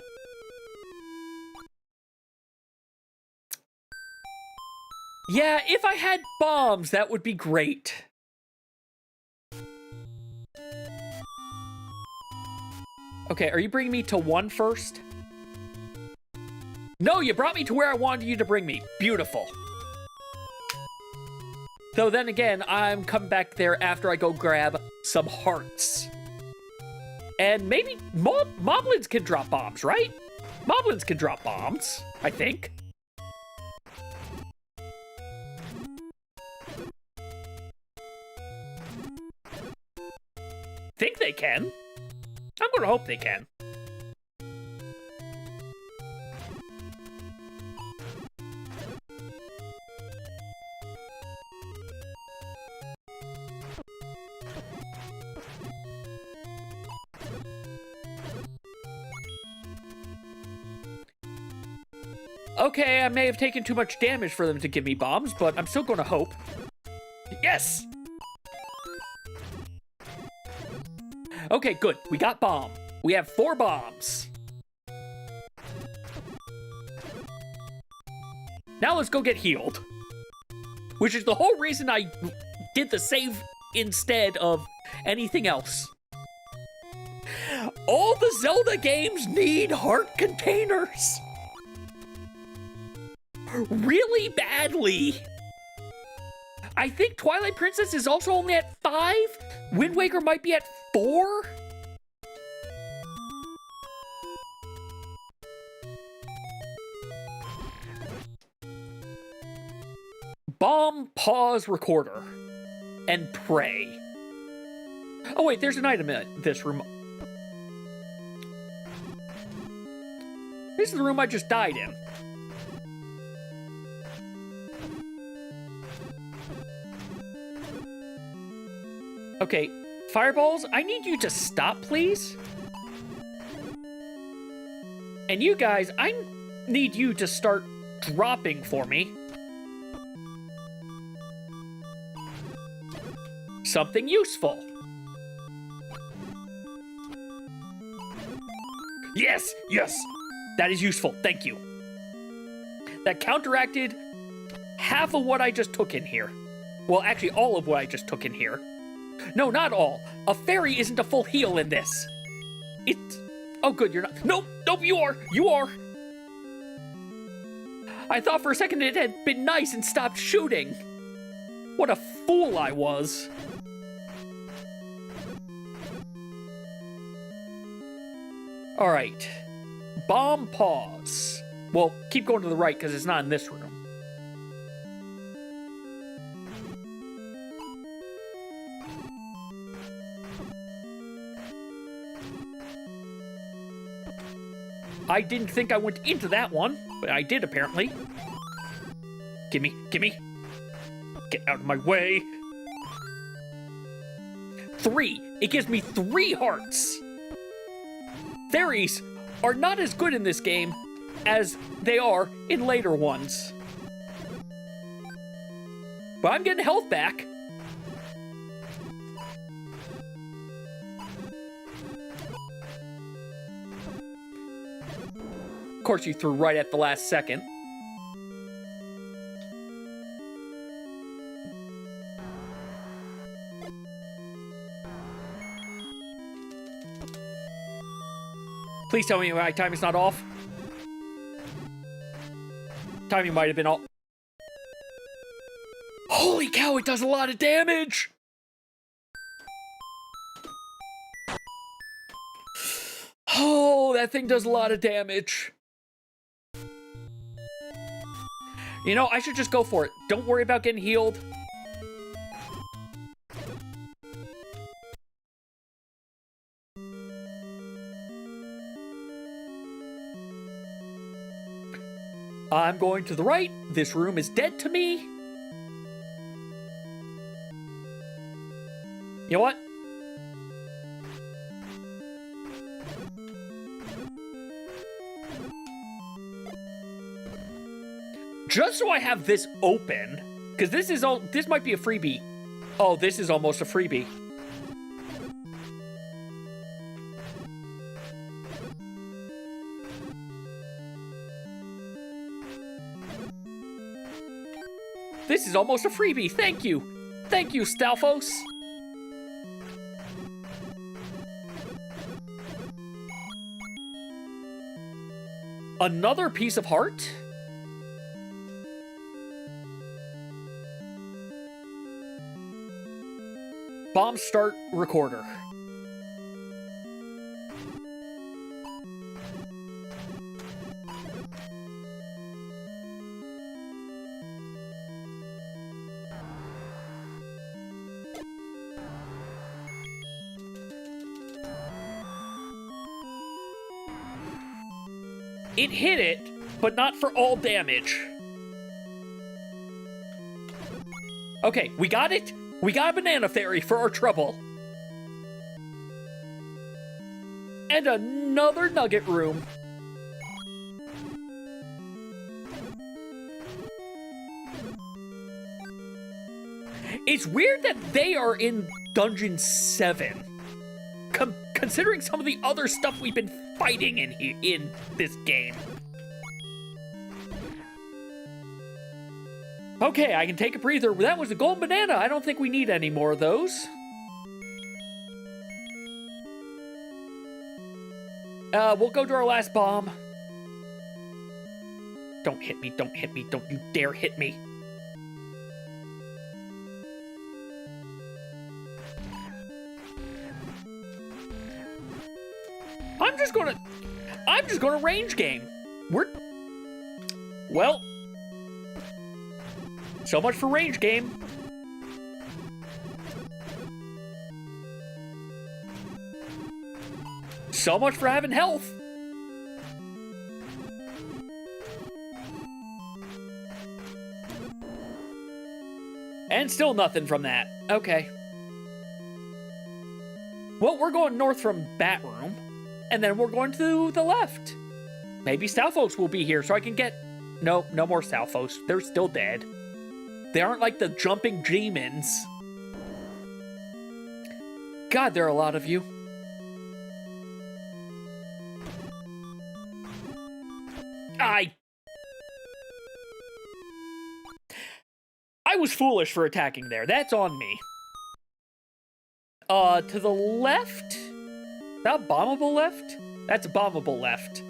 yeah, if I had bombs, that would be great. Okay, are you bringing me to 1 first? No, you brought me to where I wanted you to bring me. Beautiful. Though then again, I'm coming back there after I go grab some hearts. And maybe moblins can drop bombs, right? Moblins can drop bombs, I think. Think they can. I'm gonna hope they can. Okay, I may have taken too much damage for them to give me bombs, but I'm still gonna hope. Yes! Okay, good. We got bomb. We have 4 bombs. Now let's go get healed. Which is the whole reason I did the save instead of anything else. All the Zelda games need heart containers. Really badly. I think Twilight Princess is also only at 5. Wind Waker might be at 4. Bomb, pause, recorder, and pray. Oh wait, there's an item in this room. This is the room I just died in. Okay, fireballs, I need you to stop, please. And you guys, I need you to start dropping for me. Something useful. Yes, yes, that is useful, thank you. That counteracted half of what I just took in here. Well, actually, all of what I just took in here. No, not all. A fairy isn't a full heal in this. It's... Oh, good, you're not... Nope, nope, you are. You are. I thought for a second it had been nice and stopped shooting. What a fool I was. All right. Bomb pause. Well, keep going to the right because it's not in this room. I didn't think I went into that one, but I did apparently. Gimme, gimme. Get out of my way. 3. It gives me 3 hearts. Fairies are not as good in this game as they are in later ones. But I'm getting health back. Of course, you threw right at the last second. Please tell me my timing's not off. Timing might have been off. Holy cow, it does a lot of damage! Oh, that thing does a lot of damage. You know, I should just go for it. Don't worry about getting healed. I'm going to the right. This room is dead to me. You know what? Just so I have this open, because this might be a freebie. Oh, this is almost a freebie. This is almost a freebie. Thank you. Thank you, Stalfos. Another piece of heart? Bomb start recorder. It hit it, but not for all damage. Okay, we got it. We got a banana fairy for our trouble. And another nugget room. It's weird that they are in Dungeon 7. Considering some of the other stuff we've been fighting in this game. Okay, I can take a breather. That was a golden banana. I don't think we need any more of those. We'll go to our last bomb. Don't hit me, don't hit me, don't you dare hit me. I'm just gonna range game. Well, so much for range game. So much for having health. And still nothing from that. Okay. Well, we're going north from Bat Room, and then we're going to the left. Maybe Stalfos will be here so I can get... No, no more Stalfos. They're still dead. They aren't like the jumping demons. God, there are a lot of you. I was foolish for attacking there. That's on me. To the left? Is that bombable left? That's bombable left.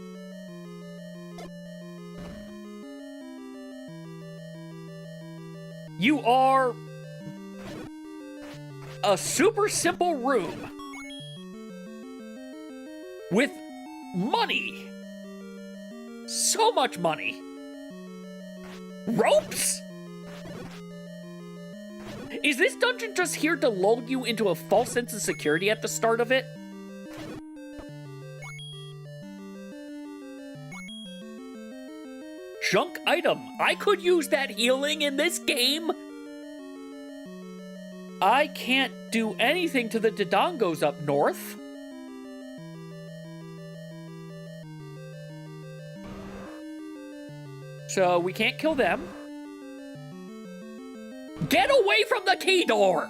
You are a super simple room with money. So much money. Ropes? Is this dungeon just here to lull you into a false sense of security at the start of it? Junk item. I could use that healing in this game. I can't do anything to the Dodongos up north. So we can't kill them. Get away from the key door!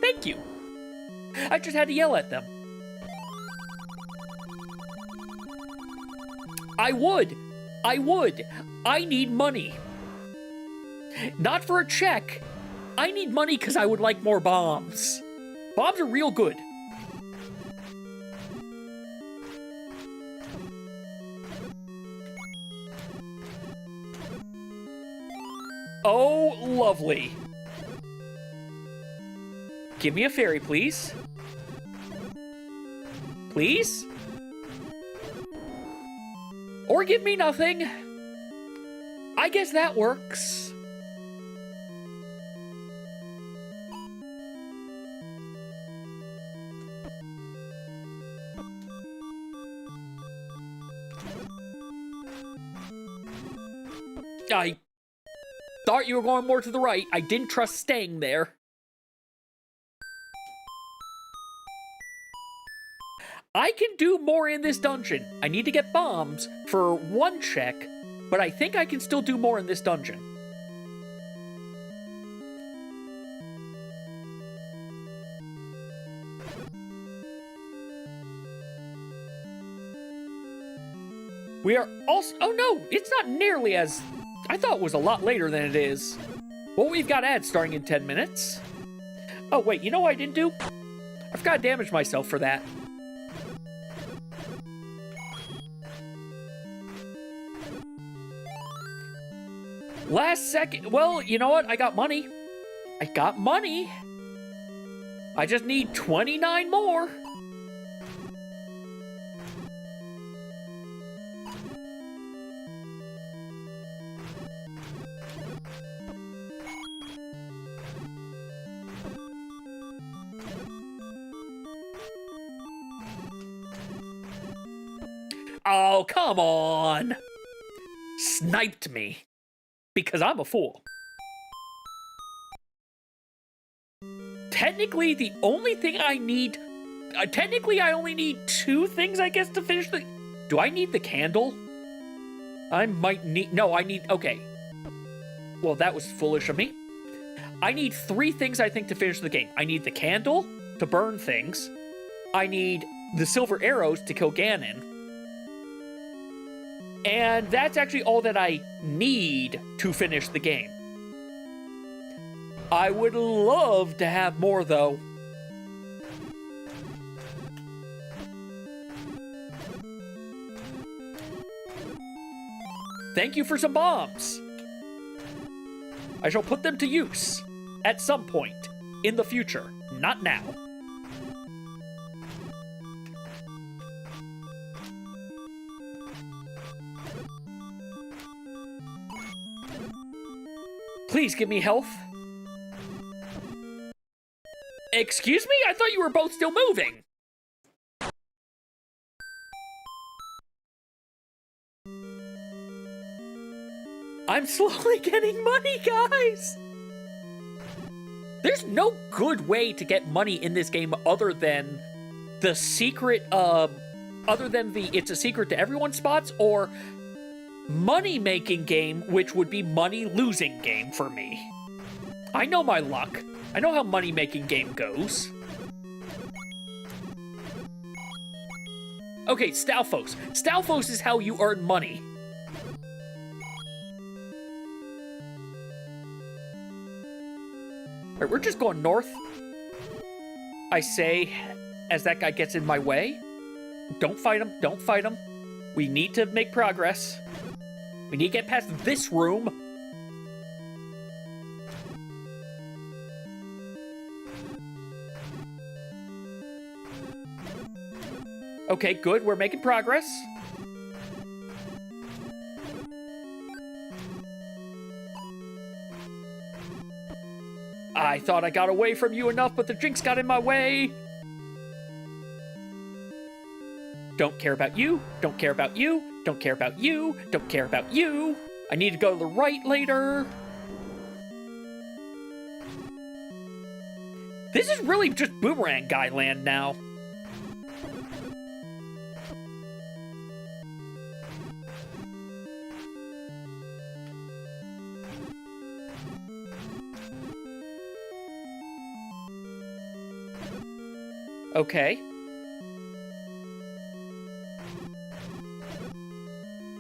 Thank you. I just had to yell at them. I would. I need money. Not for a check. I need money because I would like more bombs. Bombs are real good. Oh, lovely. Give me a fairy, please. Please? Or give me nothing. I guess that works. I thought you were going more to the right. I didn't trust staying there. I can do more in this dungeon. I need to get bombs for one check, but I think I can still do more in this dungeon. We are also... Oh no, it's not nearly as... I thought it was a lot later than it is. Well, we've got ads starting in 10 minutes. Oh wait, you know what I didn't do? I forgot to damage myself for that. Last second. Well, you know what? I got money. I got money. I just need 29 more. Oh, come on. Sniped me. Because I'm a fool. Technically, the only thing I need... technically, I only need 2 things, I guess, to finish the... Do I need the candle? I might need... No, I need... Okay. Well, that was foolish of me. I need 3 things, I think, to finish the game. I need the candle to burn things. I need the silver arrows to kill Ganon. And that's actually all that I need to finish the game. I would love to have more, though. Thank you for some bombs. I shall put them to use at some point in the future, not now. Please give me health. Excuse me? I thought you were both still moving. I'm slowly getting money, guys. There's no good way to get money in this game other than the secret, it's a secret to everyone spots, or money-making game, which would be money-losing game for me. I know my luck. I know how money-making game goes. Okay, Stalfos. Stalfos is how you earn money. Alright, we're just going north. I say, as that guy gets in my way. Don't fight him. Don't fight him. We need to make progress. We need to get past this room. Okay, good. We're making progress. I thought I got away from you enough, but the Jinx got in my way. Don't care about you. Don't care about you. Don't care about you. Don't care about you. I need to go to the right later. This is really just Boomerang Guy land now. Okay.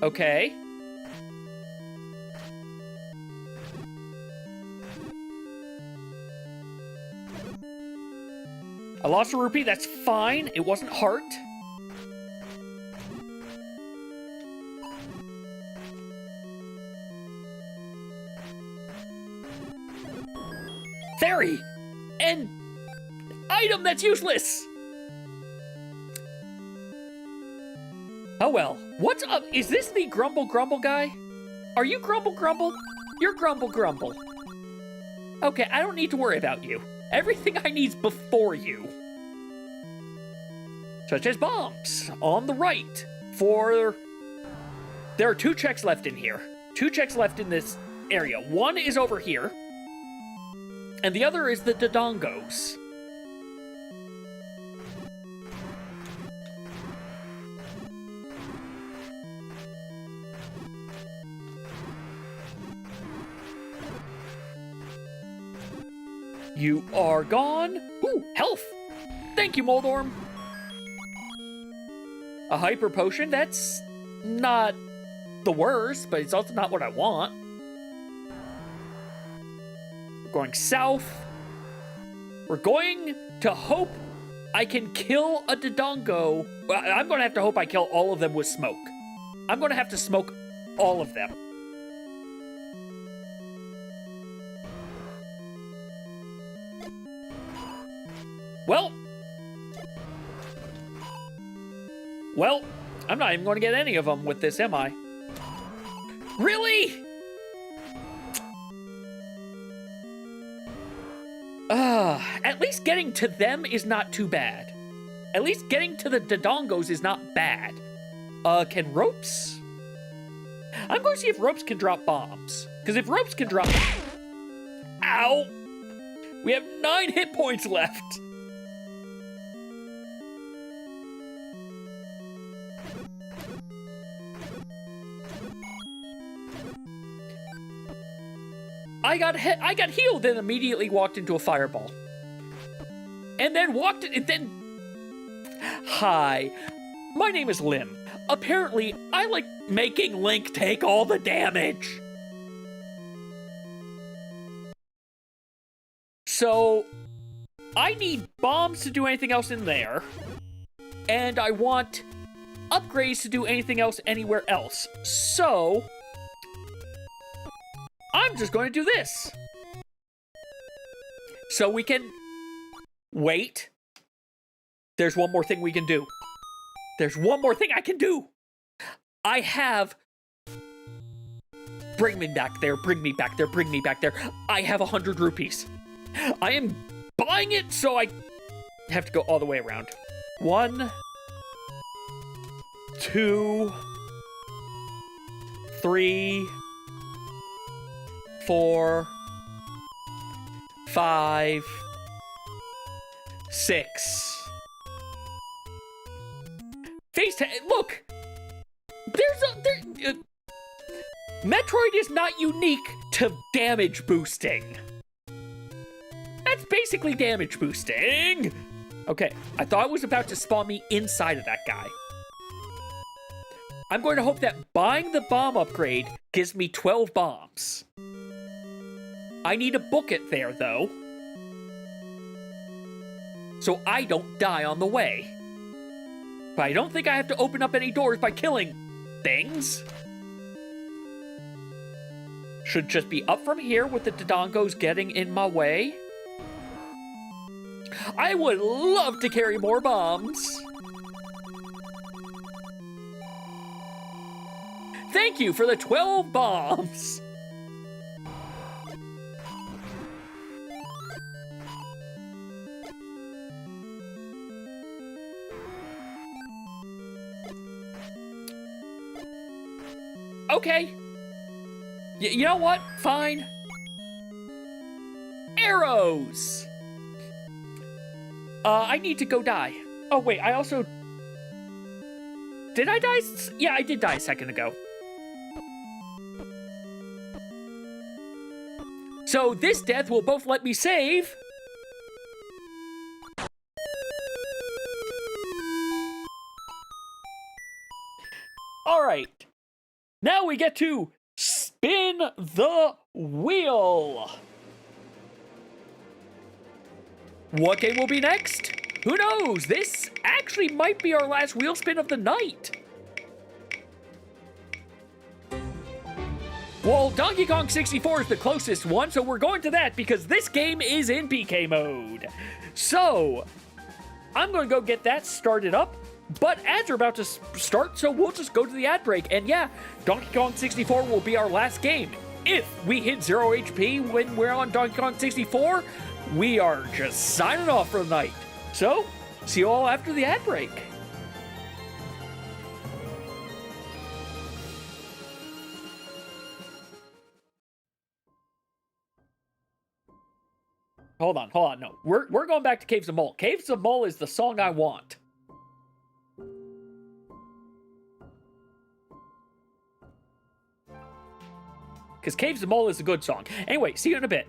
Okay. I lost a rupee, that's fine. It wasn't heart. Fairy! And item that's useless! Oh well. What's up? Is this the Grumble Grumble guy? Are you Grumble Grumble? You're Grumble Grumble. Okay, I don't need to worry about you. Everything I need's before you. Such as bombs on the right. There are 2 checks left in here. 2 checks left in this area. One is over here. And the other is the Dodongos. You are gone. Ooh, health. Thank you, Moldorm. A hyper potion, that's not the worst, but it's also not what I want. We're going south. We're going to hope I can kill a Dodongo. Well, I'm going to have to hope I kill all of them with smoke. I'm going to have to smoke all of them. Well, I'm not even going to get any of them with this, am I? Really? At least getting to them is not too bad. At least getting to the Dodongos is not bad. Can ropes? I'm going to see if ropes can drop bombs. Because if ropes can drop... Ow! We have 9 hit points left. I got healed and immediately walked into a fireball. And then Hi, my name is Lim. Apparently, I like making Link take all the damage. So, I need bombs to do anything else in there. And I want upgrades to do anything else anywhere else. So... I'm just going to do this. So we can... Wait. There's one more thing we can do. There's one more thing I can do. I have... Bring me back there, bring me back there, bring me back there. I have 100 rupees. I am buying it, so I have to go all the way around. 1, 2, 3... 4, 5, 6. Look! Metroid is not unique to damage boosting. That's basically damage boosting. Okay, I thought it was about to spawn me inside of that guy. I'm going to hope that buying the bomb upgrade gives me 12 bombs. I need to book it there, though, so I don't die on the way. But I don't think I have to open up any doors by killing things. Should just be up from here with the Dodongos getting in my way. I would love to carry more bombs. Thank you for the 12 bombs. Okay. You know what? Fine. Arrows! I need to go die. Oh, wait, I also... Did I die? Yeah, I did die a second ago. So this death will both let me save... Alright. Now we get to spin the wheel. What game will be next? Who knows? This actually might be our last wheel spin of the night. Well, Donkey Kong 64 is the closest one, so we're going to that because this game is in PK mode. So, I'm going to go get that started up. But ads are about to start, so we'll just go to the ad break. And yeah, Donkey Kong 64 will be our last game. If we hit 0 HP when we're on Donkey Kong 64, we are just signing off for the night. So, see you all after the ad break. Hold on, no. We're going back to Caves of Mole. Caves of Mole is the song I want. Because Caves of Mole is a good song. Anyway, see you in a bit.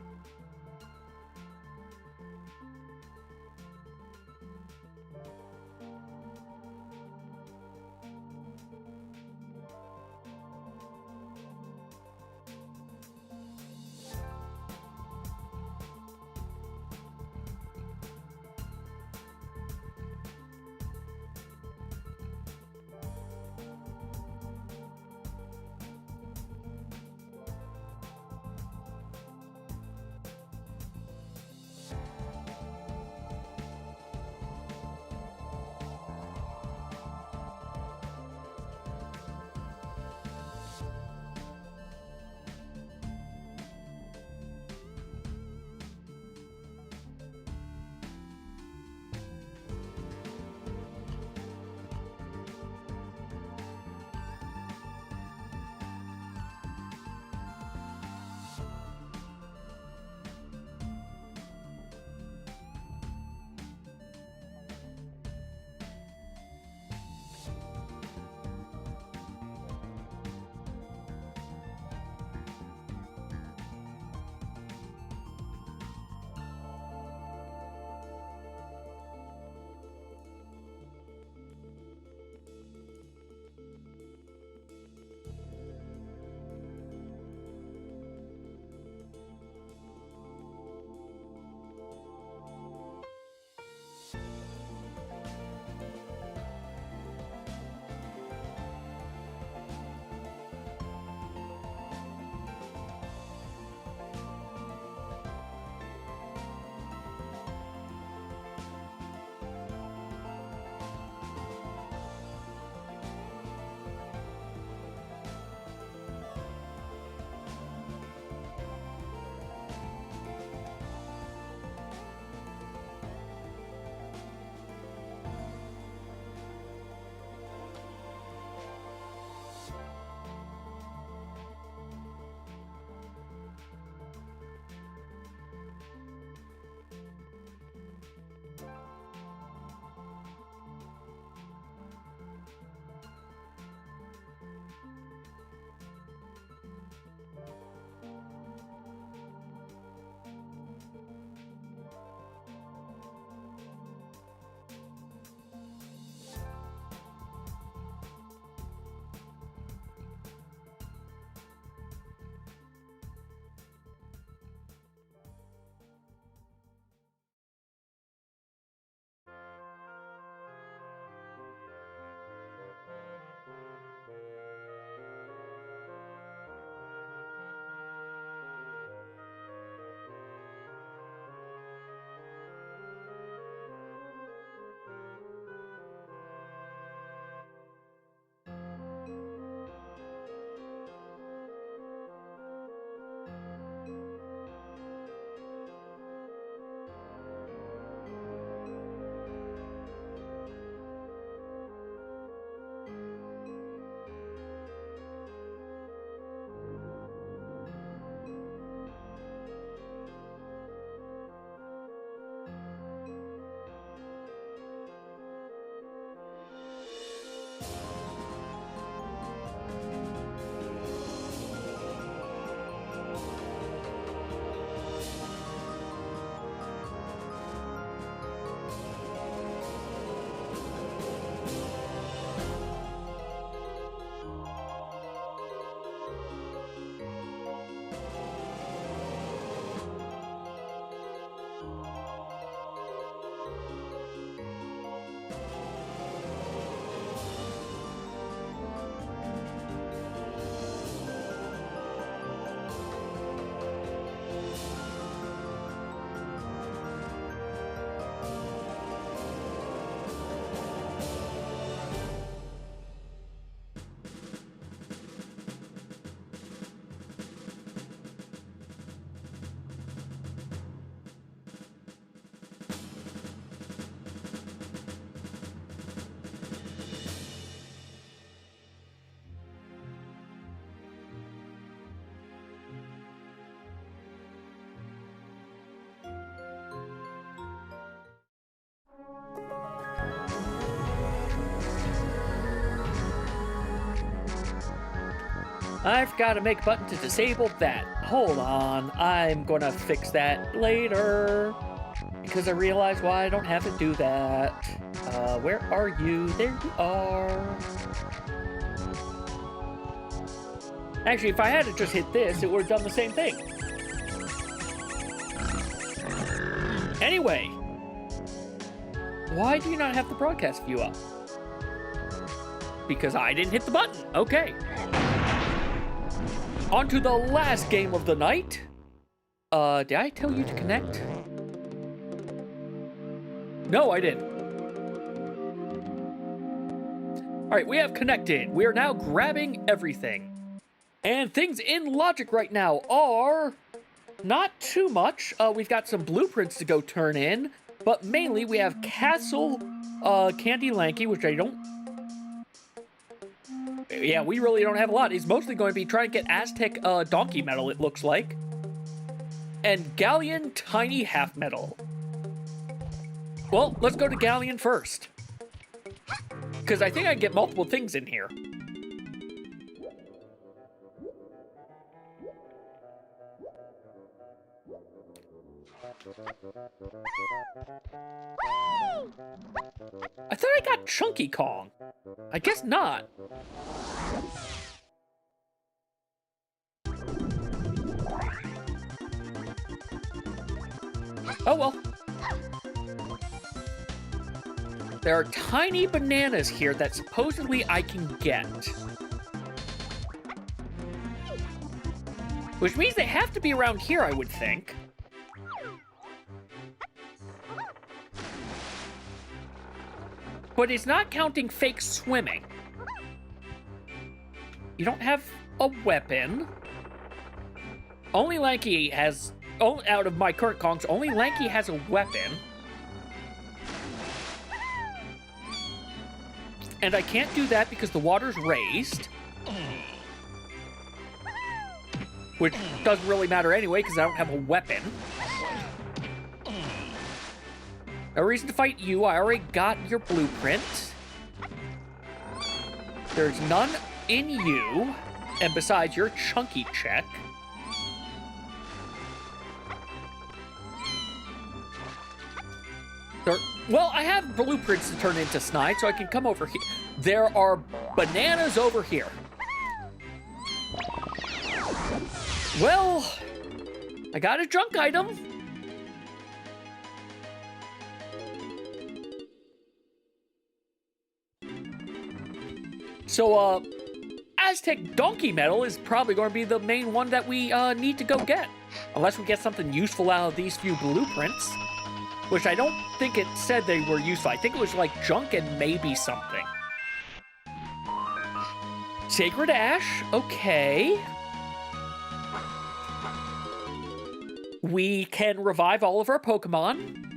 I forgot to make a button to disable that. Hold on, I'm gonna fix that later. Because I realized why I don't have to do that. Where are you? There you are. Actually, if I had to just hit this, it would have done the same thing. Anyway, why do you not have the broadcast view up? Because I didn't hit the button. Okay. On to the last game of the night. Did I tell you to connect? No, I didn't. All right, we have connected. We are now grabbing everything. And things in logic right now are not too much. We've got some blueprints to go turn in, but mainly we have Castle Candy Lanky, which I don't... Yeah, we really don't have a lot. He's mostly going to be trying to get Aztec Donkey Medal, it looks like. And Galleon Tiny Half Medal. Well, let's go to Galleon first. Because I think I can get multiple things in here. I thought I got Chunky Kong. I guess not. Oh well. There are tiny bananas here that supposedly I can get. Which means they have to be around here, I would think. But it's not counting fake swimming. You don't have a weapon. Only Lanky has... out of my current Kongs, only Lanky has a weapon. And I can't do that because the water's raised. Which doesn't really matter anyway, because I don't have a weapon. No reason to fight you. I already got your blueprint. There's none in you. And besides, you're chunky check. Well, I have blueprints to turn into Snide, so I can come over here. There are bananas over here. Well, I got a junk item. So, Aztec Donkey Medal is probably going to be the main one that we need to go get. Unless we get something useful out of these few blueprints. Which I don't think it said they were useful. I think it was like junk and maybe something. Sacred Ash, okay. We can revive all of our Pokemon.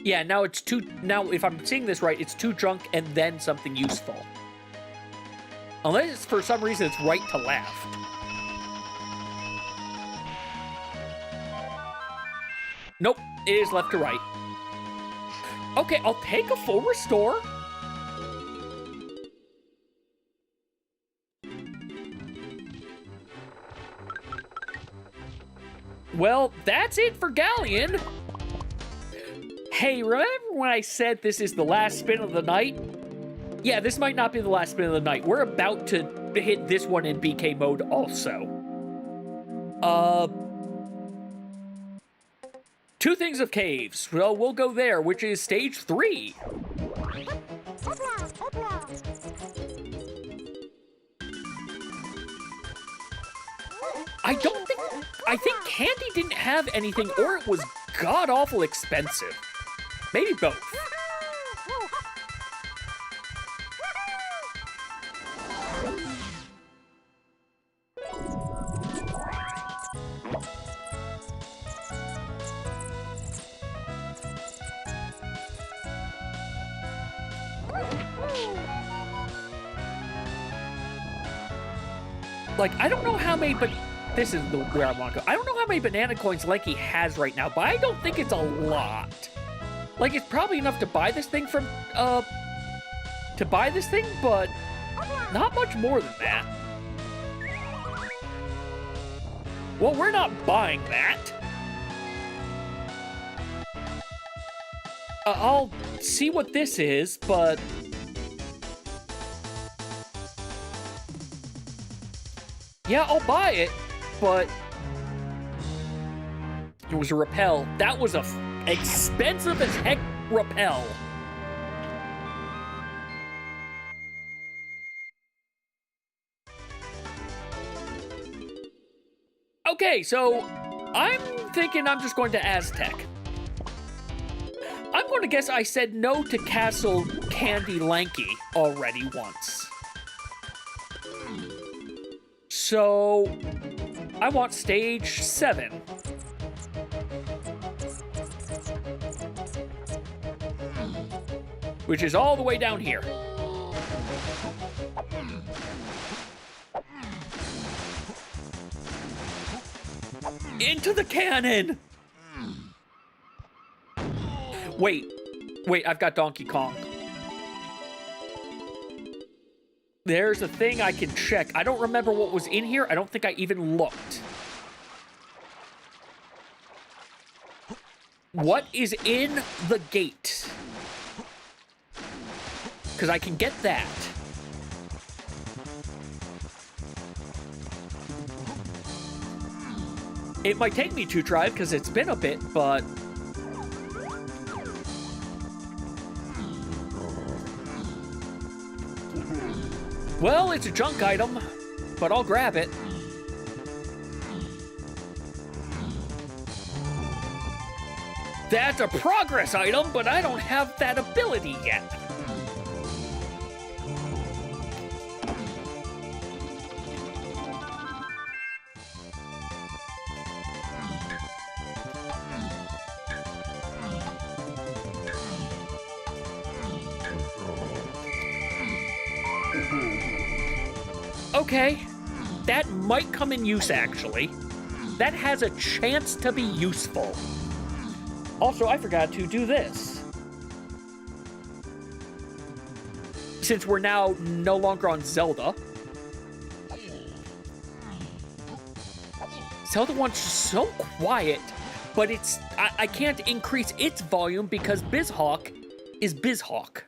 Yeah, now it's two... Now, if I'm seeing this right, it's 2 junk and then something useful. Unless, for some reason, it's right to left. Nope, it is left to right. Okay, I'll take a full restore. Well, that's it for Galleon. Hey, remember when I said this is the last spin of the night? Yeah, this might not be the last spin of the night. We're about to hit this one in BK mode also. Two Things of Caves. Well, we'll go there, which is stage 3. I think Candy didn't have anything, or it was god-awful expensive. Maybe both. Like, I don't know how many, but this is where I want to go. I don't know how many banana coins Lanky has right now, but I don't think it's a lot. Like, it's probably enough to buy this thing from, but not much more than that. Well, we're not buying that. I'll see what this is, but... yeah, I'll buy it, but... it was a rappel. That was a expensive as heck rappel. Okay, so I'm thinking I'm just going to Aztec. I'm going to guess I said no to Castle Candy Lanky already once. So I want stage 7. Which is all the way down here. Into the cannon! Wait, I've got Donkey Kong. There's a thing I can check. I don't remember what was in here. I don't think I even looked. What is in the gate? Because I can get that. It might take me 2 tries because it's been a bit, but... well, it's a junk item, but I'll grab it. That's a progress item, but I don't have that ability yet. Okay, that might come in use, actually. That has a chance to be useful. Also, I forgot to do this. Since we're now no longer on Zelda. Zelda 1's so quiet, but it's... I can't increase its volume because BizHawk is BizHawk.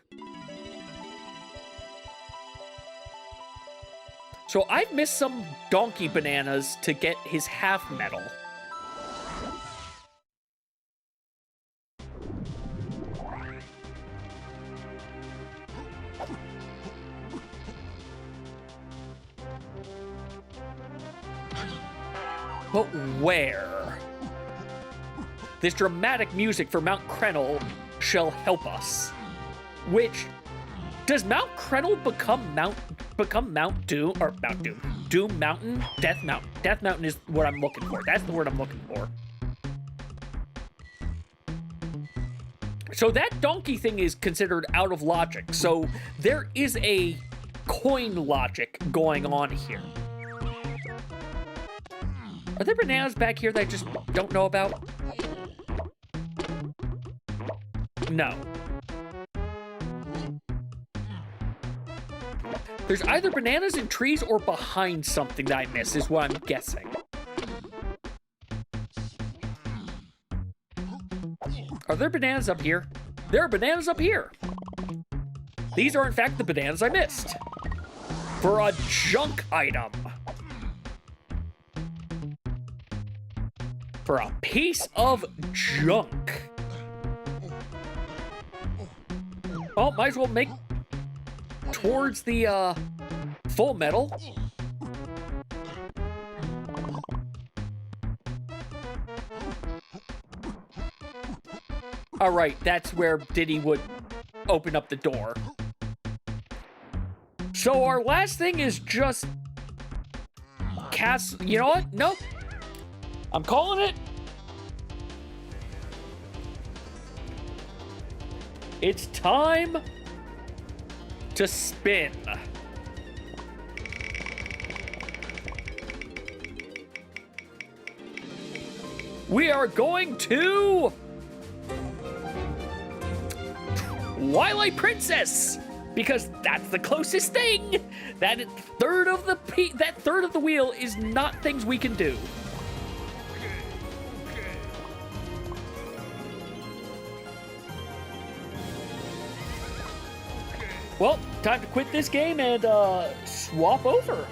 So I've missed some donkey bananas to get his half medal. But where? This dramatic music for Mount Krenel shall help us. Which... does Mount Krenel become Mount Doom, or Mount Doom? Doom Mountain? Death Mountain. Death Mountain is what I'm looking for. That's the word I'm looking for. So that donkey thing is considered out of logic. So there is a coin logic going on here. Are there bananas back here that I just don't know about? No. There's either bananas in trees or behind something that I missed, is what I'm guessing. Are there bananas up here? There are bananas up here. These are, in fact, the bananas I missed. For a junk item. For a piece of junk. Oh, might as well make... towards the, full metal. Alright, that's where Diddy would open up the door. So our last thing is just... cast... you know what? Nope. I'm calling it. It's time... to spin. We are going to... Twilight Princess! because that's the closest thing. That third of the wheel is not things we can do. Well, time to quit this game and swap over.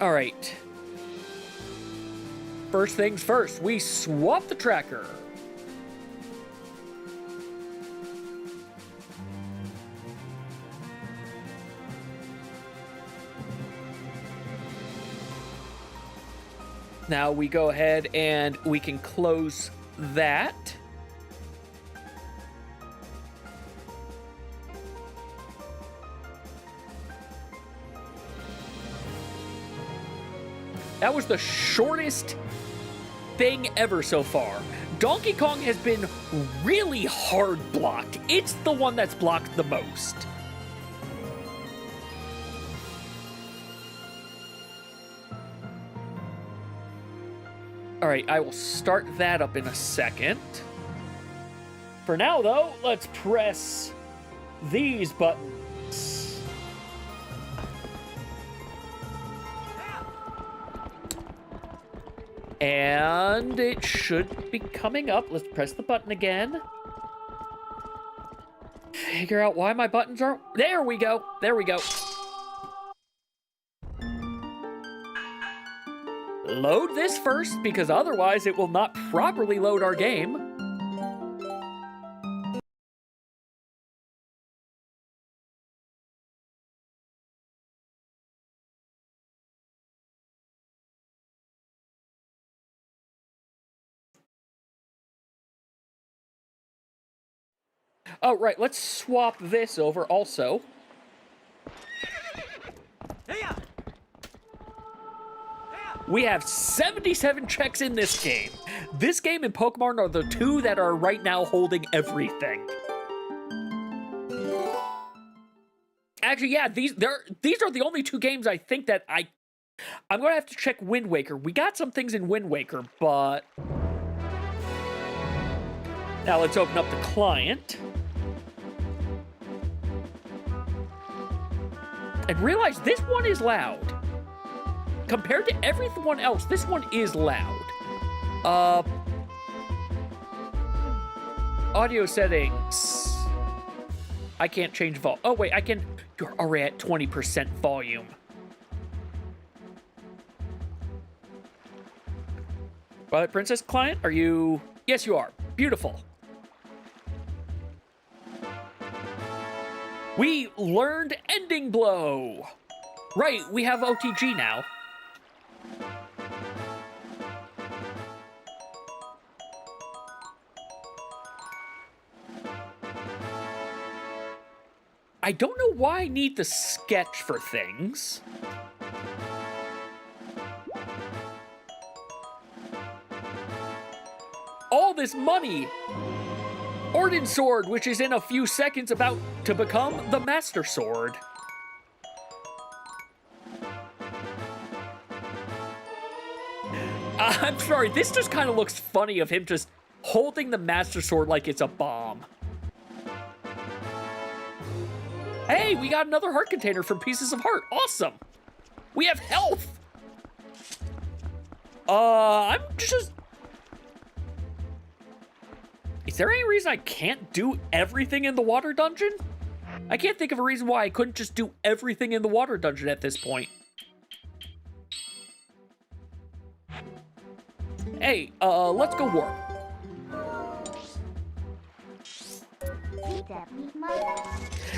All right. First things first, we swap the tracker. Now we go ahead and we can close that. That was the shortest thing ever so far. Donkey Kong has been really hard blocked. It's the one that's blocked the most. All right, I will start that up in a second. For now, though, let's press these buttons. And it should be coming up. Let's press the button again. Figure out why my buttons aren't... There we go. There we go. Load this first, because otherwise it will not properly load our game. Oh, right, let's swap this over also. We have 77 checks in this game. This game and Pokemon are the two that are right now holding everything. Actually, yeah, these are the only two games I think that I'm gonna have to check Wind Waker. We got some things in Wind Waker, but... Now let's open up the client. And realize this one is loud. Compared to everyone else, this one is loud. Audio settings. I can't change volume. Oh, wait, I can. You're already at 20% volume. Twilight Princess client, are you? Yes, you are. Beautiful. We learned Ending Blow. Right, we have OTG now. I don't know why I need the sketch for things. All this money! Orden Sword, which is in a few seconds about to become the Master Sword. I'm sorry, this just kind of looks funny of him just holding the Master Sword like it's a bomb. Hey, we got another heart container from Pieces of Heart. Awesome. We have health. I'm just... Is there any reason I can't do everything in the water dungeon? I can't think of a reason why I couldn't just do everything in the water dungeon at this point. Hey, let's go warp.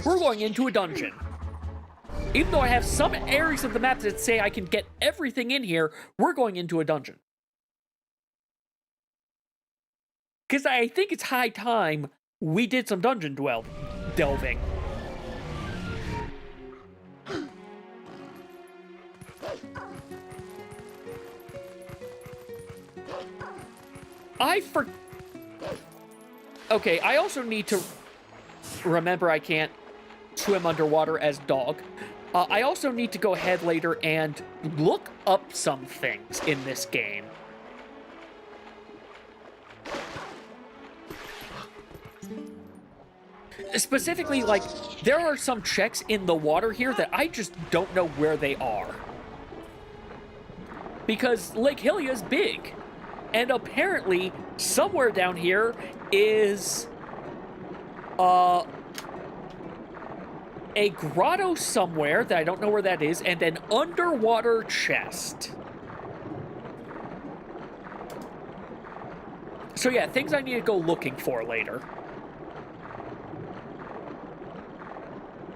We're going into a dungeon. Even though I have some areas of the map that say I can get everything in here, we're going into a dungeon. Because I think it's high time we did some dungeon delving. Okay, I also need to remember I can't swim underwater as dog. I also need to go ahead later and look up some things in this game. Specifically, like, there are some checks in the water here that I just don't know where they are. Because Lake Hylia is big. And apparently, somewhere down here is... a grotto somewhere that I don't know where that is, and an underwater chest. So yeah, things I need to go looking for later.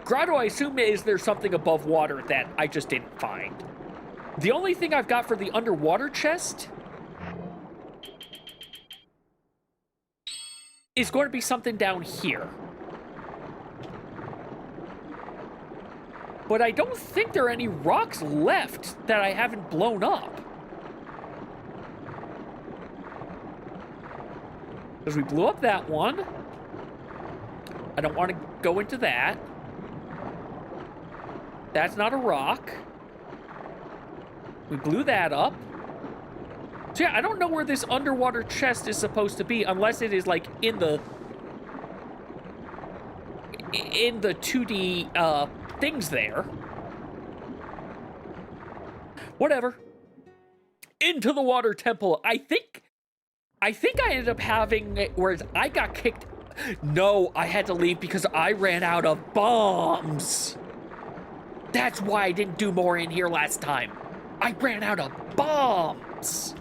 Grotto, I assume, is there's something above water that I just didn't find. The only thing I've got for the underwater chest is going to be something down here. But I don't think there are any rocks left that I haven't blown up. Because we blew up that one. I don't want to go into that. That's not a rock. We blew that up. So yeah, I don't know where this underwater chest is supposed to be unless it is like in the 2D things there. Whatever. Into the water temple. I think I ended up having it where I got kicked. No, I had to leave because I ran out of bombs. That's why I didn't do more in here last time. I ran out of bombs.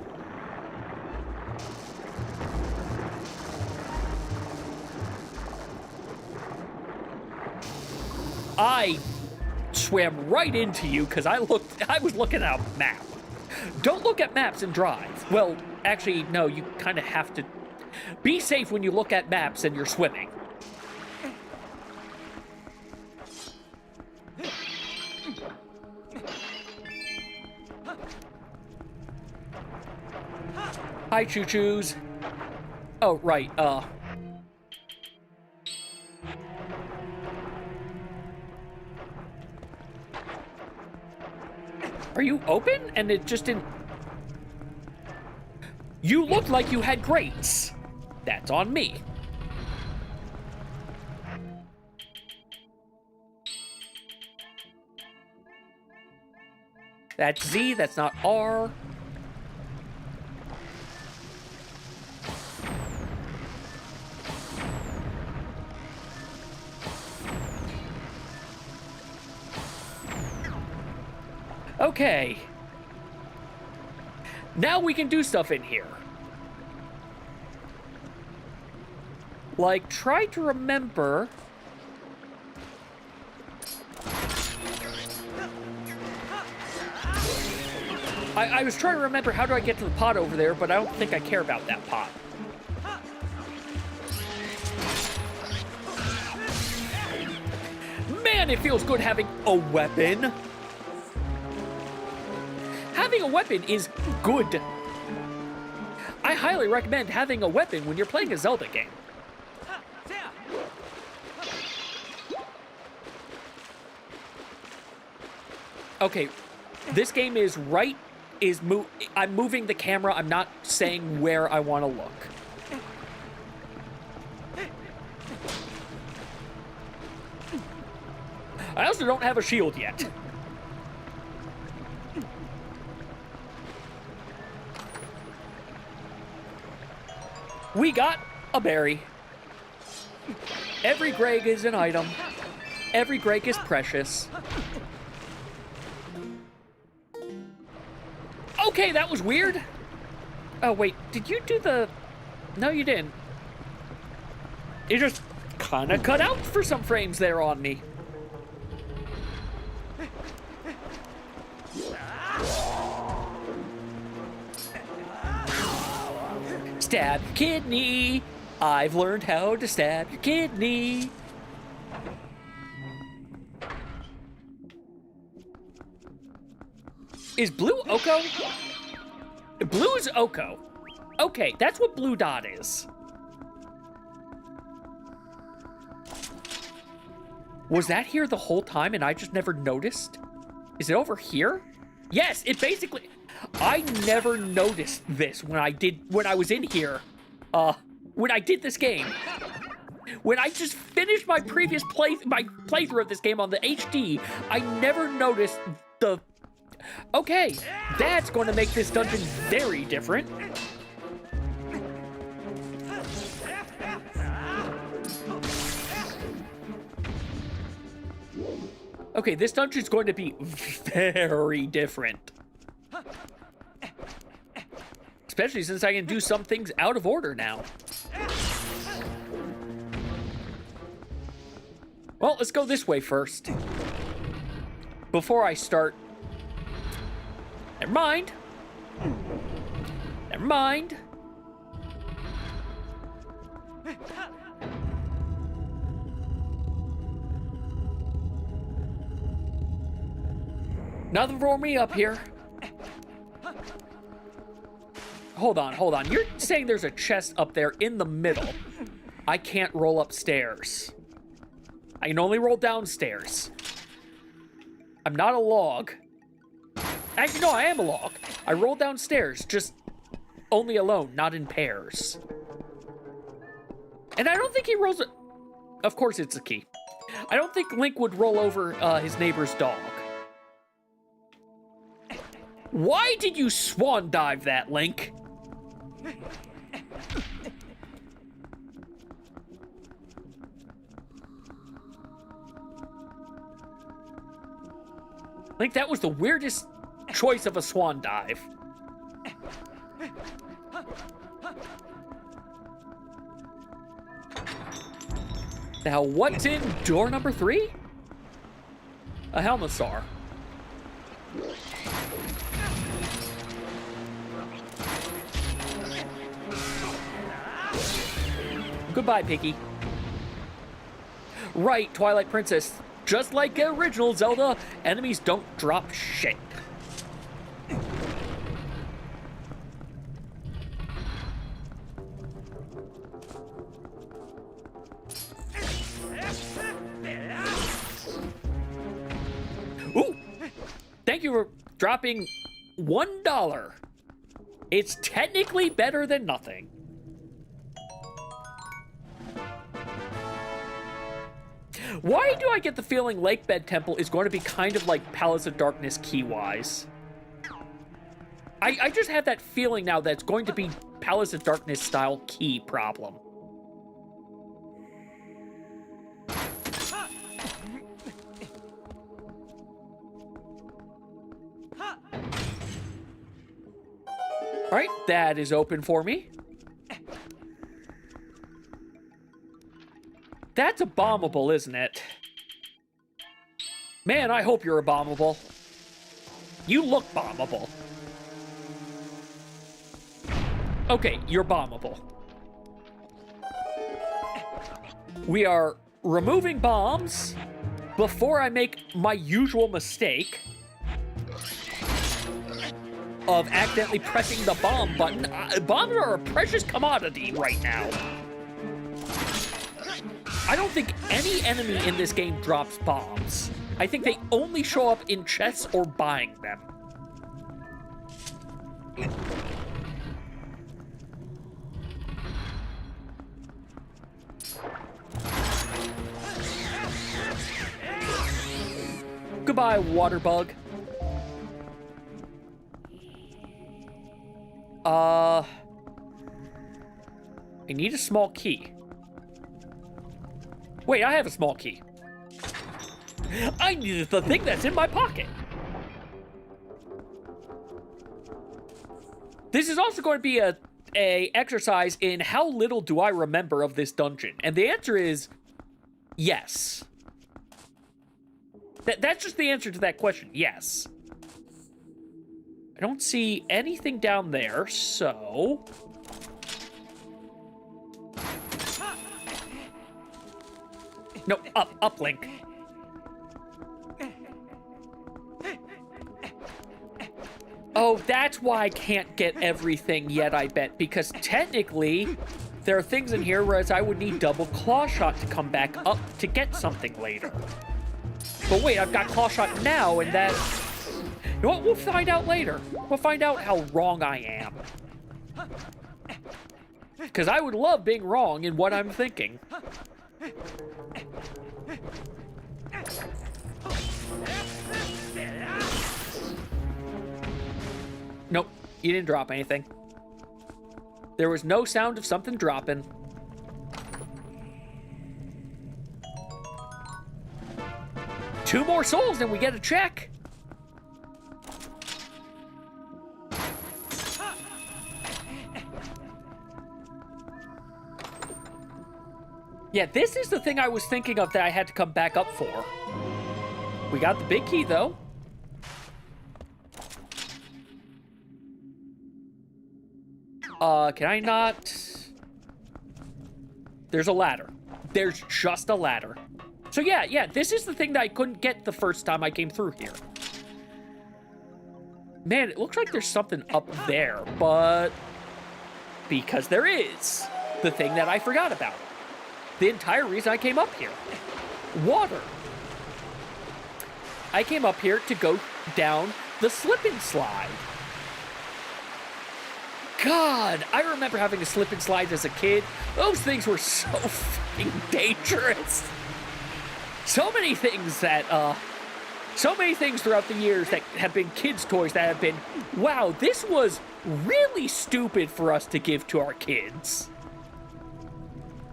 I swam right into you because I was looking at a map. Don't look at maps and drive. Well, actually, no, you kind of have to be safe when you look at maps and you're swimming. Hi, choo-choos. Oh, right, Are you open? And it just didn't... You looked like you had grates. That's on me. That's Z, that's not R. Okay. Now we can do stuff in here. Like, try to remember... I was trying to remember how do I get to the pot over there, but I don't think I care about that pot. Man, it feels good having a weapon. Having a weapon is good. I highly recommend having a weapon when you're playing a Zelda game. Okay, this game is I'm moving the camera. I'm not saying where I want to look. I also don't have a shield yet. We got a berry. Every Greg is an item. Every Greg is precious. Okay, that was weird. Oh, wait, did you do the... No, you didn't. You just kind of cut out for some frames there on me. Stab your kidney. I've learned how to stab your kidney. Is blue Oko? Blue is Oko. Okay, that's what blue dot is. Was that here the whole time and I just never noticed? Is it over here? Yes, it basically... I never noticed this when I was in here. When I did this game. When I just finished my previous playthrough of this game on the HD, I never noticed the... Okay, that's going to make this dungeon very different. Okay, this dungeon's going to be very different. Especially since I can do some things out of order now. Well, let's go this way first. Before I start... Never mind. Never mind. Nothing for me up here. Hold on. You're saying there's a chest up there in the middle. I can't roll upstairs. I can only roll downstairs. I'm not a log. Actually, no, I am a log. I roll downstairs, just only alone, not in pairs. And I don't think he rolls it. Of course it's a key. I don't think Link would roll over his neighbor's dog. Why did you swan dive that, Link? Link, that was the weirdest choice of a swan dive. Now, what's in door number 3? A Helmasaur. Goodbye, Piggy. Right, Twilight Princess. Just like original Zelda, enemies don't drop shit. Ooh! Thank you for dropping $1. It's technically better than nothing. Why do I get the feeling Lakebed Temple is going to be kind of like Palace of Darkness key-wise? I just have that feeling now that it's going to be Palace of Darkness style key problem. Alright, that is open for me. That's a bombable, isn't it? Man, I hope you're a bombable. You look bombable. Okay, you're bombable. We are removing bombs before I make my usual mistake of accidentally pressing the bomb button. Bombs are a precious commodity right now. I don't think any enemy in this game drops bombs. I think they only show up in chests or buying them. Goodbye, water bug. I need a small key. Wait, I have a small key. I need the thing that's in my pocket. This is also going to be a exercise in how little do I remember of this dungeon. And the answer is yes. That's just the answer to that question, yes. I don't see anything down there, so... No, up, Link. Oh, that's why I can't get everything yet, I bet. Because technically, there are things in here whereas I would need double claw shot to come back up to get something later. But wait, I've got claw shot now, and that... You know what? We'll find out later. We'll find out how wrong I am. Because I would love being wrong in what I'm thinking. Nope, you didn't drop anything. There was no sound of something dropping. Two more souls and we get a check. Yeah, this is the thing I was thinking of that I had to come back up for. We got the big key, though. Can I not? There's a ladder. There's just a ladder. So yeah, this is the thing that I couldn't get the first time I came through here. Man, it looks like there's something up there, but... Because there is. The thing that I forgot about. The entire reason I came up here. Water. I came up here to go down the slip and slide. God, I remember having a slip and slide as a kid. Those things were so fucking dangerous. So many things that, so many things throughout the years that have been kids' toys that have been, wow, this was really stupid for us to give to our kids.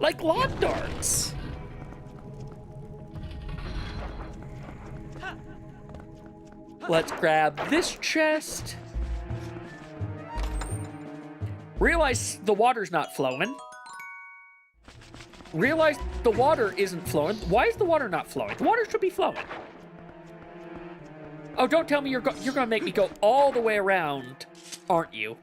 Like lawn darts. Let's grab this chest. Realize the water's not flowing. Realize the water isn't flowing. Why is the water not flowing? The water should be flowing. Oh, don't tell me you're gonna make me go all the way around, aren't you?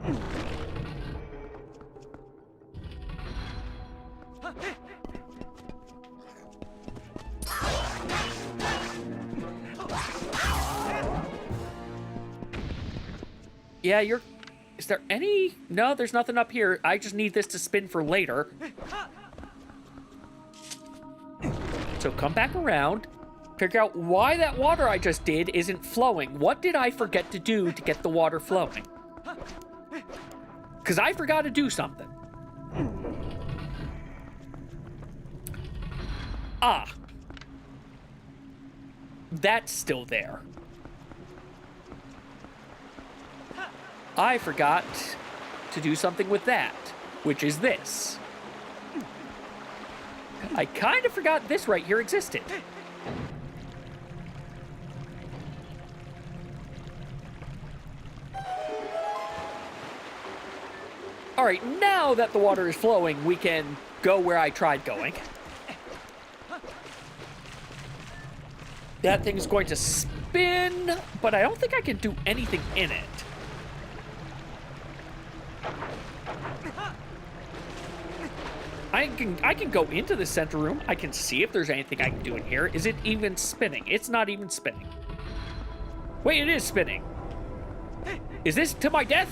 Yeah, you're... Is there any... No, there's nothing up here. I just need this to spin for later. So come back around. Figure out why that water I just did isn't flowing. What did I forget to do to get the water flowing? Because I forgot to do something. Ah. That's still there. I forgot to do something with that, which is this. I kind of forgot this right here existed. All right, now that the water is flowing, we can go where I tried going. That thing is going to spin, but I don't think I can do anything in it. I can go into the center room. I can see if there's anything I can do in here. Is it even spinning? It's not even spinning. Wait, it is spinning. Is this to my death?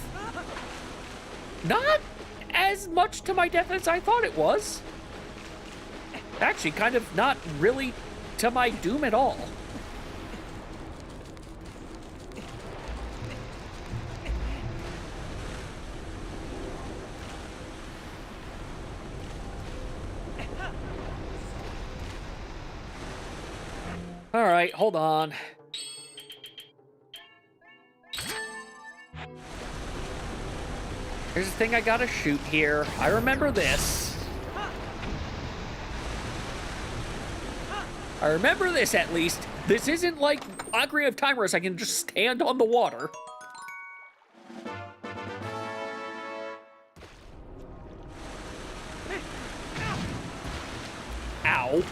Not as much to my death as I thought it was. Actually, kind of not really to my doom at all. All right, hold on. There's a thing I gotta shoot here. I remember this. I remember this at least. This isn't like Ocarina of Time where I can just stand on the water. Ow.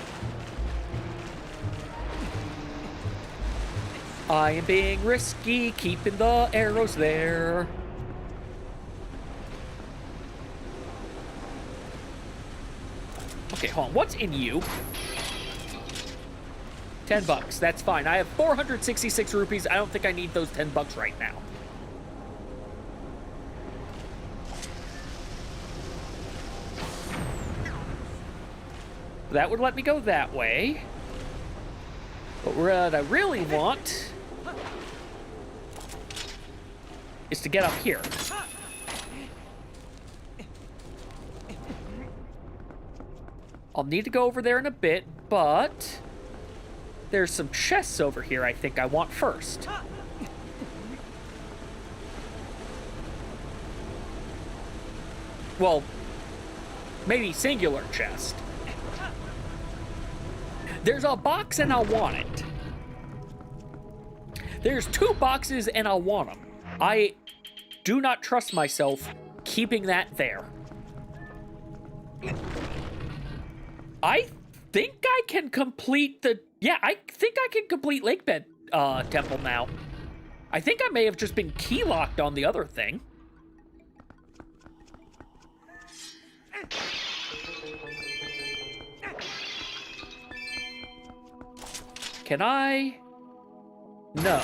I am being risky, keeping the arrows there. Okay, hold on. What's in you? $10. That's fine. I have 466 rupees. I don't think I need those $10 right now. That would let me go that way. But what I really want is to get up here. I'll need to go over there in a bit, but there's some chests over here I think I want first. Well, maybe singular chest. There's a box and I want it. There's 2 boxes and I want them. I do not trust myself keeping that there. I think I can complete the... Yeah, I think I can complete Lakebed Temple now. I think I may have just been key-locked on the other thing. Can I? No.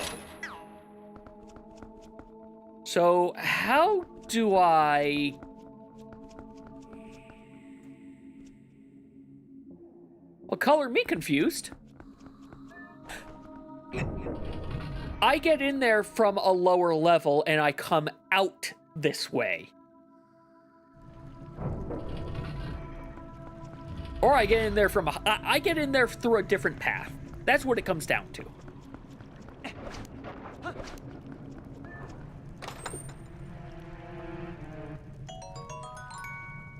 So, how do I... Well, color me confused. I get in there from a lower level and I come out this way. Or I get in there from I get in there through a different path. That's what it comes down to.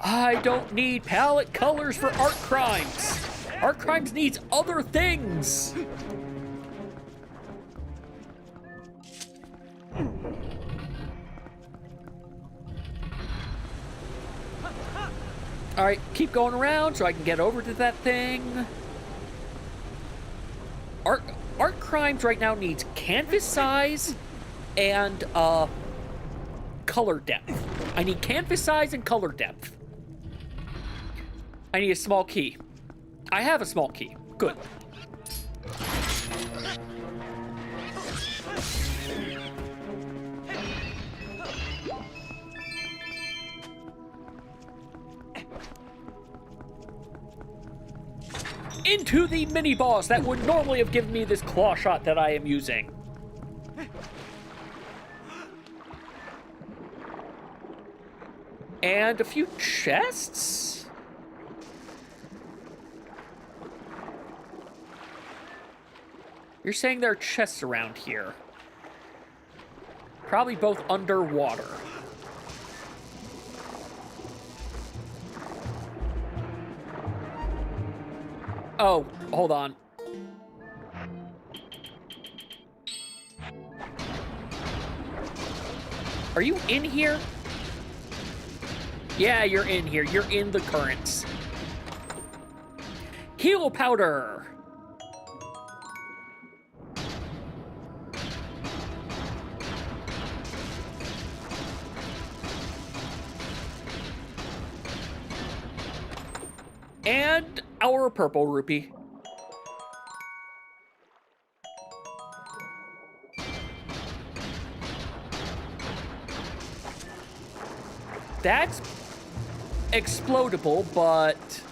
I don't need palette colors for art crimes. Art crimes needs other things. All right, keep going around so I can get over to that thing. Art crimes right now needs canvas size and color depth. I need canvas size and color depth. I need a small key. I have a small key. Good. Into the mini-boss that would normally have given me this claw shot that I am using. And a few chests? You're saying there are chests around here. Probably both underwater. Oh, hold on. Are you in here? Yeah, you're in here. You're in the currents. Heal powder. And our purple rupee. That's explodable, but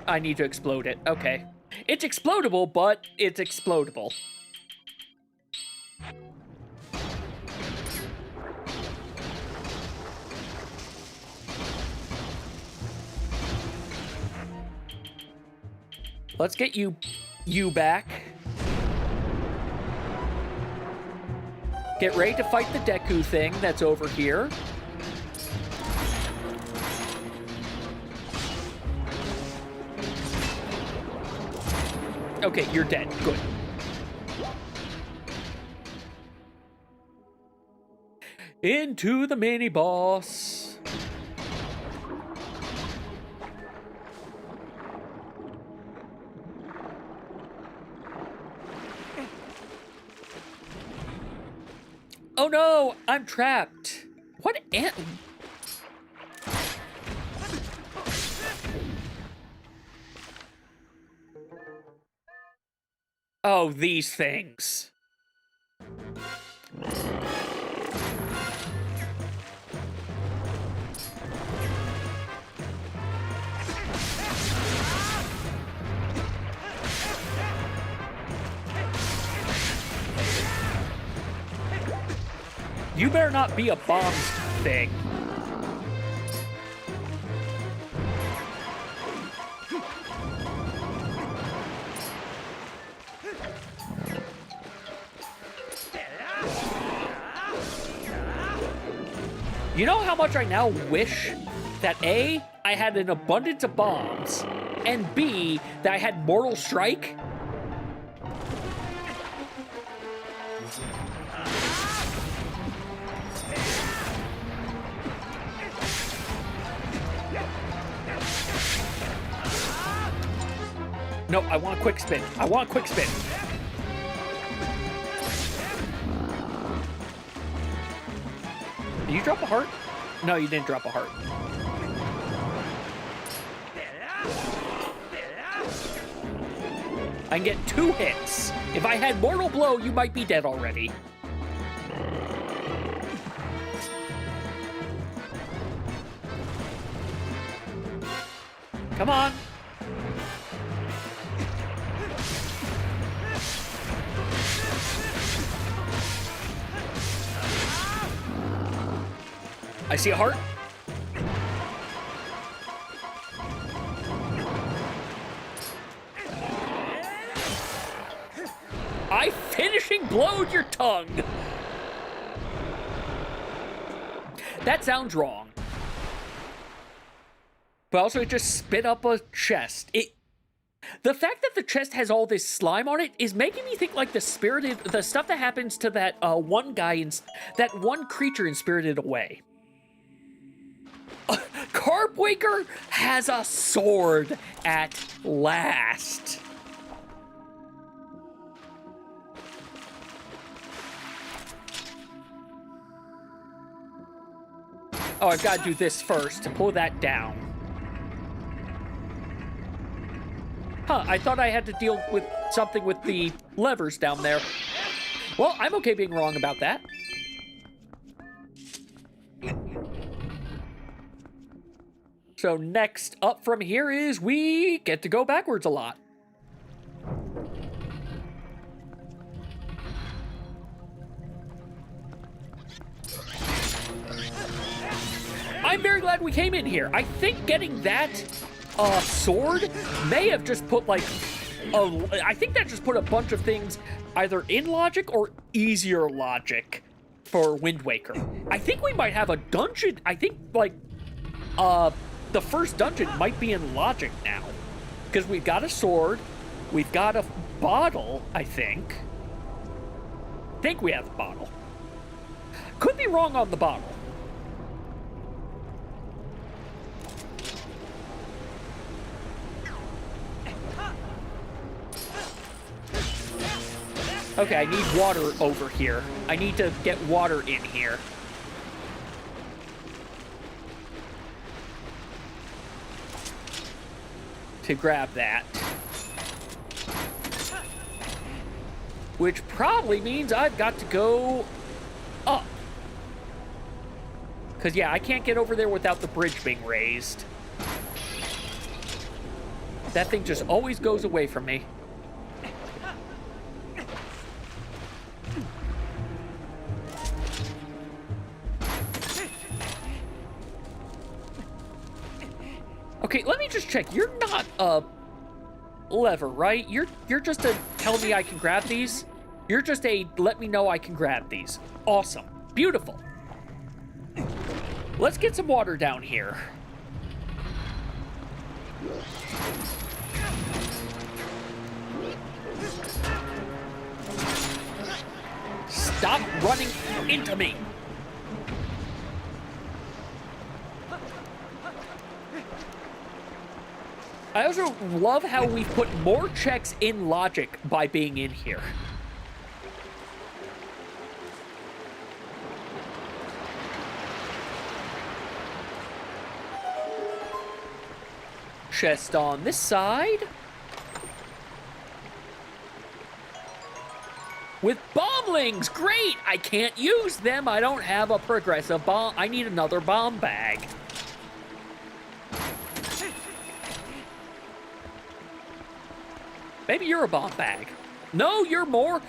I need to explode it. Okay. It's explodable, but it's explodable. Let's get you back. Get ready to fight the Deku thing that's over here. Okay, you're dead. Good. Into the mini-boss. Oh no, I'm trapped. What am... Oh, these things. You better not be a bomb thing. You know how much I now wish that A, I had an abundance of bombs, and B, that I had Mortal Strike? No, I want a quick spin. I want a quick spin. Did you drop a heart? No, you didn't drop a heart. I can get 2 hits. If I had Mortal Blow, you might be dead already. Come on. I see a heart. I finishing blowed your tongue. That sounds wrong. But also it just spit up a chest. The fact that the chest has all this slime on it is making me think like the stuff that happens to that one guy, that one creature in Spirited Away. Carpwaker has a sword at last. Oh, I've got to do this first to pull that down. Huh, I thought I had to deal with something with the levers down there. Well, I'm okay being wrong about that. So next up from here is we get to go backwards a lot. I'm very glad we came in here. I think getting that sword may have just put like, I think that just put a bunch of things either in logic or easier logic for Wind Waker. I think we might have a dungeon. I think like, the first dungeon might be in logic now. Because we've got a sword, we've got a bottle, I think. I think we have a bottle. Could be wrong on the bottle. Okay, I need water over here. I need to get water in here. To grab that. Which probably means I've got to go up. Because, yeah, I can't get over there without the bridge being raised. That thing just always goes away from me. Okay, let me just check. You're not a lever, right? You're just a tell me I can grab these? You're just a let me know I can grab these. Awesome. Beautiful. Let's get some water down here. Stop running into me. I also love how we've put more checks in logic by being in here. Chest on this side. With bomblings, great! I can't use them. I don't have a progressive bomb. I need another bomb bag. Maybe you're a bomb bag. No, you're more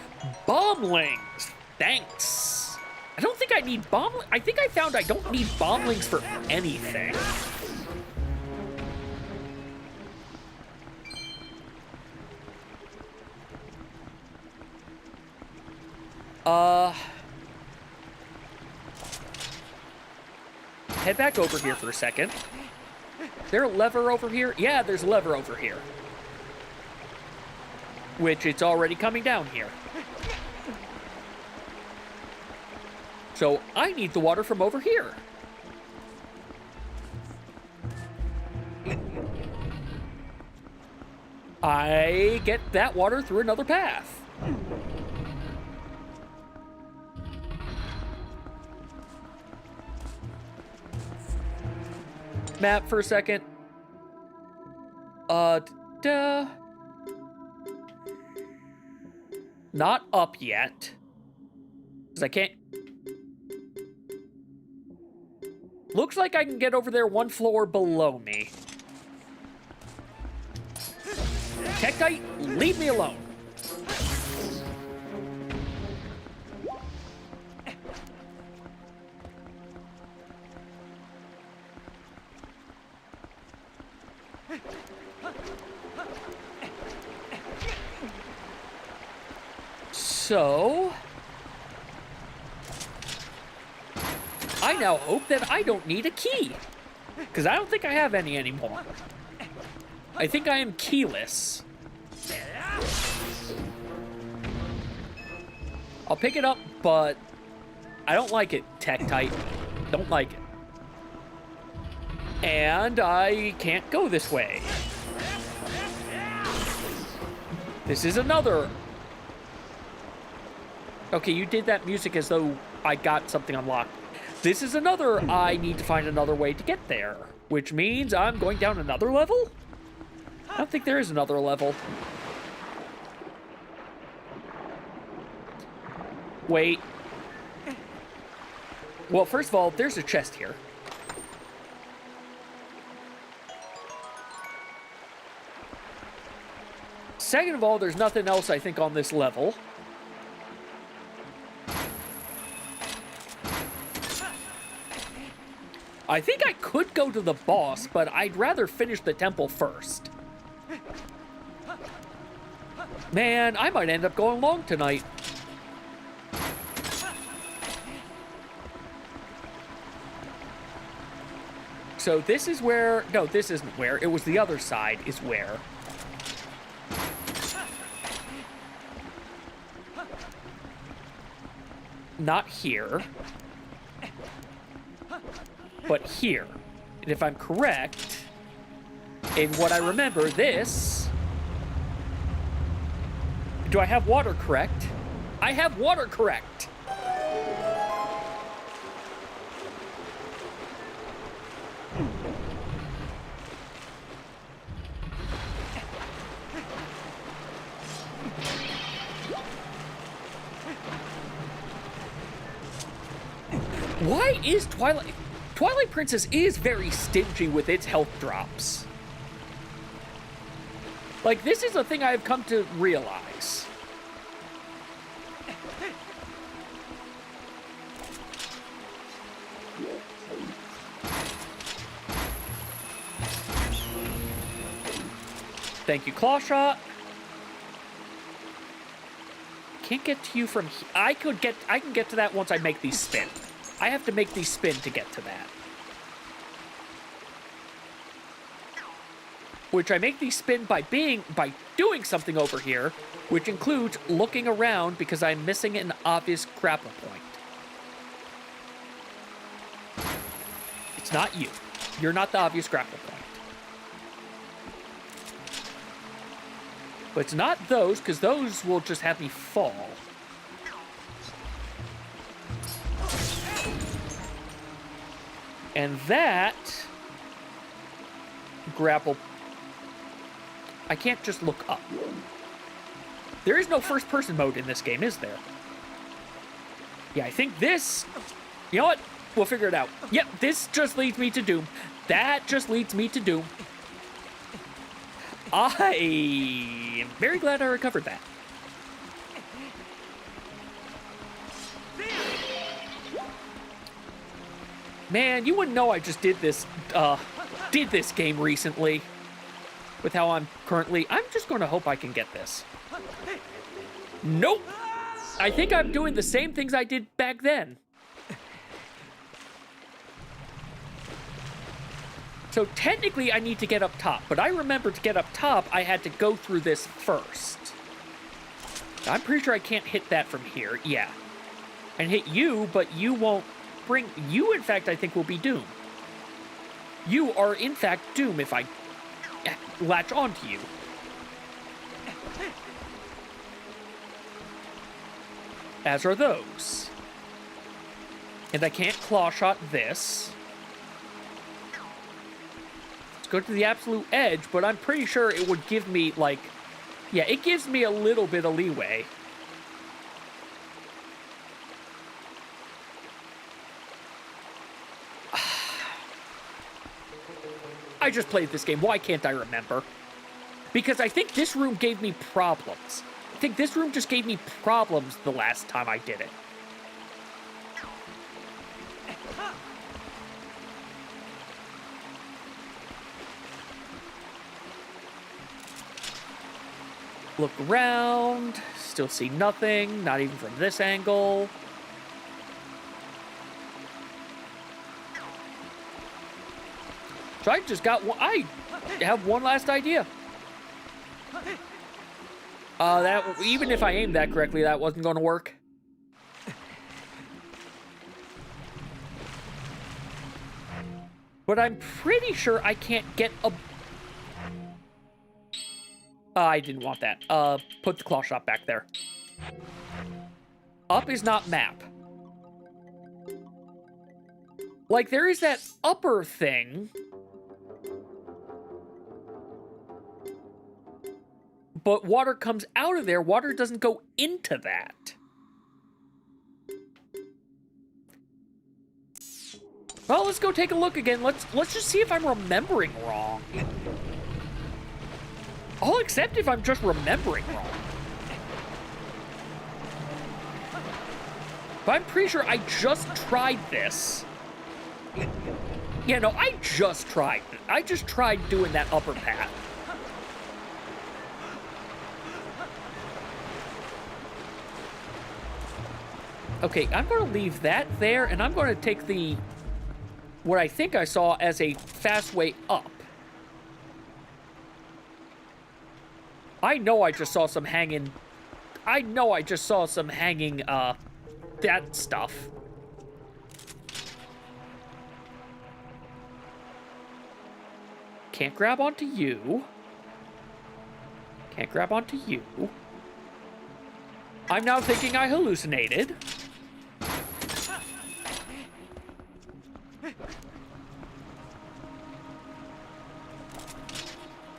bomblings. Thanks. I don't think I need bomb... I think I found I don't need bomblings for anything. Head back over here for a second. Is there a lever over here? Yeah, there's a lever over here. Which it's already coming down here. So I need the water from over here. I get that water through another path. Map for a second. Not up yet. Because I can't... Looks like I can get over there one floor below me. Tektite, leave me alone. So, I now hope that I don't need a key, because I don't think I have any anymore. I think I am keyless. I'll pick it up, but I don't like it, Tektite. Don't like it. And I can't go this way. This is another... Okay, you did that music as though I got something unlocked. This is another, I need to find another way to get there, which means I'm going down another level? I don't think there is another level. Wait. Well, first of all, there's a chest here. Second of all, there's nothing else, I think, on this level. I think I could go to the boss, but I'd rather finish the temple first. Man, I might end up going long tonight. So this is where... No, this isn't where. It was the other side is where. Not here. But here. And if I'm correct, in what I remember, this... Do I have water correct? I have water correct! Why is Twilight Princess is very stingy with its health drops. Like, this is a thing I've come to realize. Thank you, Claw Shot. Can't get to you from here. I can get to that once I make these spin. I have to make these spin to get to that. Which I make these spin by doing something over here, which includes looking around because I'm missing an obvious grapple point. It's not you. You're not the obvious grapple point. But it's not those, because those will just have me fall. And that grapple, I can't just look up. There is no first-person mode in this game, is there? Yeah, I think this, you know what? We'll figure it out. Yep, this just leads me to Doom. That just leads me to Doom. I am very glad I recovered that. Man, you wouldn't know I just did this game recently. With how I'm currently... I'm just going to hope I can get this. Nope. I think I'm doing the same things I did back then. So technically I need to get up top, but I remember to get up top, I had to go through this first. I'm pretty sure I can't hit that from here. Yeah. I can hit you, but you won't bring... You, in fact, I think will be Doom. You are, in fact, Doom if I latch onto you. As are those. And I can't claw shot this. Let's go to the absolute edge, but I'm pretty sure it would give me, like... Yeah, it gives me a little bit of leeway. I just played this game. Why can't I remember? Because I think this room gave me problems. I think this room just gave me problems the last time I did it. Look around. Still see nothing. Not even from this angle. So I just got one. I have one last idea. Even if I aimed that correctly, that wasn't going to work. But I'm pretty sure I can't get a... I didn't want that. Put the claw shot back there. Up is not map. Like, there is that upper thing... But water comes out of there. Water doesn't go into that. Well, let's go take a look again. Let's just see if I'm remembering wrong. I'll accept if I'm just remembering wrong. But I'm pretty sure I just tried this. Yeah, no, I just tried doing that upper path. Okay, I'm going to leave that there, and I'm going to take what I think I saw as a fast way up. I know I just saw some hanging... that stuff. Can't grab onto you. Can't grab onto you. I'm now thinking I hallucinated.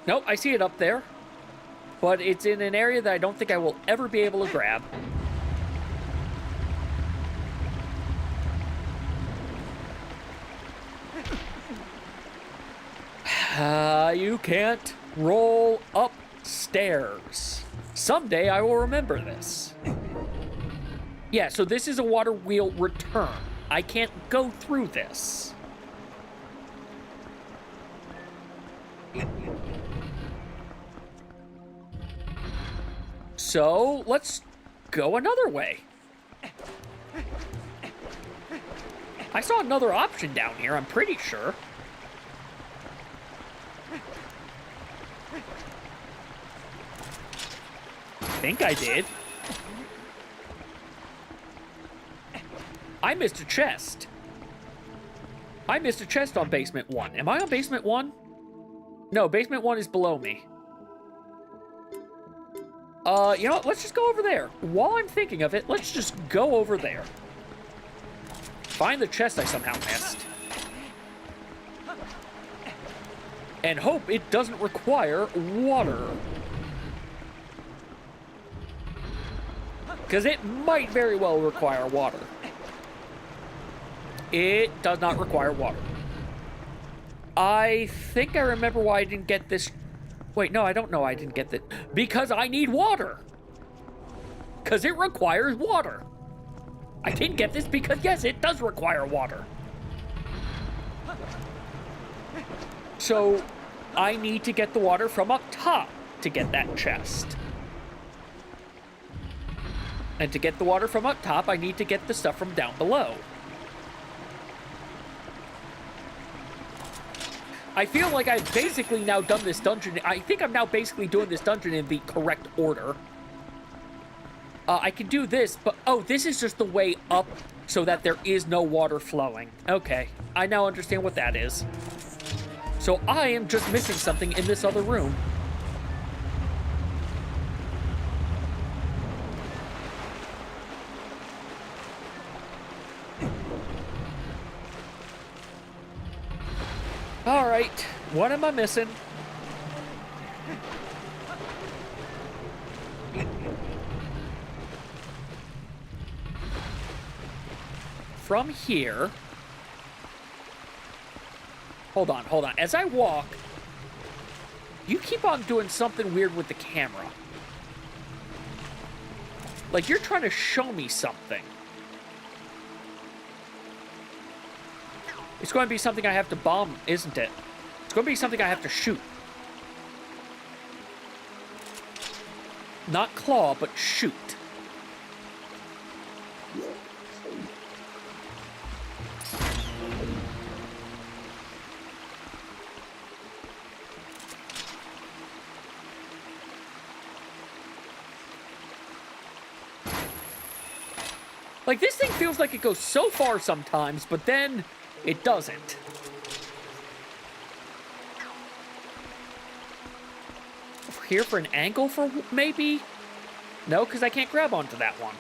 Nope, I see it up there. But it's in an area that I don't think I will ever be able to grab. You can't roll upstairs. Someday I will remember this. Yeah, so this is a water wheel return. I can't go through this. So, let's go another way. I saw another option down here, I'm pretty sure. I think I did. I missed a chest. I missed a chest on basement 1. Am I on basement 1? No, basement 1 is below me. You know what? Let's just go over there. While I'm thinking of it, let's just go over there. Find the chest I somehow missed. And hope it doesn't require water. Because it might very well require water. It does not require water. I think I remember why I didn't get this. Wait, no, I don't know why I didn't get that. Because I need water. Because it requires water. I didn't get this because, yes, it does require water. So I need to get the water from up top to get that chest. And to get the water from up top, I need to get the stuff from down below. I feel like I've basically now done this dungeon. I think I'm now basically doing this dungeon in the correct order. I can do this, but... Oh, this is just the way up so that there is no water flowing. Okay, I now understand what that is. So I am just missing something in this other room. All right, what am I missing? From here... Hold on. As I walk, you keep on doing something weird with the camera. Like you're trying to show me something. It's going to be something I have to bomb, isn't it? It's going to be something I have to shoot. Not claw, but shoot. Like, this thing feels like it goes so far sometimes, but then it doesn't. Over here for an angle for maybe? No, because I can't grab onto that one.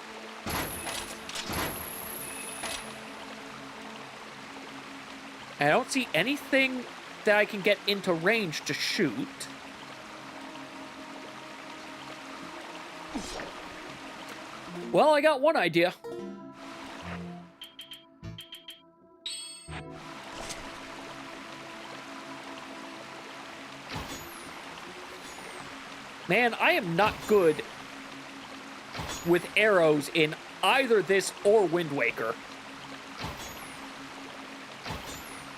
I don't see anything that I can get into range to shoot. Well, I got one idea. Man, I am not good with arrows in either this or Wind Waker.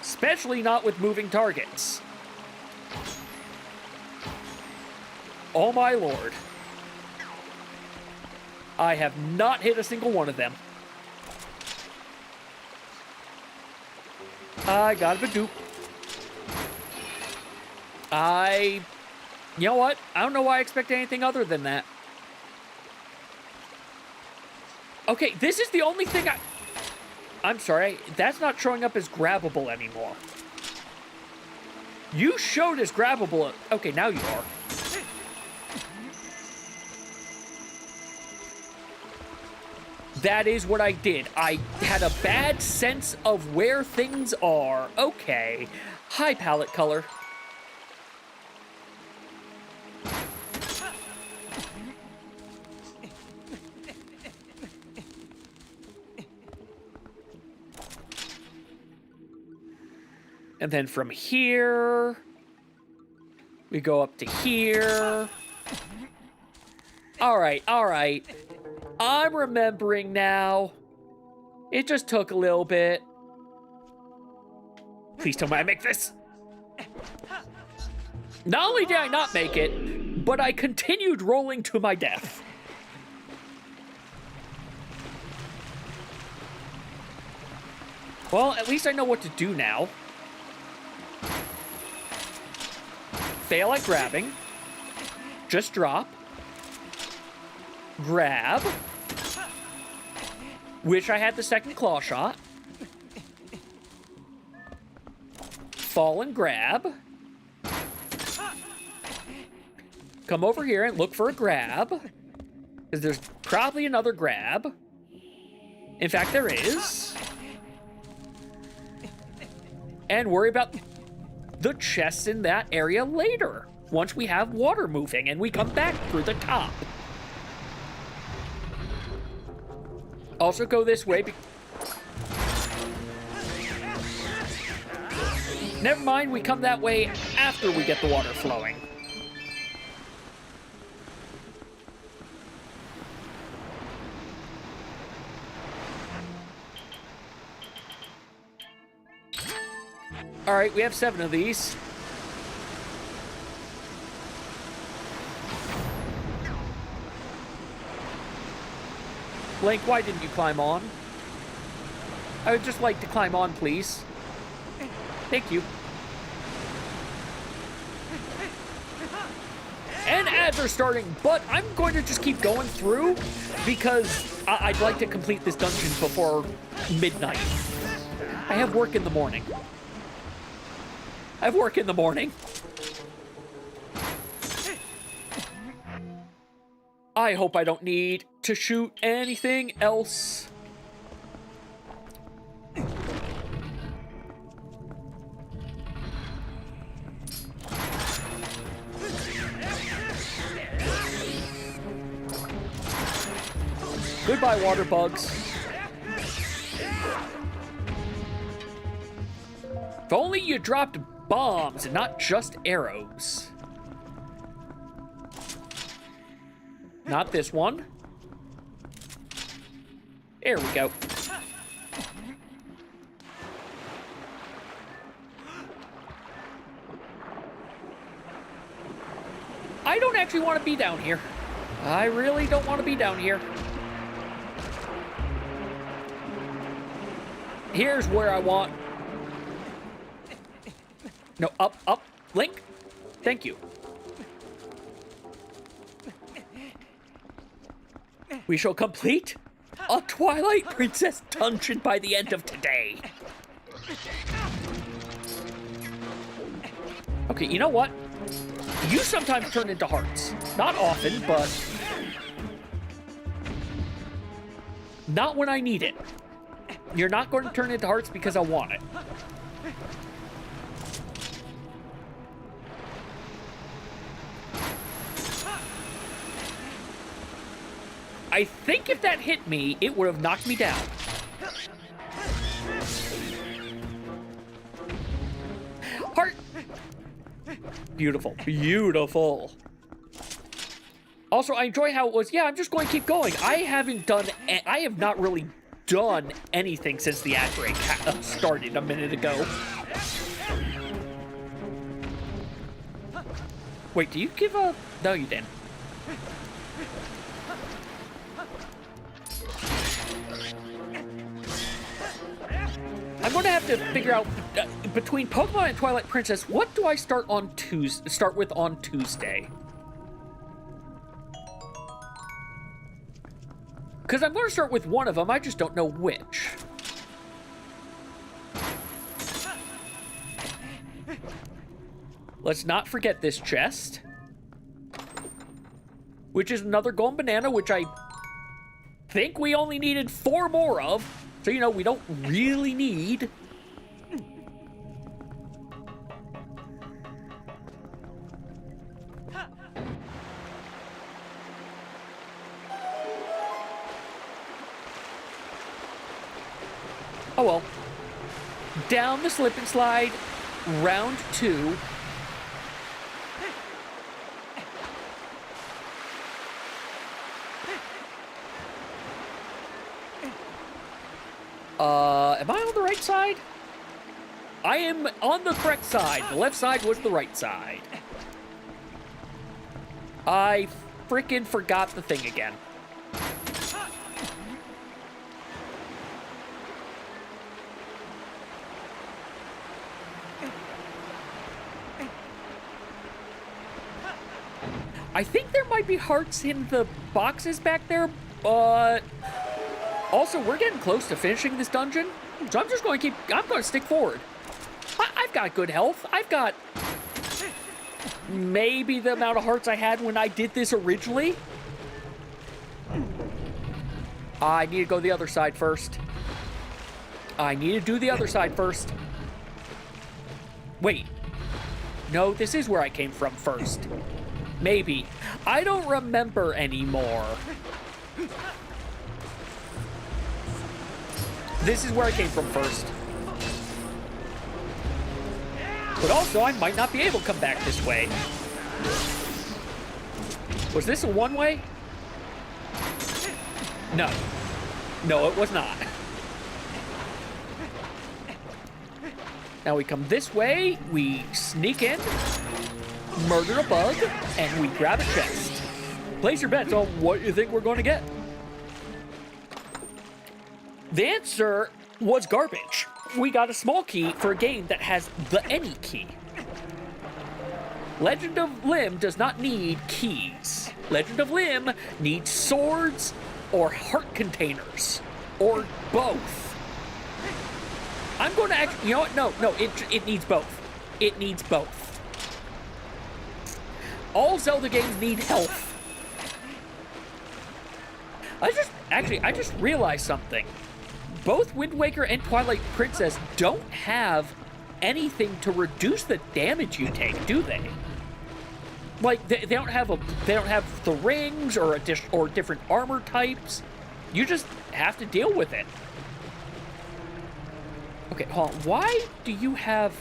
Especially not with moving targets. Oh my lord. I have not hit a single one of them. I got a Badoo. You know what? I don't know why I expect anything other than that. Okay, this is the only thing I'm sorry, that's not showing up as grabbable anymore. You showed as grabbable. Okay, now you are. That is what I did. I had a bad sense of where things are. Okay. Hi, palette color. And then from here, we go up to here. All right. I'm remembering now. It just took a little bit. Please tell me I make this. Not only did I not make it, but I continued rolling to my death. Well, at least I know what to do now. Fail at grabbing. Just drop. Grab. Wish I had the second claw shot. Fall and grab. Come over here and look for a grab. Because there's probably another grab. In fact, there is. And worry about the chests in that area later. Once we have water moving and we come back through the top. Also go this way. Never mind, we come that way after we get the water flowing. All right, we have 7 of these. Link, why didn't you climb on? I would just like to climb on, please. Thank you. And ads are starting, but I'm going to just keep going through because I'd like to complete this dungeon before midnight. I have work in the morning. I hope I don't need to shoot anything else. Goodbye, water bugs. If only you dropped bombs and not just arrows. Not this one. There we go. I don't actually want to be down here. I really don't want to be down here. Here's where I want... No, up. Link, thank you. We shall complete a Twilight Princess dungeon by the end of today. Okay, you know what? You sometimes turn into hearts. Not often, but... not when I need it. You're not going to turn into hearts because I want it. I think if that hit me, it would have knocked me down. Heart! Beautiful. Beautiful. Also, I enjoy how it was, yeah, I'm just going to keep going. I have not really done anything since the ad break started a minute ago. Wait, do you give a... No, you didn't. I'm going to have to figure out between Pokemon and Twilight Princess, what do I start with on Tuesday? Because I'm going to start with one of them, I just don't know which. Let's not forget this chest. Which is another golden banana, which I think we only needed 4 more of. So, you know, we don't really need... Oh well. Down the slip and slide, round 2. Am I on the right side? I am on the correct side. The left side was the right side. I frickin' forgot the thing again. I think there might be hearts in the boxes back there, but... Also, we're getting close to finishing this dungeon, so I'm just going to I'm going to stick forward. I've got good health. I've got maybe the amount of hearts I had when I did this originally. I need to go the other side first. I need to do the other side first. Wait. No, this is where I came from first. Maybe. I don't remember anymore. This is where I came from first. But also, I might not be able to come back this way. Was this a one-way? No. No, it was not. Now we come this way, we sneak in, murder a bug, and we grab a chest. Place your bets on what you think we're going to get. The answer was garbage. We got a small key for a game that has the any key. Legend of Limb does not need keys. Legend of Limb needs swords or heart containers, or both. I'm going to actually, you know what? No, it needs both. It needs both. All Zelda games need health. I just realized something. Both Wind Waker and Twilight Princess don't have anything to reduce the damage you take, do they? Like they don't have the rings or different armor types. You just have to deal with it. Okay, hold on. Why do you have?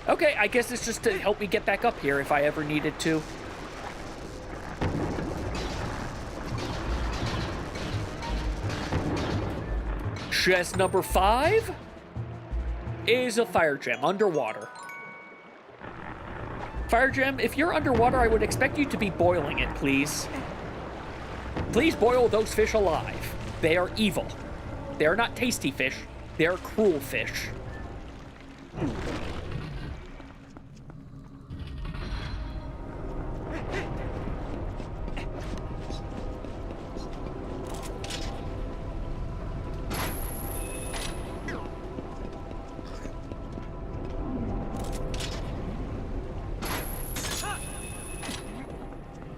Okay, I guess it's just to help me get back up here if I ever needed to. Chest number 5 is a fire gem underwater. Fire gem, if you're underwater, I would expect you to be boiling it, please. Please boil those fish alive. They are evil. They are not tasty fish. They are cruel fish.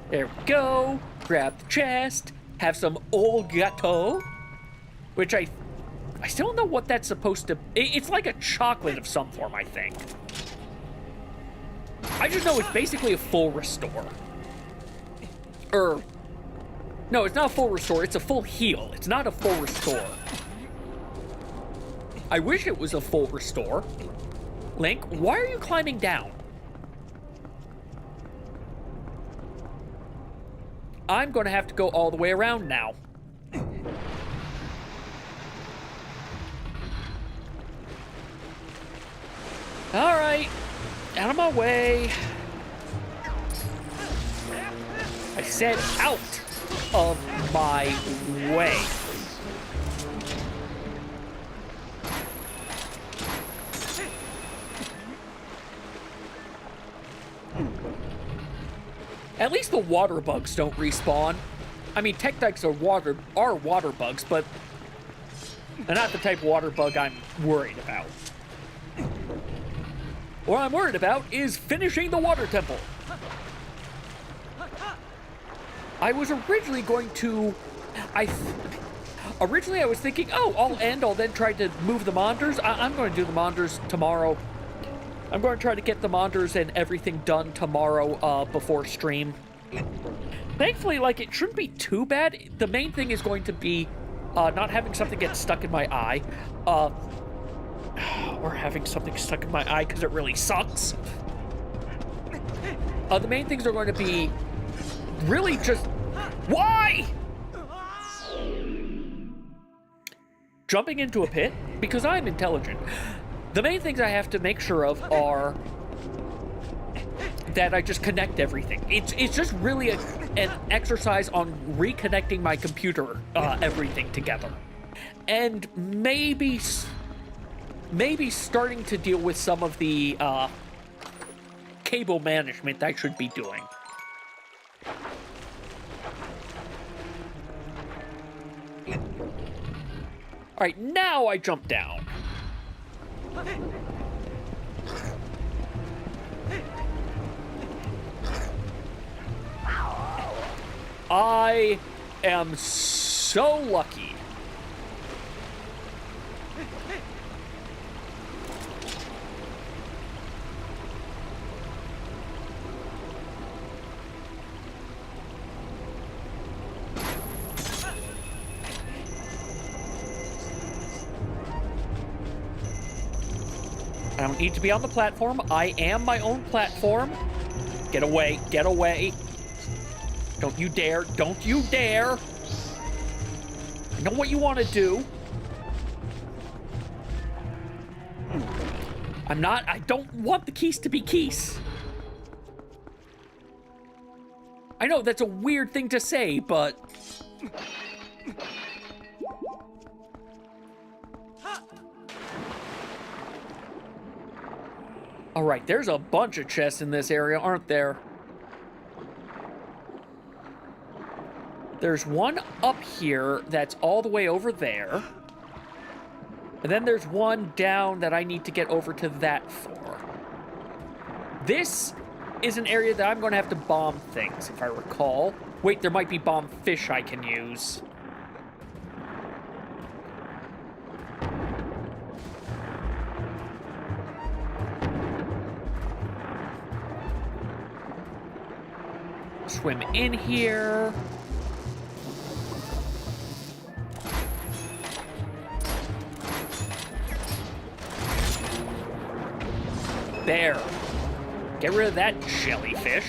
There we go. Grab the chest. Have some old gâteau, which I still don't know what that's supposed to. It's like a chocolate of some form, I think. I just know it's basically a full restore. No, it's not a full restore. It's a full heal. It's not a full restore. I wish it was a full restore. Link, why are you climbing down? I'm going to have to go all the way around now. All right, out of my way. I said out of my way. At least the water bugs don't respawn. I mean, Tektites are water bugs, but they're not the type of water bug I'm worried about. What I'm worried about is finishing the water temple. I was originally going to... Originally I was thinking, oh, I'll then try to move the Monders. I'm going to do the Monders tomorrow. I'm going to try to get the Monders and everything done tomorrow before stream. Thankfully, like, it shouldn't be too bad. The main thing is going to be not having something get stuck in my eye. Or having something stuck in my eye because it really sucks. The main things are going to be really just... Why? Jumping into a pit, because I'm intelligent. The main things I have to make sure of are that I just connect everything. It's just really an exercise on reconnecting my computer, everything together. And maybe starting to deal with some of the cable management I should be doing. All right, now I jump down. I am so lucky. I don't need to be on the platform. I am my own platform. Get away. Get away. Don't you dare. Don't you dare. I know what you want to do. I don't want the keys to be keys. I know that's a weird thing to say, but Alright, there's a bunch of chests in this area, aren't there? There's one up here that's all the way over there. And then there's one down that I need to get over to that for. This is an area that I'm going to have to bomb things, if I recall. Wait, there might be bomb fish I can use. Swim in here. There. Get rid of that jellyfish.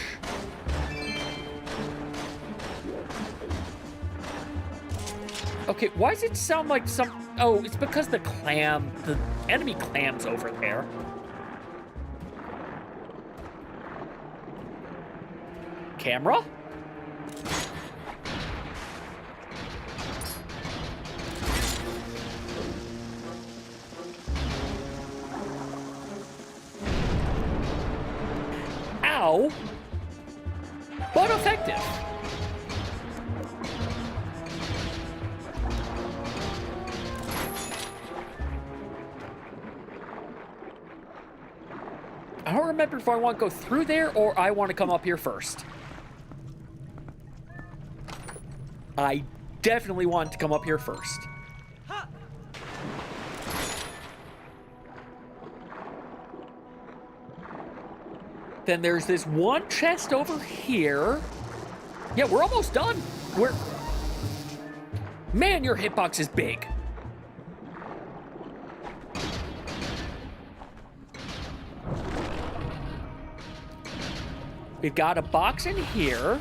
Okay, why does it sound like some... Oh, it's because the enemy clam's over there. Camera? Ow! But effective. I don't remember if I want to go through there or I want to come up here first. I definitely want to come up here first. Then there's this one chest over here. Yeah, we're almost done. Man, your hitbox is big. We've got a box in here.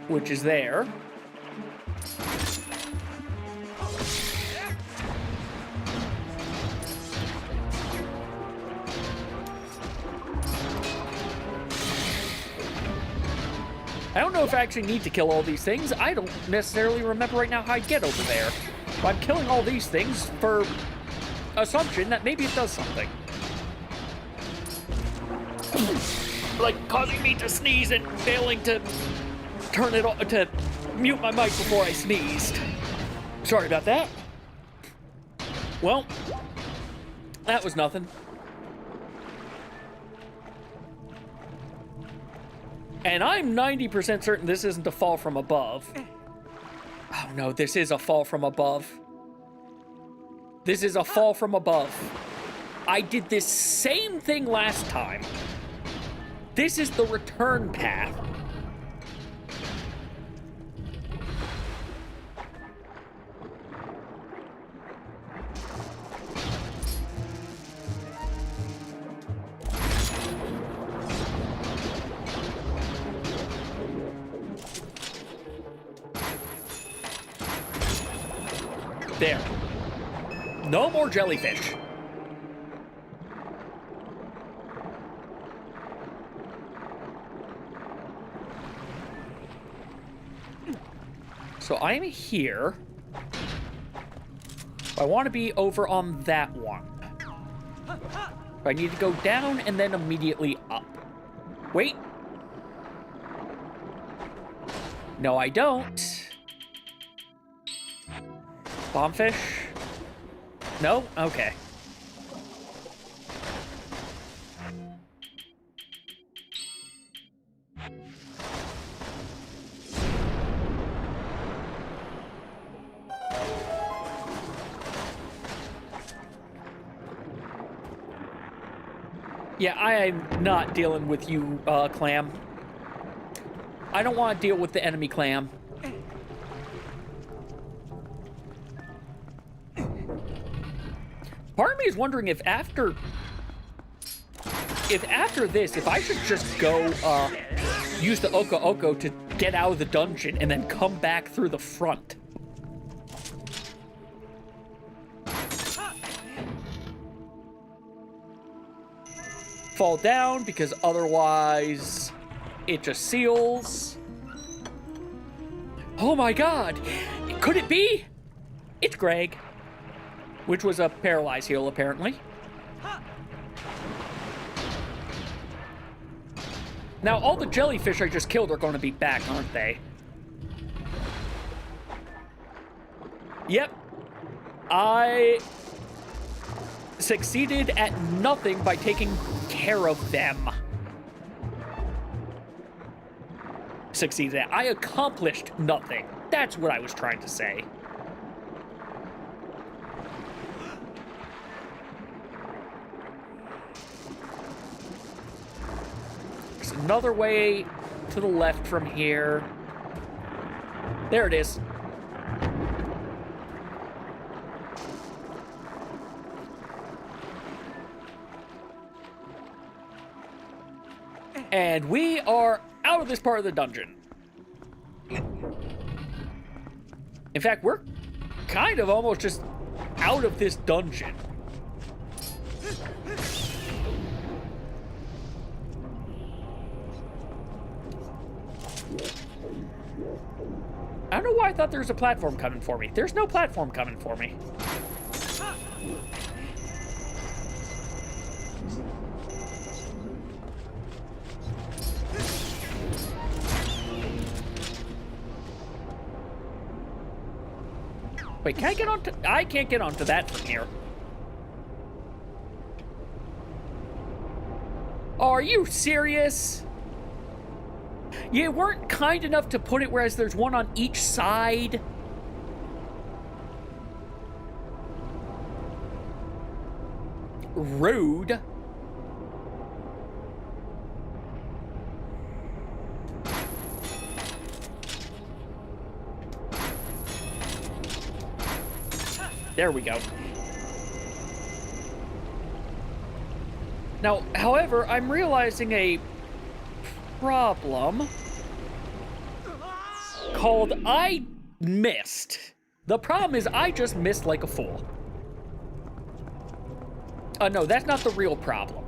Which is there. I don't know if I actually need to kill all these things. I don't necessarily remember right now how I get over there. But I'm killing all these things for assumption that maybe it does something. Like causing me to sneeze and failing to turn it off, to mute my mic before I sneezed. Sorry about that. Well, that was nothing. And I'm 90% certain this isn't a fall from above. Oh no, this is a fall from above. This is a fall from above. I did this same thing last time. This is the return path. There. No more jellyfish. So I'm here. I want to be over on that one. I need to go down and then immediately up. Wait. No, I don't. Bombfish? No? Okay. Yeah, I am not dealing with you, clam. I don't want to deal with the enemy clam. Part of me is wondering if after this, if I should just go use the Oko Oko to get out of the dungeon and then come back through the front. fall down because otherwise it just seals. Oh my god! Could it be? It's Greg. Which was a paralyzed heal, apparently. Now, all the jellyfish I just killed are going to be back, aren't they? Yep. I succeeded at nothing by taking care of them. Succeeded at. I accomplished nothing. That's what I was trying to say. There's another way to the left from here. There it is. And we are out of this part of the dungeon. In fact, we're kind of almost just out of this dungeon. I don't know why I thought there was a platform coming for me. There's no platform coming for me. Wait, can I get onto... I can't get onto that from here. Are you serious? You weren't kind enough to put it whereas there's one on each side? Rude. There we go. Now, however, I'm realizing a problem called I missed. The problem is I just missed like a fool. No, that's not the real problem.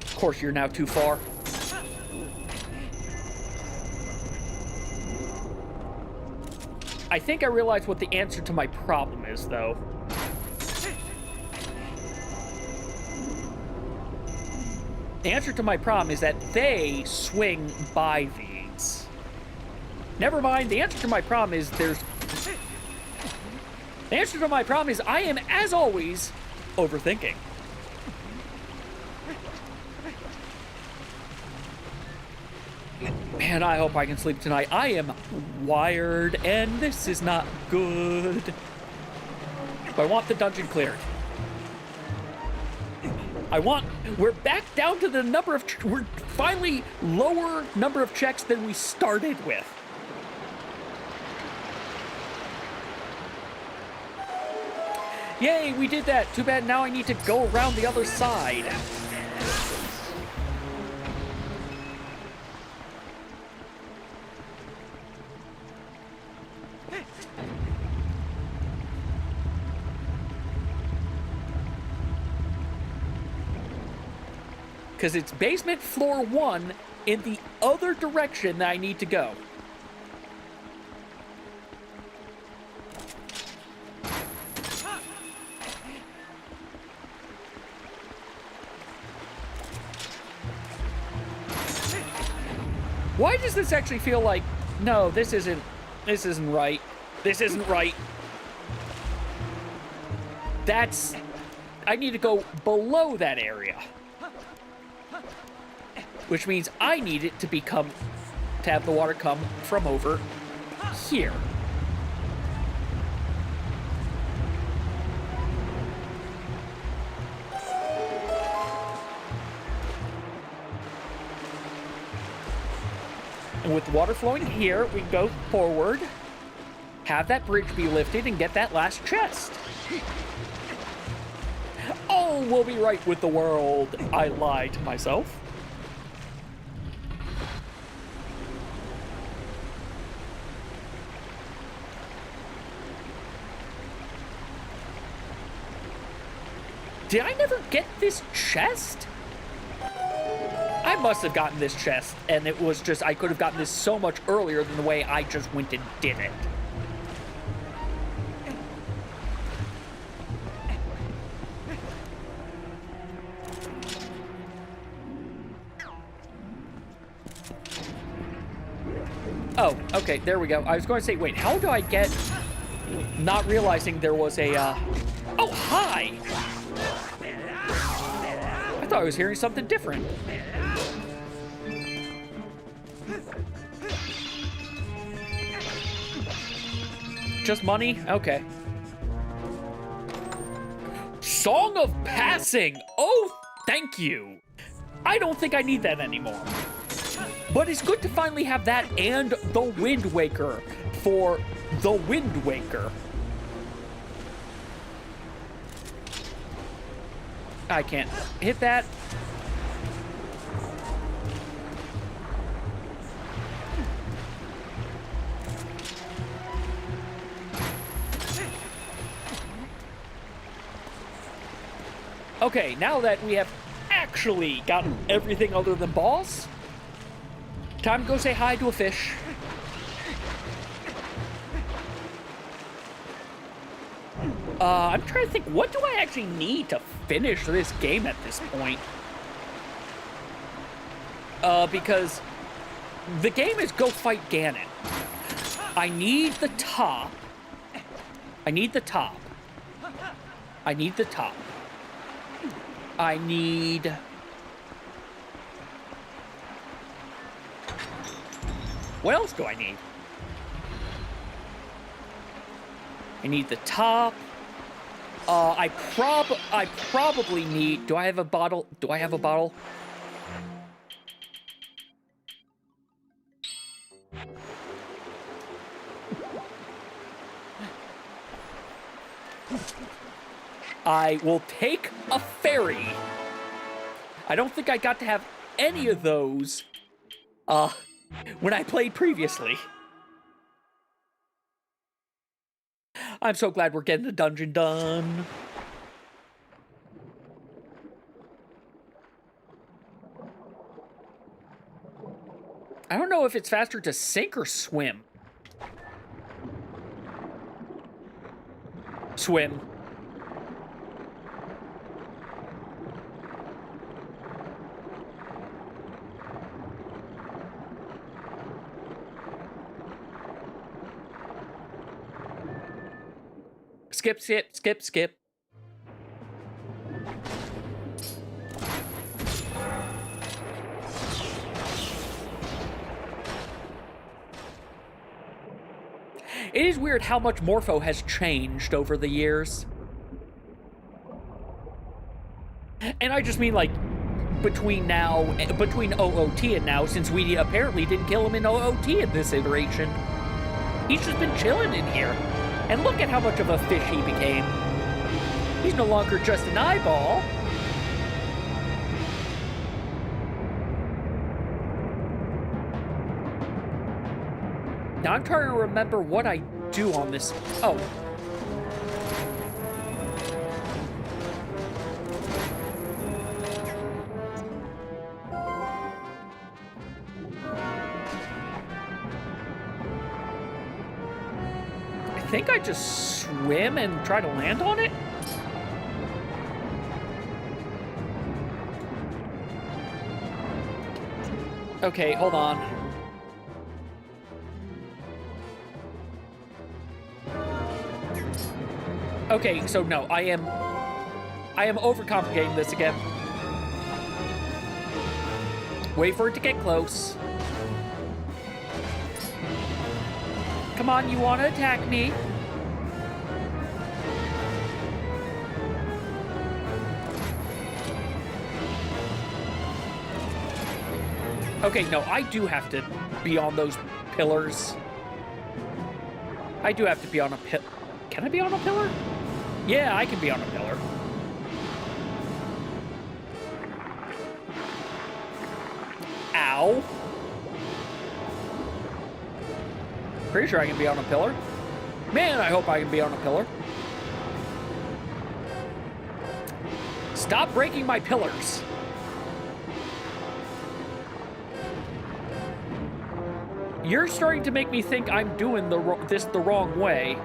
Of course, you're now too far. I think I realized what the answer to my problem is, though. The answer to my problem is that they swing by these. Never mind, the answer to my problem is there's... The answer to my problem is I am, as always, overthinking. Man, I hope I can sleep tonight. I am wired, and this is not good. But I want the dungeon cleared. We're back down to the number of... We're finally lower number of checks than we started with. Yay, we did that. Too bad now I need to go around the other side. Because it's basement floor 1 in the other direction that I need to go. Why does this actually feel like, no, this isn't right. This isn't right. I need to go below that area. Which means I need it to have the water come from over here. And with the water flowing here, we go forward, have that bridge be lifted, and get that last chest. Oh, we'll be right with the world. I lied to myself. Did I never get this chest? I must have gotten this chest, and it was just, I could have gotten this so much earlier than the way I just went and did it. Oh, okay, there we go. I was going to say, wait, how do I get... Not realizing there was a, Oh, hi! I thought I was hearing something different. Just money? Okay. Song of Passing! Oh, thank you! I don't think I need that anymore. But it's good to finally have that and the Wind Waker for the Wind Waker. I can't hit that. Okay, now that we have actually gotten everything other than boss, time to go say hi to a fish. I'm trying to think, what do I actually need to finish this game at this point? Because the game is go fight Ganon. I need the top. I need the top. I need the top. I need... What else do I need? I need the top. I probably need... Do I have a bottle? Do I have a bottle? I will take a fairy. I don't think I got to have any of those when I played previously. I'm so glad we're getting the dungeon done. I don't know if it's faster to sink or swim. Swim. Skip, skip, skip, skip. It is weird how much Morpho has changed over the years. And I just mean, like, between OOT and now, since we apparently didn't kill him in OOT in this iteration. He's just been chilling in here. And look at how much of a fish he became. He's no longer just an eyeball. Now I'm trying to remember what I do on this. Oh. I think I just swim and try to land on it? Okay, hold on. Okay, so no, I am overcomplicating this again. Wait for it to get close. Come on, you want to attack me? Okay, no, I do have to be on those pillars. I do have to be on a pillar. Can I be on a pillar? Yeah, I can be on a pillar. Ow. Pretty sure I can be on a pillar. Man, I hope I can be on a pillar. stop breaking my pillars. You're starting to make me think I'm doing this the wrong way.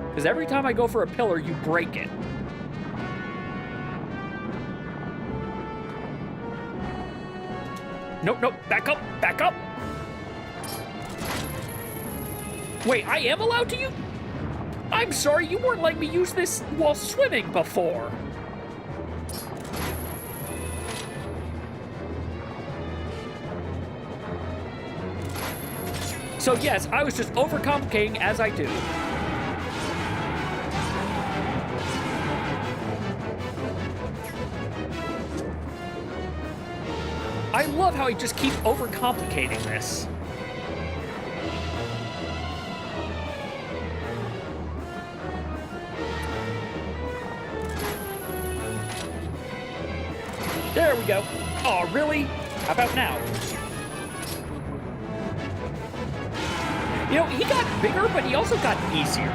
Because every time I go for a pillar, you break it. Nope, nope, back up, back up. Wait, I am allowed to use... I'm sorry, you weren't letting me use this while swimming before. So yes, I was just overcomplicating as I do. I love how I just keep overcomplicating this. There we go. Oh, really? How about now? You know, he got bigger, but he also got easier.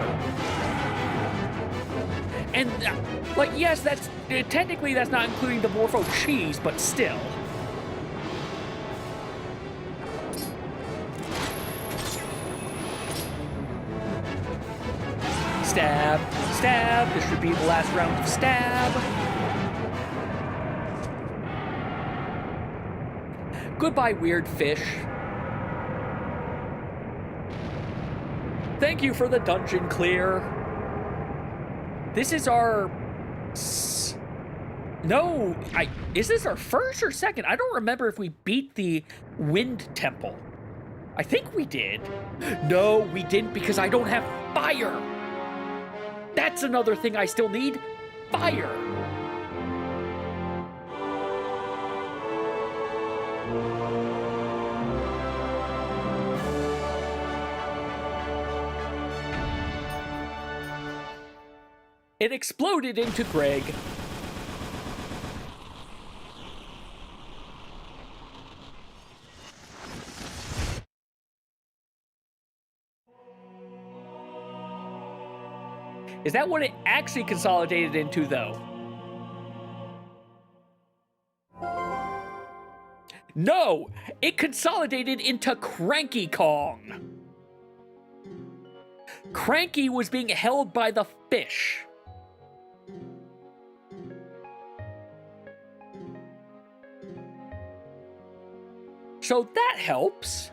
And, like, yes, that's... technically, that's not including the Morpho cheese, but still. Stab, stab. This should be the last round of stab. Goodbye, weird fish. Thank you for the dungeon clear. This is our... No, is this our first or second? I don't remember if we beat the Wind Temple. I think we did. No, we didn't because I don't have fire. That's another thing I still need. Fire. It exploded into Greg. Is that what it actually consolidated into, though? No! It consolidated into Cranky Kong! Cranky was being held by the fish. So that helps.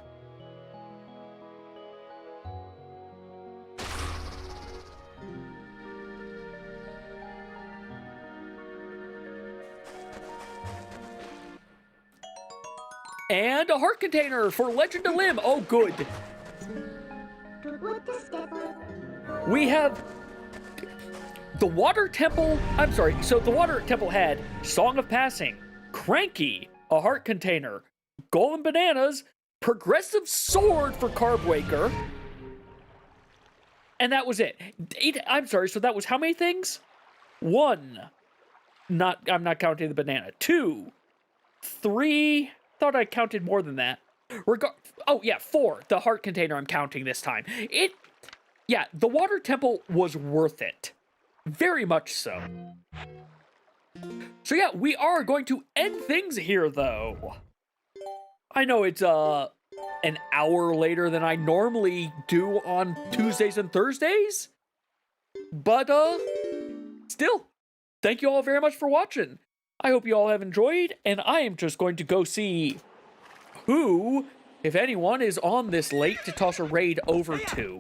And a heart container for Legend of Limb. Oh, good. We have the Water Temple. I'm sorry. So the Water Temple had Song of Passing, Cranky, a heart container, Golden Bananas, Progressive Sword for Carbwaker, and that was it. I'm sorry. So that was how many things? 1. I'm not counting the banana. 2, 3. Thought I counted more than that. Oh yeah, 4. The heart container I'm counting this time. Yeah, the Water Temple was worth it. Very much so. So yeah, we are going to end things here, though. I know it's, an hour later than I normally do on Tuesdays and Thursdays. But, still, thank you all very much for watching. I hope you all have enjoyed, and I am just going to go see who, if anyone, is on this late to toss a raid over to.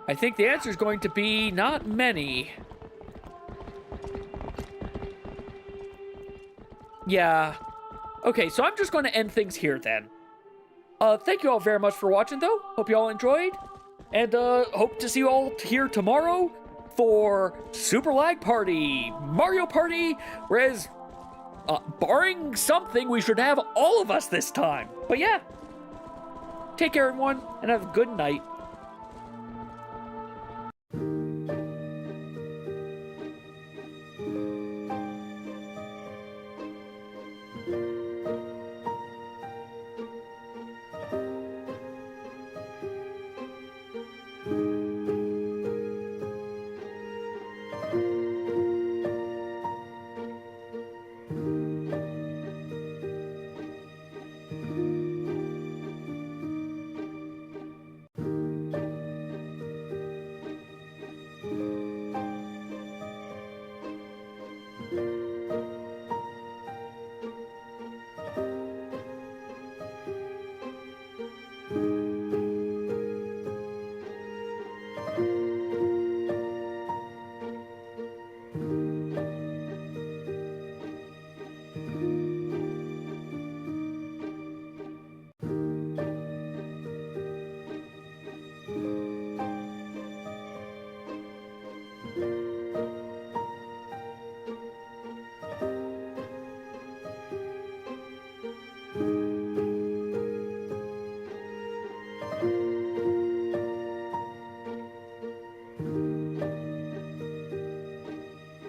I think the answer is going to be not many. Yeah. Okay, so I'm just going to end things here then. Thank you all very much for watching, though. Hope you all enjoyed. And, hope to see you all here tomorrow for Super Lag Party, Mario Party, whereas, barring something, we should have all of us this time. But yeah, take care everyone, and have a good night.